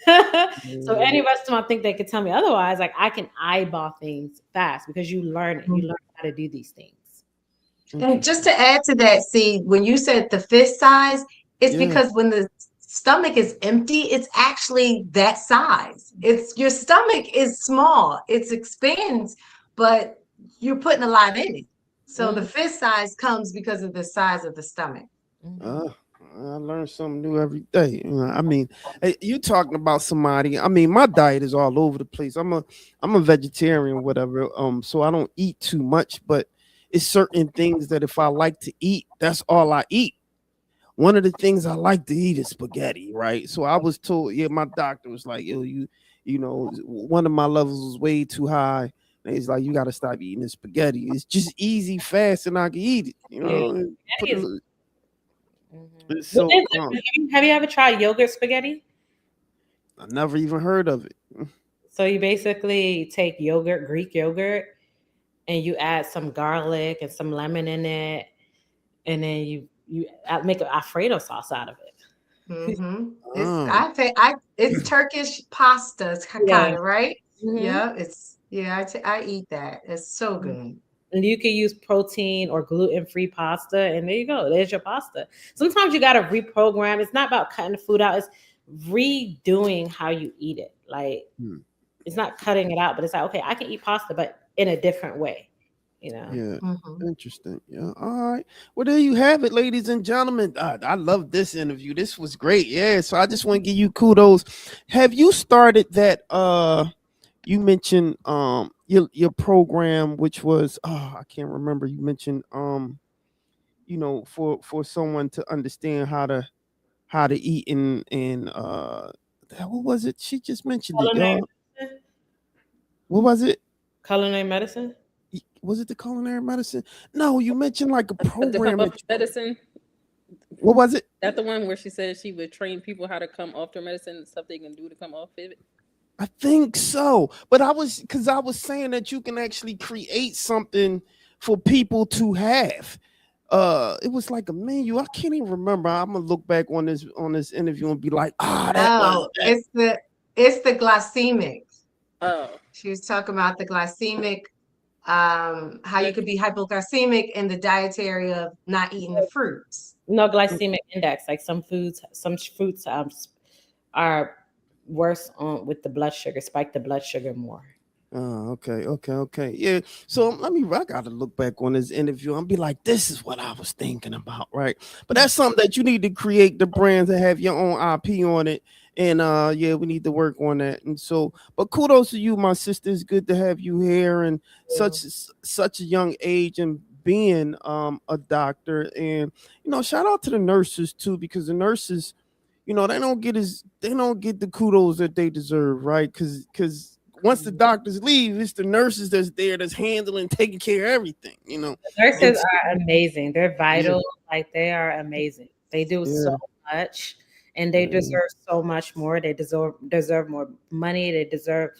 So any restaurant think they could tell me otherwise. Like, I can eyeball things fast because you learn it. You learn how to do these things. And just to add to that, see, when you said the fist size, it's because when the stomach is empty, it's actually that size. It's your stomach is small, it expands, but you're putting a lot in it. So the fist size comes because of the size of the stomach. I learn something new every day. I mean, you talking about somebody. I mean, my diet is all over the place. I'm a vegetarian, whatever. So I don't eat too much, but it's certain things that if I like to eat, that's all I eat. One of the things I like to eat is spaghetti, right? So I was told, my doctor was like, yo, you know, one of my levels was way too high. And he's like, you got to stop eating the spaghetti. It's just easy, fast, and I can eat it. So, have you ever tried yogurt spaghetti? I never even heard of it. So you basically take yogurt, Greek yogurt, and you add some garlic and some lemon in it, and then you make an Alfredo sauce out of it. It's Turkish pasta kind of, right? Yeah, I eat that. It's so good. And you can use protein or gluten-free pasta, and there you go. There's your pasta. Sometimes you got to reprogram. It's not about cutting the food out. It's redoing how you eat it. Like, it's not cutting it out, but it's like, okay, I can eat pasta, but in a different way. Interesting. All right, well, there you have it, ladies and gentlemen. I love this interview. This was great. So I just want to give you kudos. Have you started that you mentioned your program, which was I can't remember, you mentioned for someone to understand how to eat and what was it she just mentioned it, what was it? Culinary medicine? Was it the culinary medicine? No, you mentioned like a program. Medicine. What was it? That the one where she said she would train people how to come off their medicine and stuff they can do to come off of it? I think so. But I was saying that you can actually create something for people to have. It was like a menu. I can't even remember. I'm gonna look back on this interview and be like, it's the glycemic. Oh, she was talking about the glycemic. How you could be hypoglycemic and the dietary of not eating the fruits. No, glycemic index. Like some fruits are worse with the blood sugar, spike the blood sugar more. Oh, okay. Yeah. So I gotta look back on this interview and be like, this is what I was thinking about, right? But that's something that you need to create the brands and have your own IP on it. And we need to work on that. And so, but kudos to you, my sister. It's good to have you here and such a young age and being a doctor. And shout out to the nurses too, because the nurses, they don't get the kudos that they deserve, right? Because once the doctors leave, it's the nurses that's handling, taking care of everything. The nurses are amazing. They're vital. Like, they are amazing. They do so much. and they deserve so much more. They deserve more money. They deserve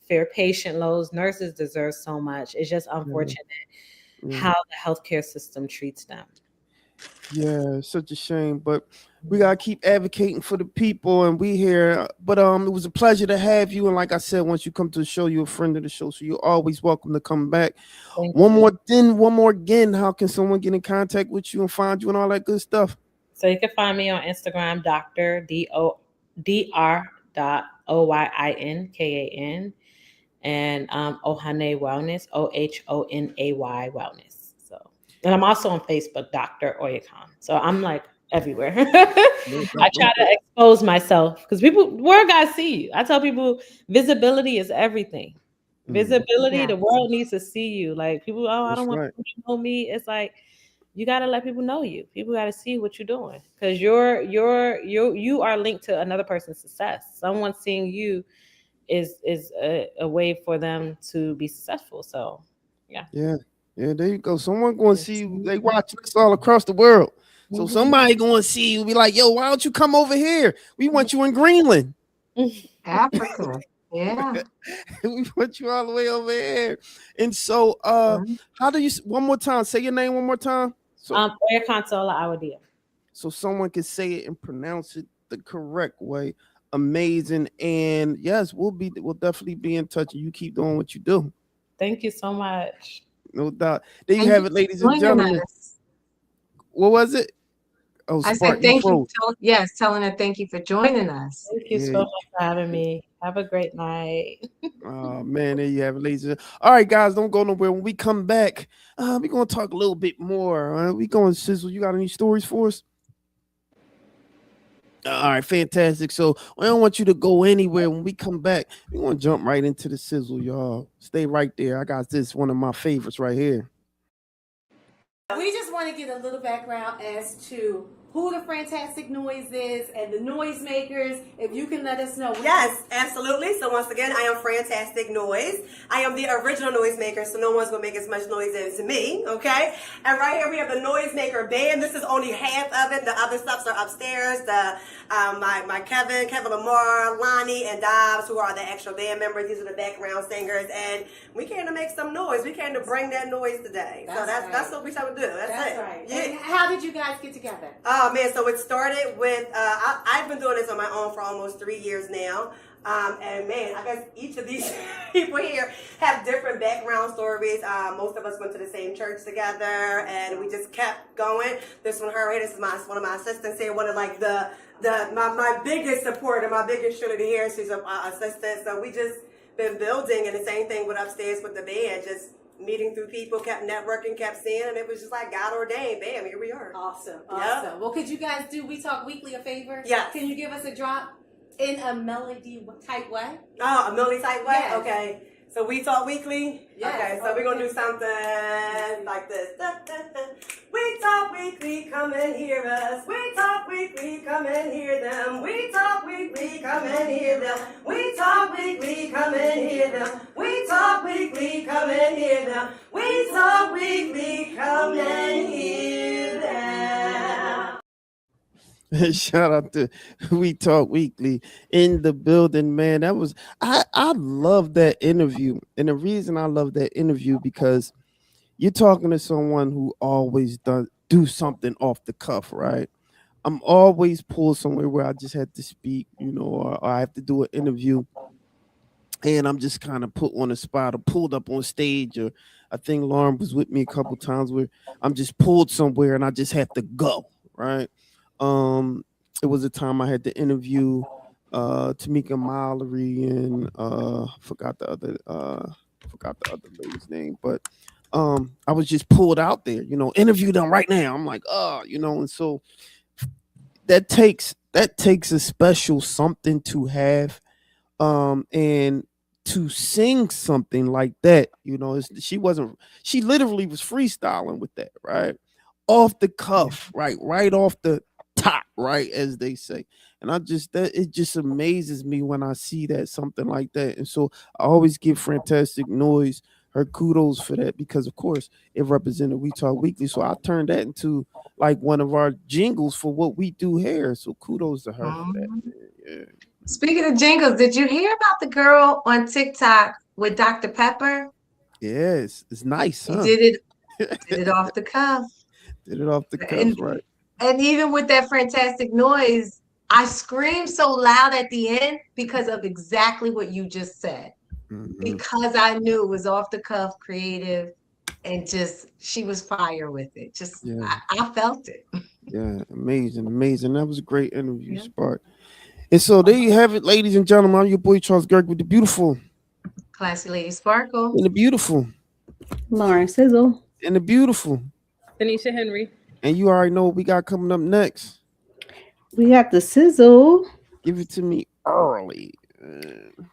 fair patient loads. Nurses deserve so much. It's just unfortunate how the healthcare system treats them. Yeah, it's such a shame, but we gotta keep advocating for the people, and we here. But it was a pleasure to have you. And like I said, once you come to the show, you're a friend of the show, so you're always welcome to come back. One more again. How can someone get in contact with you and find you and all that good stuff? So you can find me on Instagram, Dr. Dr.Oynkan, and Ohane Wellness, OHONAY Wellness. So, and I'm also on Facebook, Dr. Oynkan. So I'm like everywhere. I try to expose myself because where guys see you. I tell people visibility is everything. Visibility, the world needs to see you. Like people, I don't want people to know me. It's like you got to let people know you. People got to see what you're doing because you are linked to another person's success. Someone seeing you is a way for them to be successful. So yeah, there you go. Someone going to see you. They watch us all across the world. So somebody going to see you, be like, yo, why don't you come over here? We want you in Greenland, Africa. Yeah. We want you all the way over here. And so how do you, one more time, say your name one more time? So Oynkan Awadea. So someone can say it and pronounce it the correct way. Amazing. And yes, we'll definitely be in touch, and you keep doing what you do. Thank you so much. No doubt. There you have it, ladies and gentlemen. What was it? Oh, I said thank you. Telling her thank you for joining us. Thank you so much for having me. Have a great night. Oh man, there you have it, ladies. All right, guys, don't go nowhere. When we come back, we're gonna talk a little bit more. We going Sizzle. You got any stories for us? All right, fantastic. So I don't want you to go anywhere. When we come back, we want to jump right into the sizzle, y'all. Stay right there. I got this, one of my favorites right here. We just want to get a little background as to who the Fantastic Noise is and the noisemakers, if you can let us know. Yes, absolutely. So once again, I am Fantastic Noise. I am the original noisemaker, so no one's going to make as much noise as me, okay? And right here we have the Noisemaker Band. This is only half of it. The other stuffs are upstairs. My Kevin Lamar, Lonnie, and Dobbs, who are the actual band members. These are the background singers. And we came to make some noise. We came to bring that noise today. That's what we try to do. That's it. Right. Yeah. And how did you guys get together? Oh man, so it started with, I've been doing this on my own for almost 3 years now. And man, I guess each of these people here have different background stories. Most of us went to the same church together, and we just kept going. This one, her, this is one of my assistants here, one of like my biggest supporter, my biggest shooter here. She's an assistant. So we just been building, and the same thing with upstairs with the band, just meeting through people, kept networking, kept seeing, and it was just like God ordained. Bam, here we are. Awesome. Yep. Well, could you guys do We Talk Weekly a favor? Yes. Can you give us a drop in a melody type way? Oh, a melody type way? Yes. Okay. So We Talk Weekly? Yes. Okay, so we're going to do something like this. We talk weekly, come and hear us. We talk weekly, come and hear them. We talk weekly, come and hear them. We talk weekly, come and hear them. We talk weekly, come and hear them. We talk weekly, come and hear them. Shout out to We Talk Weekly in the building, man. That was I love that interview, and the reason I love that interview because you're talking to someone who always do something off the cuff, right? I'm always pulled somewhere where I just had to speak, or I have to do an interview, and I'm just kind of put on the spot or pulled up on stage, or I think Lauren was with me a couple times where I'm just pulled somewhere and I just have to go, right? It was a time I had to interview Tamika Mallory and forgot the other lady's name, but I was just pulled out there, interview them right now. I'm like, and so that takes a special something to have, and to sing something like that, she literally was freestyling with that, right? Off the cuff, right off the top, right, as they say. And it just amazes me when I see that, something like that. And so I always give Fantastic Noise her kudos for that because of course it represented We Talk Weekly. So I turned that into like one of our jingles for what we do here. So kudos to her for that. Yeah. Speaking of jingles, did you hear about the girl on TikTok with Dr. Pepper? Yes, it's nice, huh? Did it off the cuff. Did it off the cuff, right? And even with that fantastic noise, I screamed so loud at the end because of exactly what you just said. Because I knew it was off the cuff, creative, and just she was fire with it. Just I felt it. Yeah, amazing. That was a great interview, Spark. And so there you have it, ladies and gentlemen. I'm your boy Charles Gerg with the beautiful, classy lady Sparkle, and the beautiful Lauren Sizzle, and the beautiful Tanisha Henry. And you already know what we got coming up next. We got the sizzle. Give it to me early.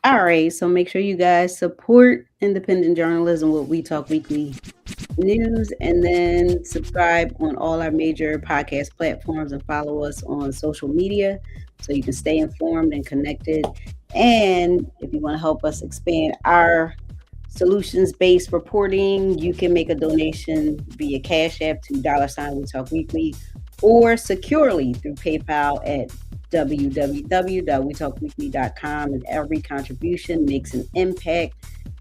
All right, so make sure you guys support independent journalism with We Talk Weekly News, and then subscribe on all our major podcast platforms and follow us on social media so you can stay informed and connected. And if you want to help us expand our solutions-based reporting, you can make a donation via Cash App to $ We Talk Weekly or securely through PayPal at www.wetalkweekly.com, and every contribution makes an impact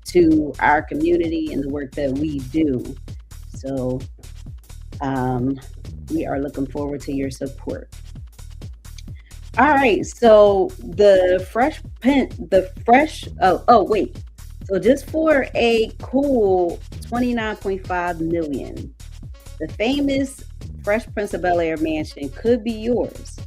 to our community and the work that we do. So we are looking forward to your support. All right, so so just for a cool $29.5 million, the famous Fresh Prince of Bel-Air mansion could be yours.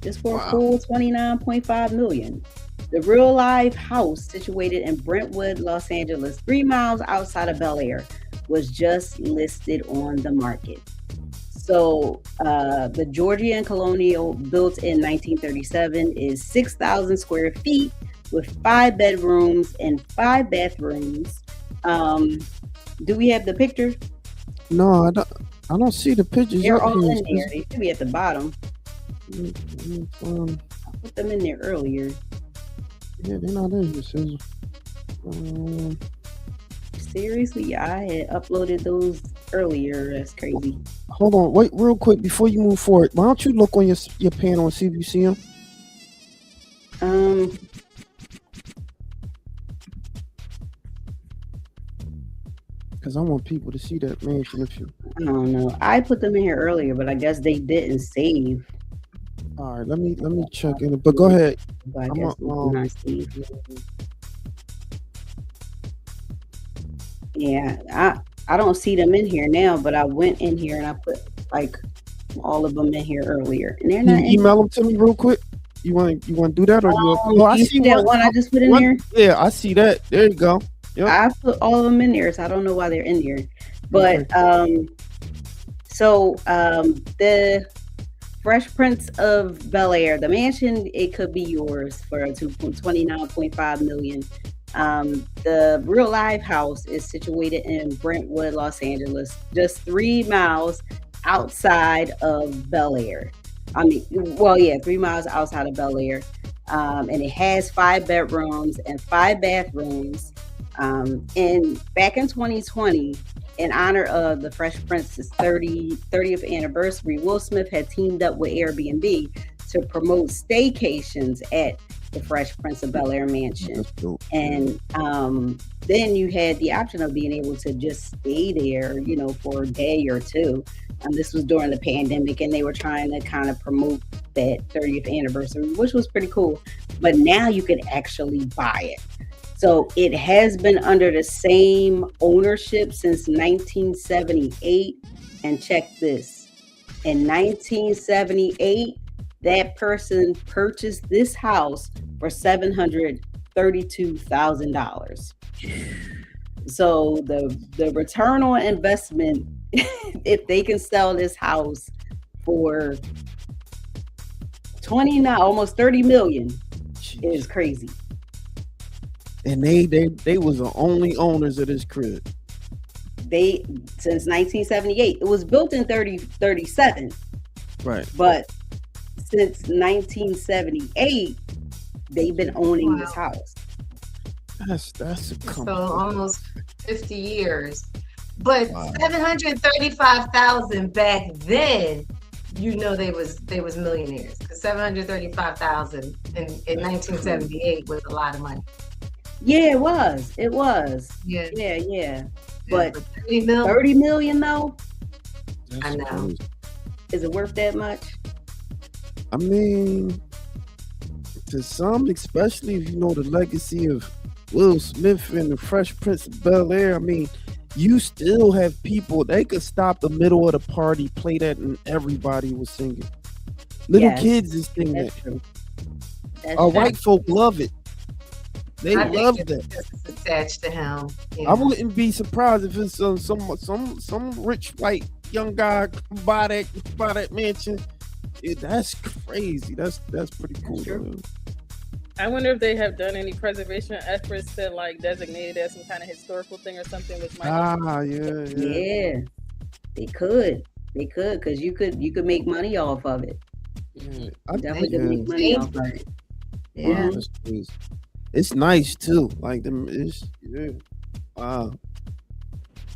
Just for a cool $29.5 million. The real life house situated in Brentwood, Los Angeles, 3 miles outside of Bel-Air, was just listed on the market. So the Georgian Colonial, built in 1937, is 6,000 square feet with 5 bedrooms and 5 bathrooms. Do we have the pictures? No, I don't see the pictures. They're all in there. They should be at the bottom. I put them in there earlier. Yeah, they're not in here. Seriously, I had uploaded those earlier. That's crazy. Hold on, wait, real quick before you move forward. Why don't you look on your panel and see if you see them? Because I want people to see that mansion. If you, I don't know. I put them in here earlier, but I guess they didn't save. All right, let me check in it. But go ahead. But I guess not save. Yeah, I don't see them in here now, but I went in here and I put like all of them in here earlier, and they're not. Can you email them to me real quick? You want to do that, or I see that one I just put in there. Yeah, I see that. There you go. Yep. I put all of them in there, so I don't know why they're in there. But the Fresh Prince of Bel-Air, the mansion, it could be yours for $29.5 million. The real life house is situated in Brentwood, Los Angeles, just 3 miles outside of Bel-Air. 3 miles outside of Bel-Air. And it has 5 bedrooms and 5 bathrooms. And back in 2020, in honor of the Fresh Prince's 30th anniversary, Will Smith had teamed up with Airbnb to promote staycations at the Fresh Prince of Bel-Air mansion. And then you had the option of being able to just stay there, for a day or two. This was during the pandemic, and they were trying to kind of promote that 30th anniversary, which was pretty cool. But now you can actually buy it. So it has been under the same ownership since 1978. And check this. In 1978, that person purchased this house for $732,000. So the return on investment, if they can sell this house for almost $30 million, is crazy. And they was the only owners of this crib. Since 1978. It was built in 37. Right. But since 1978, they've been owning this house. That's a so 50 years. But Wow. 735,000 back then, you know they was millionaires. Because 735,000 in 1978 was a lot of money. Yeah, it was. It was. Yeah. Yeah. But 30 million. 30 million though, That's I know. crazy. is it worth that much? I mean, to some, especially if you know the legacy of Will Smith and the Fresh Prince of Bel-Air, I mean, you still have people, they could stop the middle of the party, play that, and everybody was singing. Little Yes, kids is singing that's that. true. That's Our true. white folk love it. They I think love it's that. just attached to him. You I know. wouldn't be surprised if it's some rich white young guy buy that mansion. That's crazy. That's pretty cool. true. Man. I wonder if they have done any preservation efforts to like designate it as some kind of historical thing or something with Michael. Yeah. Yeah, they could, because you could make money off of it. Yeah, I Definitely think could make money off of it. Yeah. Wow, that's crazy. It's nice too. Like them, wow.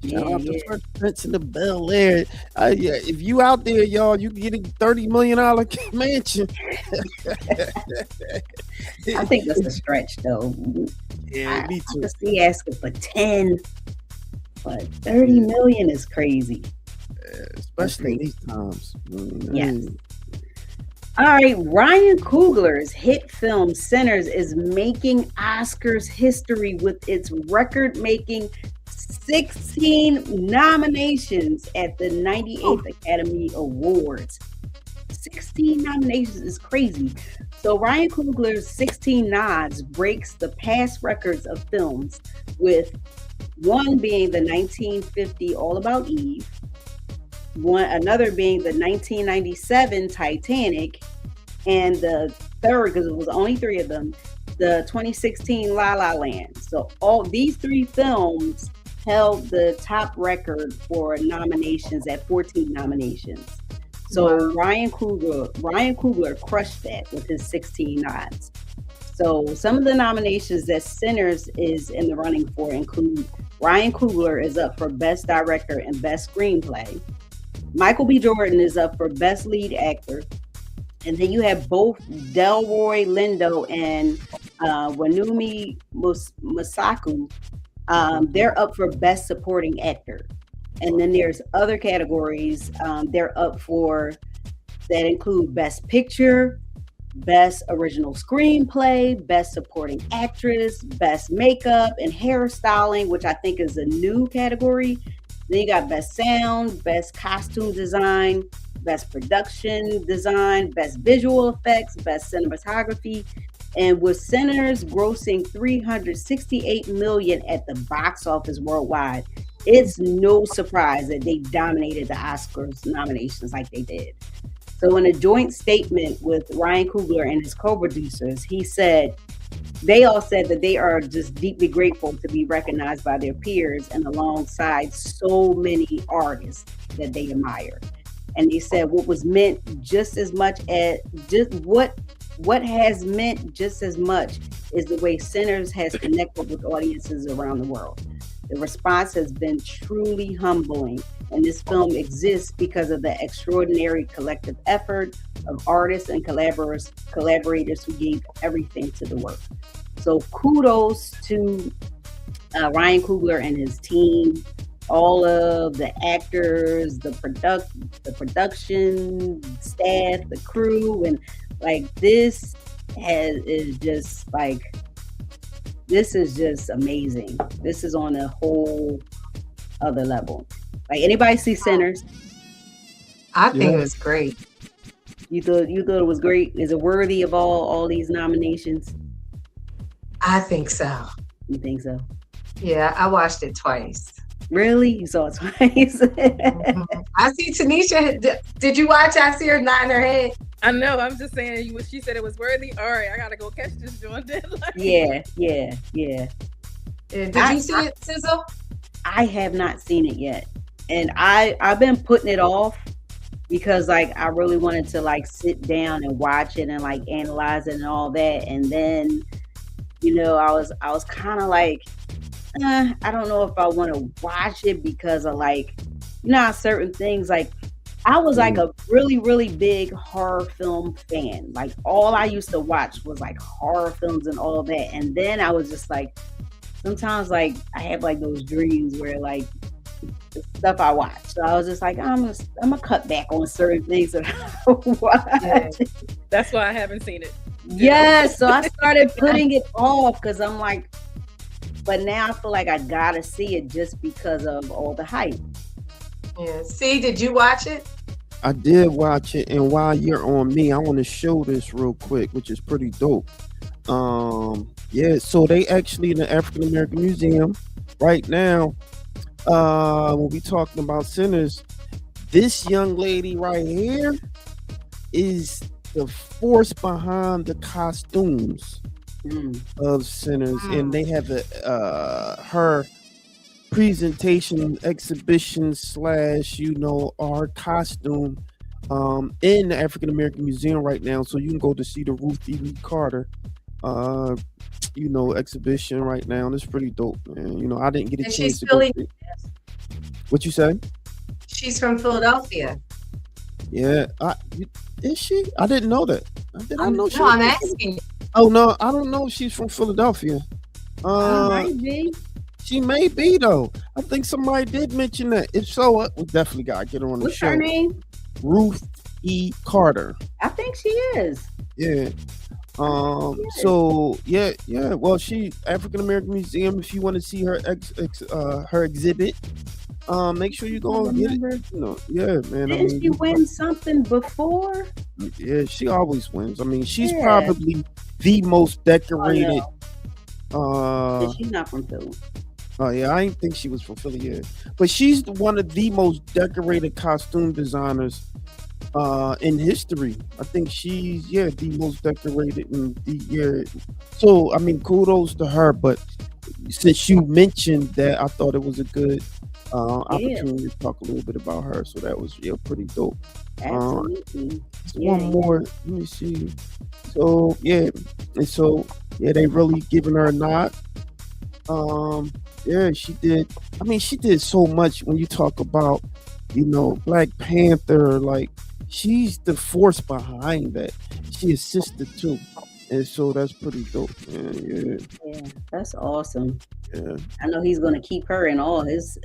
Shout out to Fresh Prince and the Bel-Air. Yeah, if you out there, y'all, you getting $30 million mansion. I think that's a stretch though. Yeah, me I too. could see asking for 10, but 30 million is crazy. Especially in these times. Yes. All right, Ryan Coogler's hit film Sinners is making Oscars history with its record-making 16 nominations at the 98th Academy Awards. 16 nominations is crazy. So Ryan Coogler's 16 nods breaks the past records of films, with one being the 1950 All About Eve, another being the 1997 Titanic, and the third, because it was only three of them, the 2016 La La Land. So all these three films held the top record for nominations at 14 nominations. So Ryan Coogler crushed that with his 16 nods. So some of the nominations that Sinners is in the running for include Ryan Coogler is up for Best Director and Best Screenplay. Michael B. Jordan is up for Best Lead Actor. And then you have both Delroy Lindo and Wanumi Masaku. They're up for Best Supporting Actor. And then there's other categories they're up for that include Best Picture, Best Original Screenplay, Best Supporting Actress, Best Makeup and Hairstyling, which I think is a new category. Then you got Best Sound, Best Costume Design, Best Production Design, Best Visual Effects, Best Cinematography. And with Sinners grossing $368 million at the box office worldwide, it's no surprise that they dominated the Oscars nominations like they did. So in a joint statement with Ryan Coogler and his co-producers, he said, they all said that they are just deeply grateful to be recognized by their peers and alongside so many artists that they admire. And they said what was meant just as much as what has meant just as much is the way Sinners has connected with audiences around the world. The response has been truly humbling, and this film exists because of the extraordinary collective effort of artists and collaborators who gave everything to the work. So kudos to Ryan Coogler and his team, all of the actors, the production staff, the crew, and like this is just amazing. This is on a whole other level. Like, anybody see Sinners? I think it was great. You thought it was great? Is it worthy of all these nominations? I think so. You think so? Yeah, I watched it twice. Really? You saw it twice? I see Tanisha. Did you watch? I see her nodding her head. I know. I'm just saying. She said it was worthy. All right, I gotta go catch this joint. Yeah. Did you see it, Sizzle? I have not seen it yet, and I've been putting it off because like I really wanted to like sit down and watch it and like analyze it and all that, and then I was kind of like I don't know if I want to watch it because of like, you know, how certain things like I was like a really, really big horror film fan. Like all I used to watch was like horror films and all that. And then I was just like, sometimes like I have like those dreams where like the stuff I watch. So I was just like, I'm gonna cut back on certain things that I watch. That's why I haven't seen it. Yes. So I started putting it off because I'm like, but now I feel like I gotta see it just because of all the hype. Yeah. See, did you watch it? I did watch it, and while you're on me, I want to show this real quick, which is pretty dope. Yeah, so they actually in the African American Museum right now. When we talking about sinners, this young lady right here is the force behind the costumes of sinners, and they have her presentation exhibition /, you know, our costume in the African American Museum right now. So you can go to see the Ruth E. Lee Carter you know, exhibition right now. And it's pretty dope, man. You know, I didn't get a And chance she's to go Philly. see it. What you say? She's from Philadelphia. Yeah, is she? I didn't know that. I didn't know she No, was I'm from asking you. Oh no, I don't know if she's from Philadelphia. Might be. She may be though. I think somebody did mention that. If so, we definitely gotta get her on the What's show. her name? Ruth E. Carter. I think she is. Yeah. So yeah. Well, she African American Museum. If you want to see her her exhibit, make sure you go and get it. You know, yeah, man. Didn't she win something before? Yeah, she always wins. I mean, she's Yeah. probably the most decorated. She's not from Philly. Oh yeah, I didn't think she was from Philly, yeah. But she's one of the most decorated costume designers in history. I think she's the most decorated So I mean, kudos to her. But since you mentioned that, I thought it was a good opportunity to talk a little bit about her. So that was pretty dope. Absolutely. One more. Let me see. So they really giving her a nod. She did. I mean, she did so much. When you talk about, you know, Black Panther, like she's the force behind that. She assisted too, and so that's pretty dope, man. Yeah, that's awesome. Yeah, I know he's gonna keep her in all his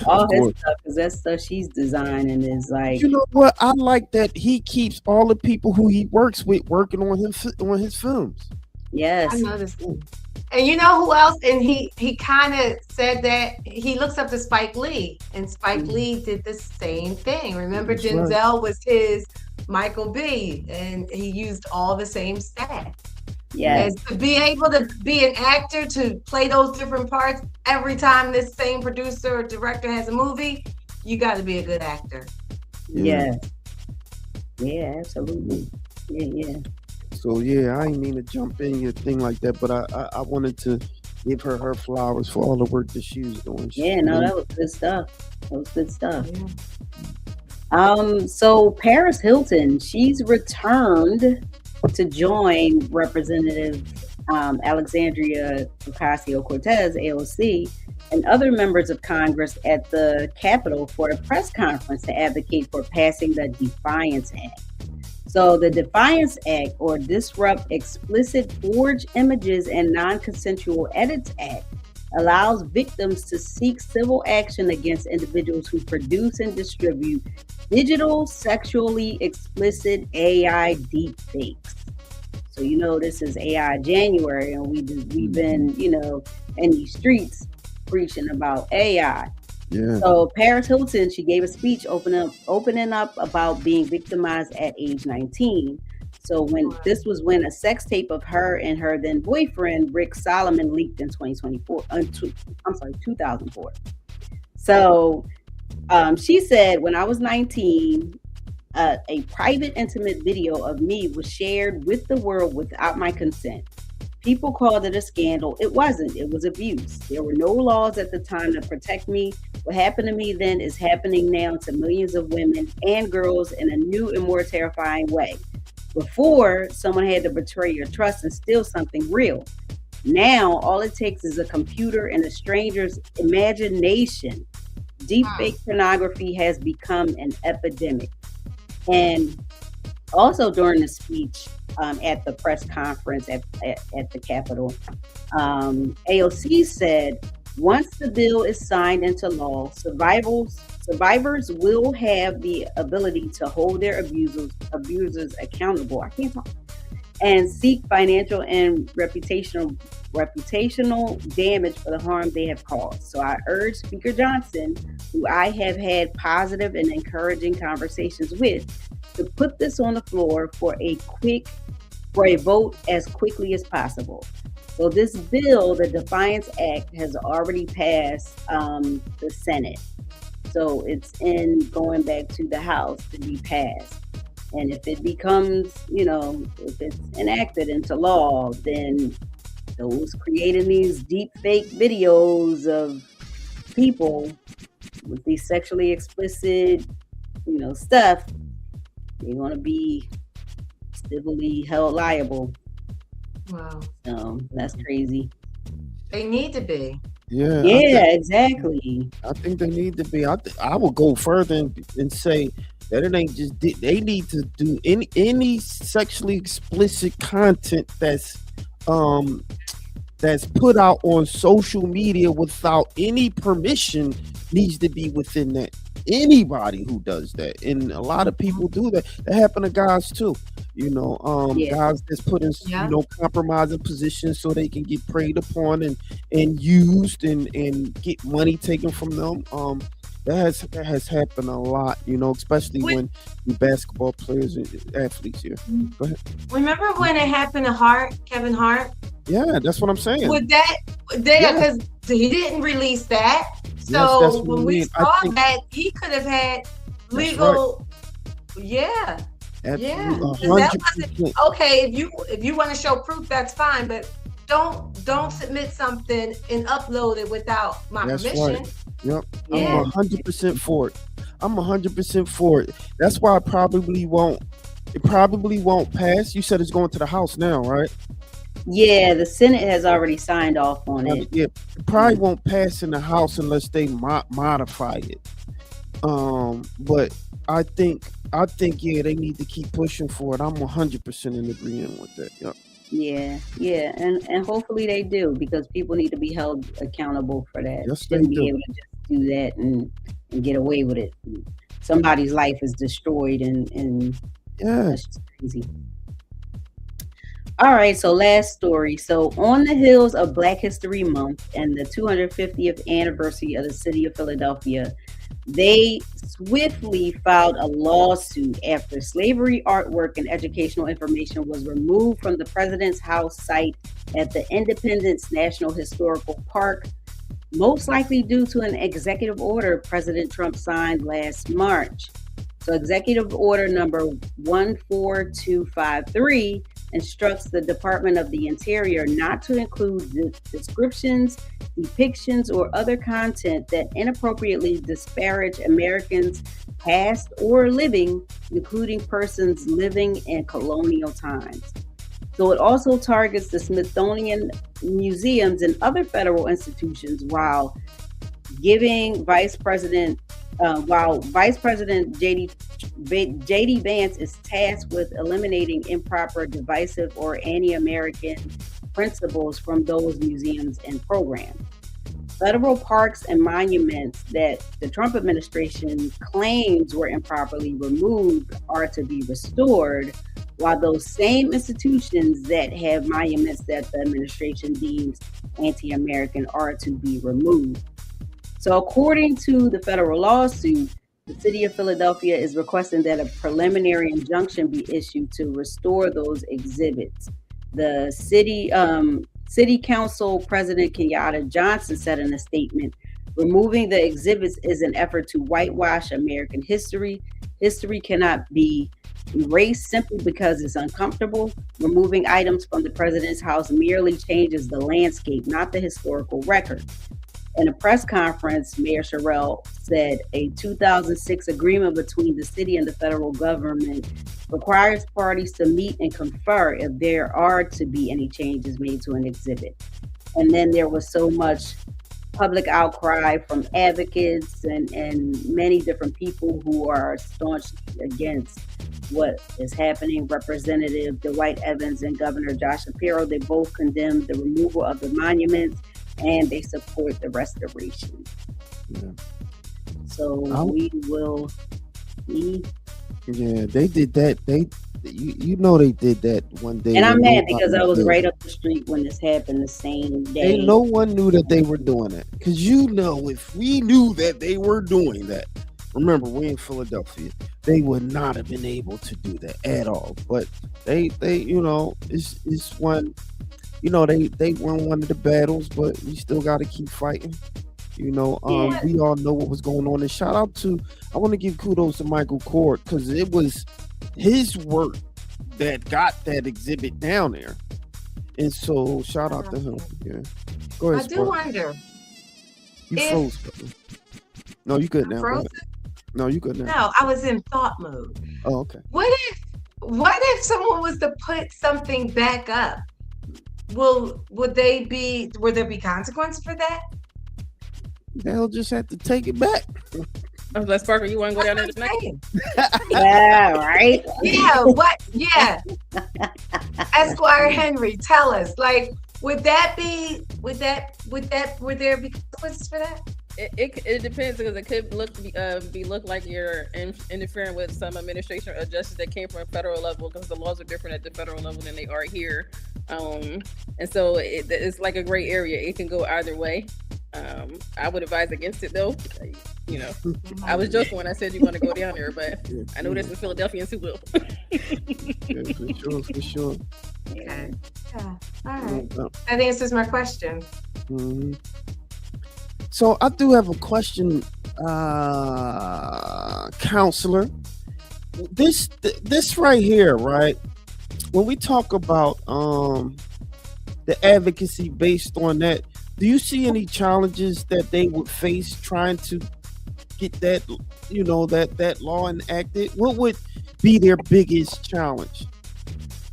all his stuff because that stuff she's designing is like. You know what? I like that he keeps all the people who he works with working on his films. Yes, I noticed. And you know who else? And he kind of said that he looks up to Spike Lee, and Spike Lee did the same thing. Remember, That's Denzel was his Michael B, and he used all the same stats. Yes. And to be able to be an actor to play those different parts every time this same producer or director has a movie, you got to be a good actor. Yeah. Yeah, absolutely. Yeah. So yeah, I didn't mean to jump in your thing like that, but I wanted to give her flowers for all the work that she was doing. That was good stuff. So Paris Hilton, she's returned to join Representative Alexandria Ocasio-Cortez, AOC, and other members of Congress at the Capitol for a press conference to advocate for passing the Defiance Act. So the Defiance Act, or Disrupt Explicit Forged Images and Non-Consensual Edits Act, allows victims to seek civil action against individuals who produce and distribute digital, sexually explicit AI deepfakes. So you know this is AI January, and we've been in these streets preaching about AI. Yeah. So Paris Hilton, she gave a speech opening up about being victimized at age 19. So this was when a sex tape of her and her then boyfriend Rick Solomon leaked in 2004. So she said, when I was 19, a private, intimate video of me was shared with the world without my consent. People called it a scandal. It wasn't. It was abuse. There were no laws at the time to protect me. What happened to me then is happening now to millions of women and girls in a new and more terrifying way. Before, someone had to betray your trust and steal something real. Now, all it takes is a computer and a stranger's imagination. Deepfake pornography has become an epidemic. And also during the speech at the press conference at the Capitol, AOC said, once the bill is signed into law, survivors will have the ability to hold their abusers accountable. I can't talk. And seek financial and reputational damage for the harm they have caused. So I urge Speaker Johnson, who I have had positive and encouraging conversations with, to put this on the floor for a vote as quickly as possible. So this bill, the Defiance Act, has already passed the Senate. So it's going back to the House to be passed. And if it becomes, if it's enacted into law, then those creating these deep fake videos of people with these sexually explicit, stuff, they're going to be civilly held liable. Wow. So that's crazy. They need to be. Yeah. Exactly. I think they need to be. I will go further and say that it ain't just, they need to do any sexually explicit content that's put out on social media without any permission needs to be within that. Anybody who does that, and a lot of people do that. That happen to guys too. Guys that's put in compromising positions so they can get preyed upon and used and get money taken from them. That has happened a lot, especially when the basketball players and athletes here. Go ahead. Remember when it happened to Kevin Hart? Yeah, that's what I'm saying. With that, because he didn't release that. So when we saw that, he could have had legal. Right. Yeah. Absolutely. That wasn't okay. If you want to show proof, that's fine. But don't submit something and upload it without my permission. Right. Yep. Yeah. I'm 100% for it. I'm 100% for it. That's why it probably won't pass. You said it's going to the House now, right? Yeah, the Senate has already signed off on it. Yeah, it probably won't pass in the House unless they modify it. But I think they need to keep pushing for it. I'm 100% in agreement with that. Yep. Yeah, and hopefully they do, because people need to be held accountable for that. Yes, they be able to just do that and get away with it. Somebody's life is destroyed, and that's just crazy. All right, so last story. So on the heels of Black History Month and the 250th anniversary of the city of Philadelphia, they swiftly filed a lawsuit after slavery artwork and educational information was removed from the president's house site at the Independence National Historical Park, most likely due to an executive order President Trump signed last March. So executive order number 14253 instructs the Department of the Interior not to include descriptions, depictions, or other content that inappropriately disparage Americans past or living, including persons living in colonial times. So it also targets the Smithsonian museums and other federal institutions while Vice President J.D. Vance is tasked with eliminating improper, divisive, or anti-American principles from those museums and programs. Federal parks and monuments that the Trump administration claims were improperly removed are to be restored, while those same institutions that have monuments that the administration deems anti-American are to be removed. So according to the federal lawsuit, the city of Philadelphia is requesting that a preliminary injunction be issued to restore those exhibits. The city council president Kenyatta Johnson said in a statement, removing the exhibits is an effort to whitewash American history. History cannot be erased simply because it's uncomfortable. Removing items from the president's house merely changes the landscape, not the historical record. In a press conference, Mayor Sherrill said a 2006 agreement between the city and the federal government requires parties to meet and confer if there are to be any changes made to an exhibit. And then there was so much public outcry from advocates and many different people who are staunch against what is happening. Representative Dwight Evans and Governor Josh Shapiro, they both condemned the removal of the monuments and they support the restoration. Yeah. So we will see. Yeah, they did that. You know they did that one day. And I'm mad because I was right up the street when this happened the same day. And no one knew that they were doing it. Because if we knew that they were doing that, remember, we're in Philadelphia, they would not have been able to do that at all. But they it's one, they won one of the battles, but we still got to keep fighting. We all know what was going on. And shout out I want to give kudos to Michael Kort because it was his work that got that exhibit down there. And so shout out to him. Yeah. Go ahead. I do wonder. You froze. No, you good now. Frozen? No, you good now. No, I was in thought mode. Oh, okay. What if someone was to put something back up? Would there be consequences for that? They'll just have to take it back. Let's Parker, you want to go down there tonight? Yeah, right. Yeah, what? Yeah. Esquire Henry, tell us. Like, would there be consequences for that? It depends because it could look like you're interfering with some administration or justice that came from a federal level because the laws are different at the federal level than they are here, and so it's like a gray area. It can go either way. I would advise against it though. I was joking when I said you want to go down there, but I know there's some Philadelphians who will. Yeah, for sure. Okay. Yeah. All right. That answers my question. Mm-hmm. So I do have a question, counselor. This right here, right? When we talk about the advocacy based on that, do you see any challenges that they would face trying to get that, that law enacted? What would be their biggest challenge?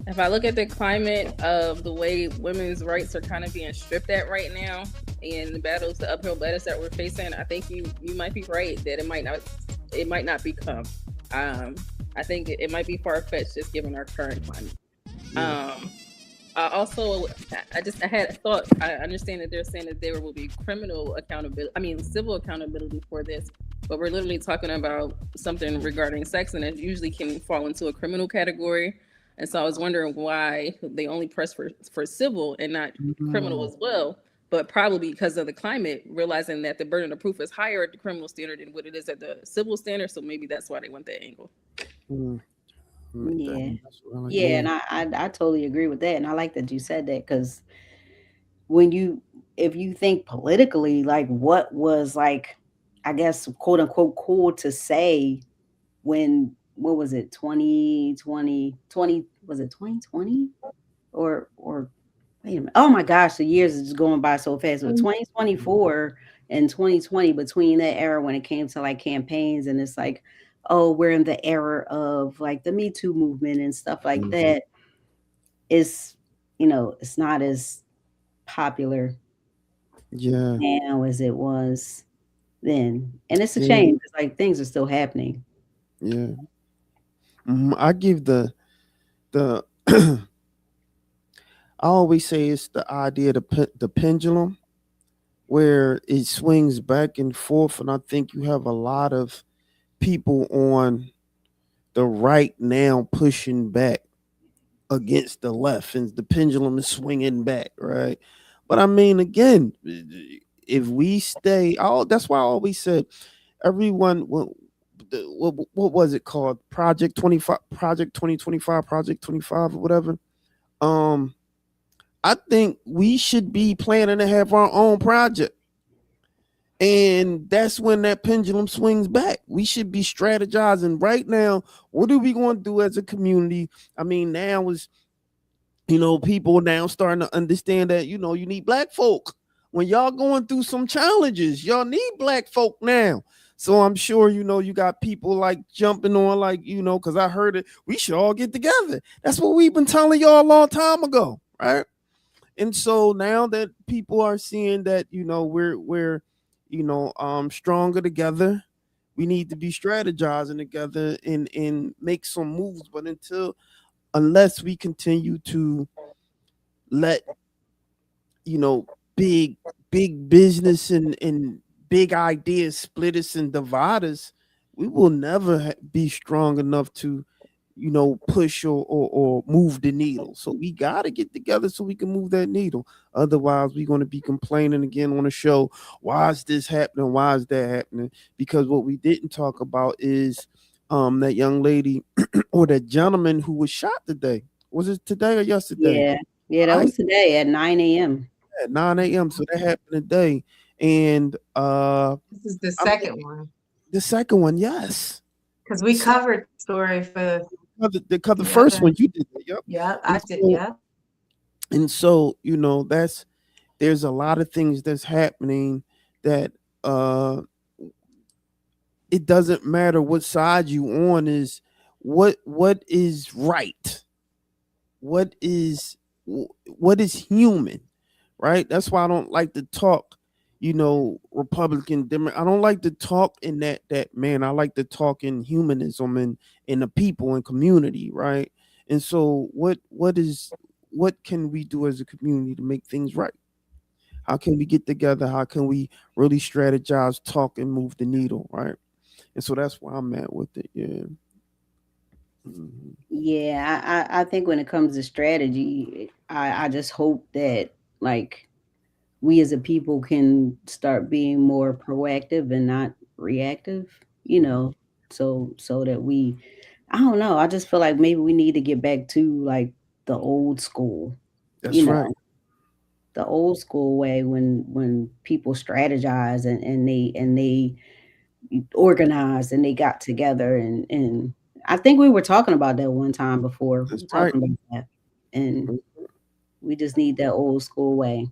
If I look at the climate of the way women's rights are kind of being stripped at right now, and the uphill battles that we're facing, I think you might be right that it might not become. I think it might be far-fetched just given our current climate. I had a thought. I understand that they're saying that there will be civil accountability for this, but we're literally talking about something regarding sex, and it usually can fall into a criminal category. And so I was wondering why they only press for civil and not criminal as well. But probably because of the climate, realizing that the burden of proof is higher at the criminal standard than what it is at the civil standard. So maybe that's why they went that angle. Yeah, and I totally agree with that. And I like that you said that because if you think politically, like what was like, I guess, quote unquote, cool to say when, what was it, 2020, was it 2020 or wait a minute. Oh my gosh, the years is going by so fast. So 2024 and 2020, between that era when it came to like campaigns, and it's like, oh, we're in the era of like the Me Too movement and stuff like that. It's, it's not as popular now as it was then. And it's a shame because like things are still happening. Yeah. I give the I always say it's the idea of the pendulum where it swings back and forth. And I think you have a lot of people on the right now pushing back against the left, and the pendulum is swinging back, right? But I mean, again, if we stay, that's why I always said everyone, what was it called? Project 2025, Project 25 or whatever. I think we should be planning to have our own project. And that's when that pendulum swings back. We should be strategizing right now. What are we going to do as a community? I mean, now is, people now starting to understand that, you need black folk when y'all going through some challenges. Y'all need black folk now. So I'm sure, you got people like jumping on, like, because I heard it. We should all get together. That's what we've been telling y'all a long time ago, right? And so now that people are seeing that, we're stronger together, we need to be strategizing together and make some moves. But unless we continue to let, big business and big ideas split us and divide us, we will never be strong enough to, push or move the needle. So we got to get together so we can move that needle. Otherwise, we're going to be complaining again on the show. Why is this happening? Why is that happening? Because what we didn't talk about is that young lady or that gentleman who was shot today. Was it today or yesterday? Yeah, that was today at 9 a.m. At 9 a.m. So that happened today. And this is the second one. The second one, yes. Because we covered the story for the first one you did. Yep. Yeah, I did. Yeah. And so, there's a lot of things that's happening that it doesn't matter what side you on, is what is right. What is human, right? That's why I don't like to talk, Republican, Democrat. I don't like to talk in that man. I like to talk in humanism and in the people and community, right? And so what can we do as a community to make things right? How can we get together? How can we really strategize, talk, and move the needle, right? And so that's where I'm at with it. Yeah. Mm-hmm. Yeah, I think when it comes to strategy, I just hope that like we as a people can start being more proactive and not reactive, so that we, I don't know. I just feel like maybe we need to get back to like the old school. That's right. The old school way when people strategize and they organized and they got together and I think we were talking about that one time before. That's talking about that. And we just need that old school way.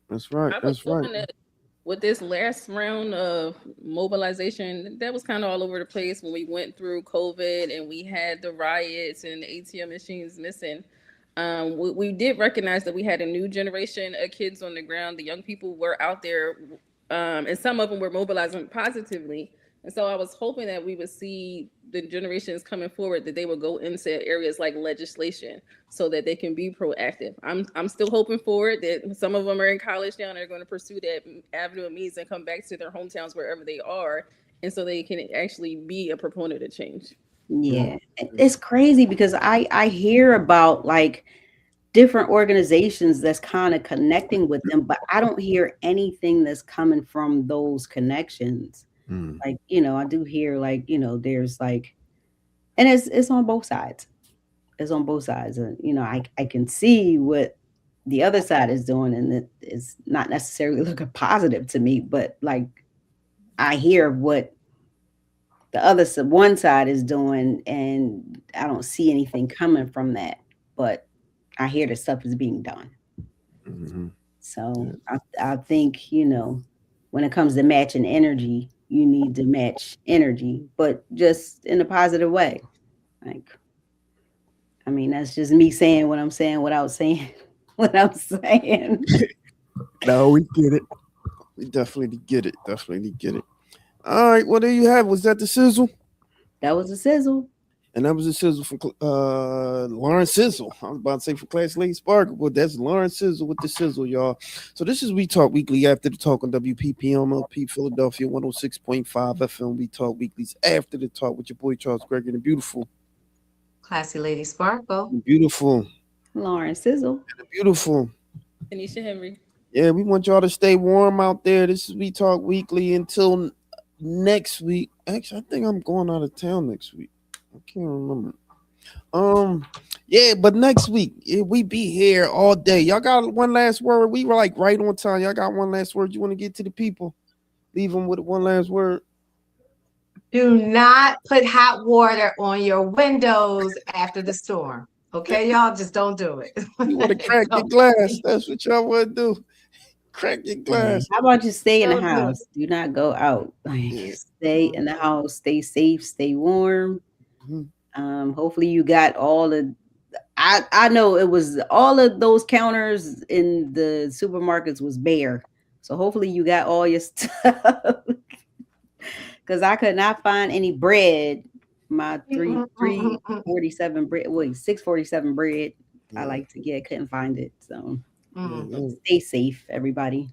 That's right. That's right. With this last round of mobilization, that was kind of all over the place when we went through COVID and we had the riots and the ATM machines missing. We did recognize that we had a new generation of kids on the ground. The young people were out there, and some of them were mobilizing positively. And so I was hoping that we would see the generations coming forward, that they would go into areas like legislation so that they can be proactive. I'm still hoping for it, that some of them are in college now and are going to pursue that avenue of means and come back to their hometowns wherever they are. And so they can actually be a proponent of change. Yeah, it's crazy because I hear about like different organizations that's kind of connecting with them, but I don't hear anything that's coming from those connections. Like, I do hear like, there's like, and it's on both sides. It's on both sides. And, I can see what the other side is doing, and it is not necessarily looking positive to me, but like, I hear what the one side is doing, and I don't see anything coming from that, but I hear that stuff is being done. Mm-hmm. So I think, when it comes to matching energy, you need to match energy, but just in a positive way. Like, I mean, that's just me saying what I'm saying without saying what I'm saying. No, we get it. We definitely get it. Definitely get it. All right, what do you have? Was that the sizzle? That was the sizzle. And that was a sizzle from Lauren Sizzle. I was about to say for Class Lady Sparkle, but that's Lauren Sizzle with the sizzle, y'all. So this is We Talk Weekly After the Talk on WPPMLP Philadelphia 106.5 FM. We Talk Weeklies After the Talk with your boy Charles Gregory, the beautiful Classy Lady Sparkle. Beautiful Lauren Sizzle. And the beautiful Tanisha Henry. Yeah, we want y'all to stay warm out there. This is We Talk Weekly until next week. Actually, I think I'm going out of town next week. I can't remember. Yeah, but next week we be here all day. Y'all got one last word? We were like right on time. Y'all got one last word you want to get to the people? Leave them with one last word. Do not put hot water on your windows after the storm. Okay, y'all, just don't do it. You want to crack the glass? That's what y'all want to do. Crack your glass. How about you stay in the So good. house? Do not go out. Like, Yeah. stay in the house. Stay safe. Stay warm. Hopefully you got all the. I know it was all of those counters in the supermarkets was bare. So hopefully you got all your stuff. Because I could not find any bread. My 347 bread. Wait, 647 bread. I like to get. Couldn't find it. So stay safe, everybody.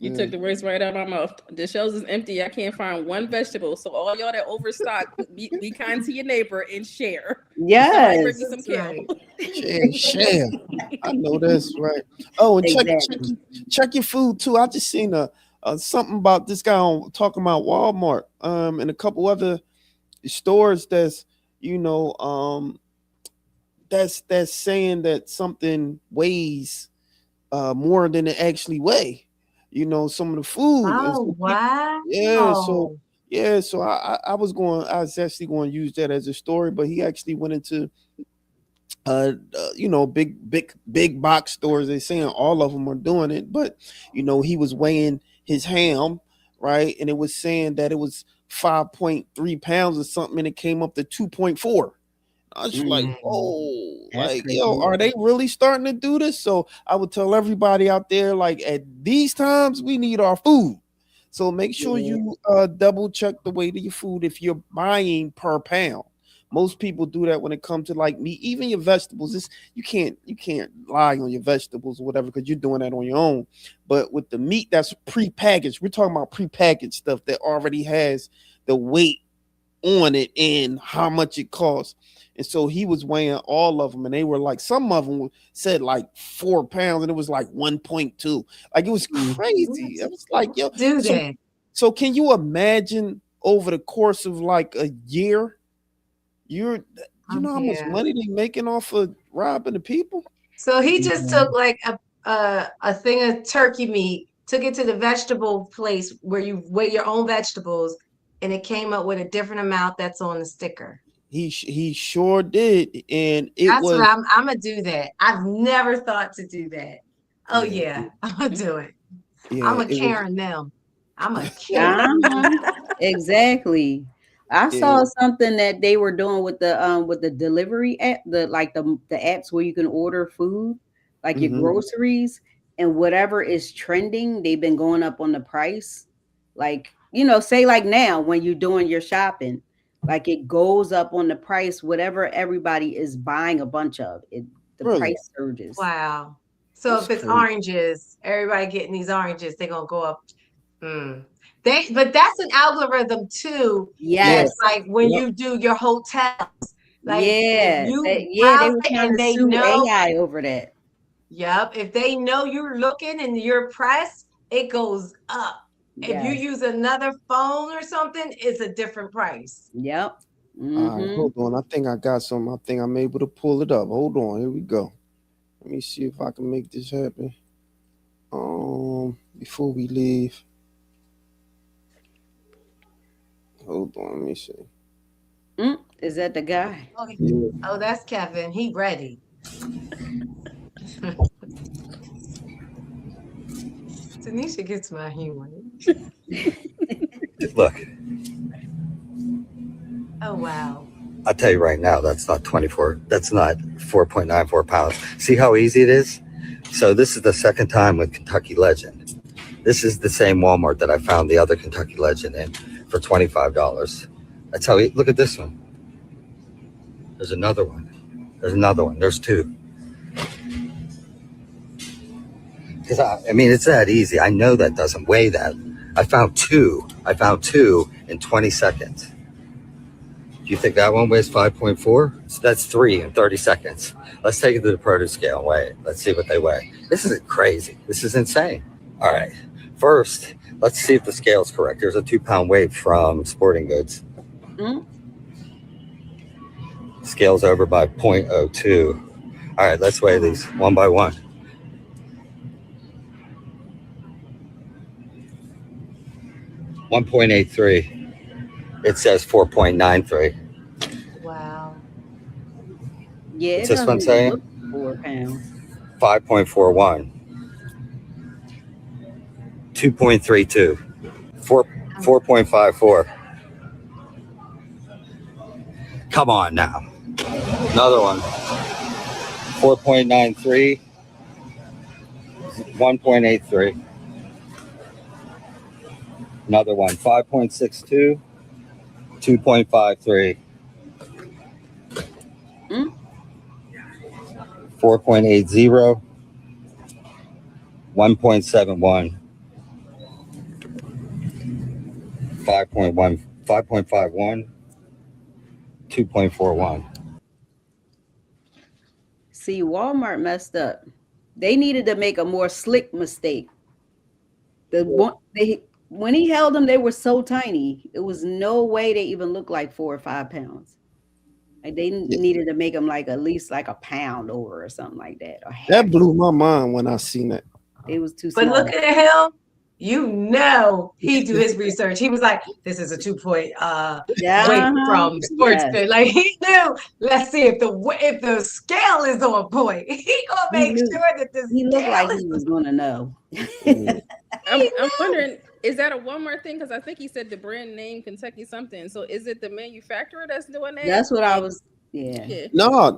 You took the words right out of my mouth. The shelves is empty. I can't find one vegetable. So all y'all that overstock, be kind to your neighbor and share. Yes. Bring me some kale. Share. I know that's right. Oh, and check your food too. I just seen something about this guy talking about Walmart and a couple other stores that's that's saying that something weighs more than it actually weigh. Some of the food. Oh, wow. So I was actually going to use that as a story, but he actually went into big box stores. They're saying all of them are doing it, but he was weighing his ham, right? And it was saying that it was 5.3 pounds or something, and it came up to 2.4. I was like, oh, like, yo, are they really starting to do this? So I would tell everybody out there, like, at these times, we need our food. So make sure you double check the weight of your food if you're buying per pound. Most people do that when it comes to like meat, even your vegetables. You can't lie on your vegetables or whatever because you're doing that on your own. But with the meat that's prepackaged, we're talking about prepackaged stuff that already has the weight on it and how much it costs. And so he was weighing all of them, and they were like, some of them said like 4 pounds, and it was like 1.2. Like, it was crazy. I was like, yo, so can you imagine over the course of like a year, you know how much money they making off of robbing the people? So he just took like a thing of turkey meat, took it to the vegetable place where you weigh your own vegetables, and it came up with a different amount that's on the sticker. He sure did, and that's what I'm gonna do. That I've never thought to do that. Oh yeah, I'm gonna do it. Yeah, I'm a Karen now. I'm a Karen. Exactly. I saw something that they were doing with the delivery app, the apps where you can order food, like your groceries, and whatever is trending, they've been going up on the price. Like, say like now when you're doing your shopping. Like, it goes up on the price, whatever everybody is buying a bunch of it. The price surges. Wow. So if it's oranges, everybody getting these oranges, they're gonna go up. But that's an algorithm too. Yes. Like when you do your hotels. Like they were trying to sue AI over that. Yep. If they know you're looking and you're pressed, it goes up. If you use another phone or something, it's a different price. Yep. All right, hold on. I think I got something. I think I'm able to pull it up. Hold on. Here we go. Let me see if I can make this happen. Before we leave. Hold on. Let me see. Is that the guy? Oh, that's Kevin. He ready. Tanisha gets my humor. Look. Oh, wow. I'll tell you right now, that's not 24. That's not 4.94 pounds. See how easy it is? So this is the second time with Kentucky Legend. This is the same Walmart that I found the other Kentucky Legend in for $25. That's how look at this one. There's another one. There's two. Because I mean, it's that easy. I know that doesn't weigh that. I found two in 20 seconds. Do you think that one weighs 5.4? So that's 3 in 30 seconds. Let's take it to the produce scale and weigh it. Let's see what they weigh. This is crazy. This is insane. All right. First, let's see if the scale is correct. There's a 2-pound weight from Sporting Goods. Scale's over by 0.02. All right, let's weigh these one by one. $1.83. It says 4.93. Wow. Yeah. What's this one saying? 4 pounds. 5.41. 2.32. 4.54. Come on now. Another one. 4.93. 1.83. Another one. 5.62. 2.53. 4.80. 1.71. 5.1. 5.51. 2.41. See, Walmart messed up. They needed to make a more slick mistake. When he held them, they were so tiny. It was no way they even looked like 4 or 5 pounds. Like they needed to make them like at least like a pound over or something like that. That blew my mind when I seen that. It was too small. But look at him. You know he do his research. He was like, "This is a 2-point weight from sports fit." Like he knew. Let's see if the scale is on point. He gonna make sure that this. He looked like he was gonna know. I'm wondering, is that a Walmart thing? Because I think he said the brand name Kentucky something. So is it the manufacturer that's doing that? That's what I was. Yeah. No,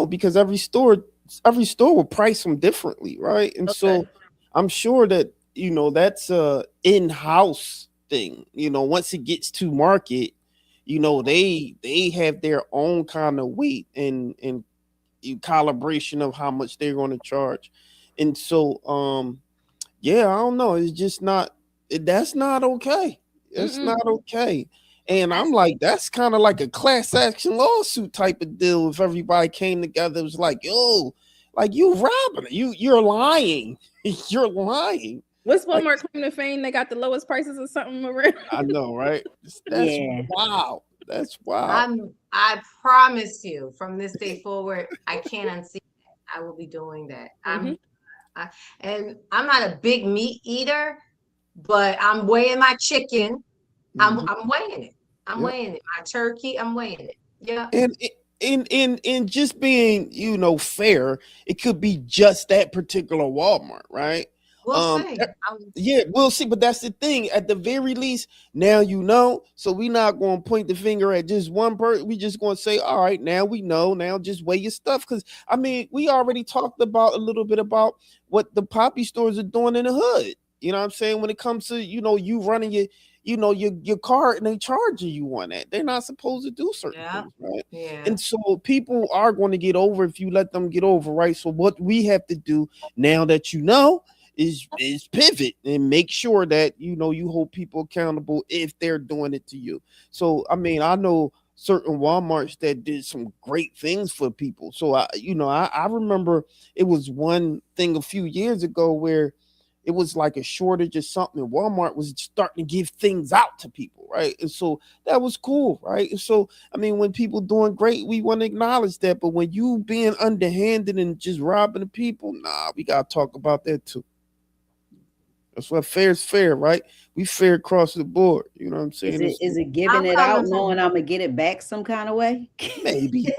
because every store will price them differently, right? And so I'm sure that that's a in-house thing. Once it gets to market, they have their own kind of weight and calibration of how much they're going to charge. And so I don't know. It's just not. That's not okay. It's not okay. And I'm like, that's kind of like a class action lawsuit type of deal. If everybody came together, it was like, yo, like you robbing, you're lying, you're lying. What's Walmart claim to fame? They got the lowest prices or something around. I know, right? That's wow. That's wow. I promise you, from this day forward, I can't unsee it. I will be doing that. And I'm not a big meat eater, but I'm weighing my chicken. I'm weighing it. I'm weighing it. My turkey, I'm weighing it. Yeah. And just being, fair, it could be just that particular Walmart, right? We'll see. We'll see. But that's the thing. At the very least, now so we're not going to point the finger at just one person. We just going to say, all right, now we know. Now just weigh your stuff. Because, we already talked about a little bit about what the poppy stores are doing in the hood. You know what I'm saying? When it comes to, you running your card and they charging you on that. They're not supposed to do certain things, right? Yeah. And so people are going to get over if you let them get over, right? So what we have to do now that is pivot and make sure that you hold people accountable if they're doing it to you. So I know certain Walmarts that did some great things for people. So I remember it was one thing a few years ago where it was like a shortage or something, and Walmart was starting to give things out to people, right? And so that was cool, right? And so when people doing great, we want to acknowledge that. But when you being underhanded and just robbing the people, we gotta talk about that too. That's what fair is fair, right? We fair across the board. You know what I'm saying? Is it giving it out knowing I'm gonna get it back some kind of way? Maybe.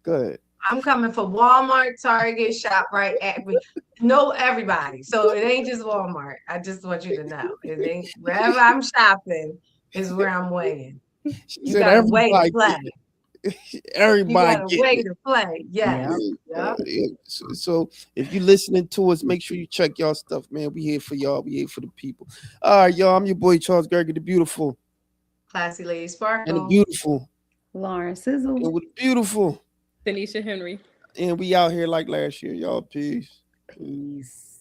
Go ahead. I'm coming for Walmart, Target, ShopRite, everybody. So it ain't just Walmart. I just want you to know. It ain't wherever I'm shopping is where I'm weighing. You got to weigh to play. Everybody you got to weigh to play. Yes. Yeah. So if you're listening to us, make sure you check y'all stuff, man. We here for y'all. We here for the people. All right, y'all. I'm your boy Charles Gregory, the beautiful, classy lady Sparkle, and the beautiful Lauren Sizzle, and with the beautiful Tanisha Henry. And we out here like last year, y'all. Peace. Peace.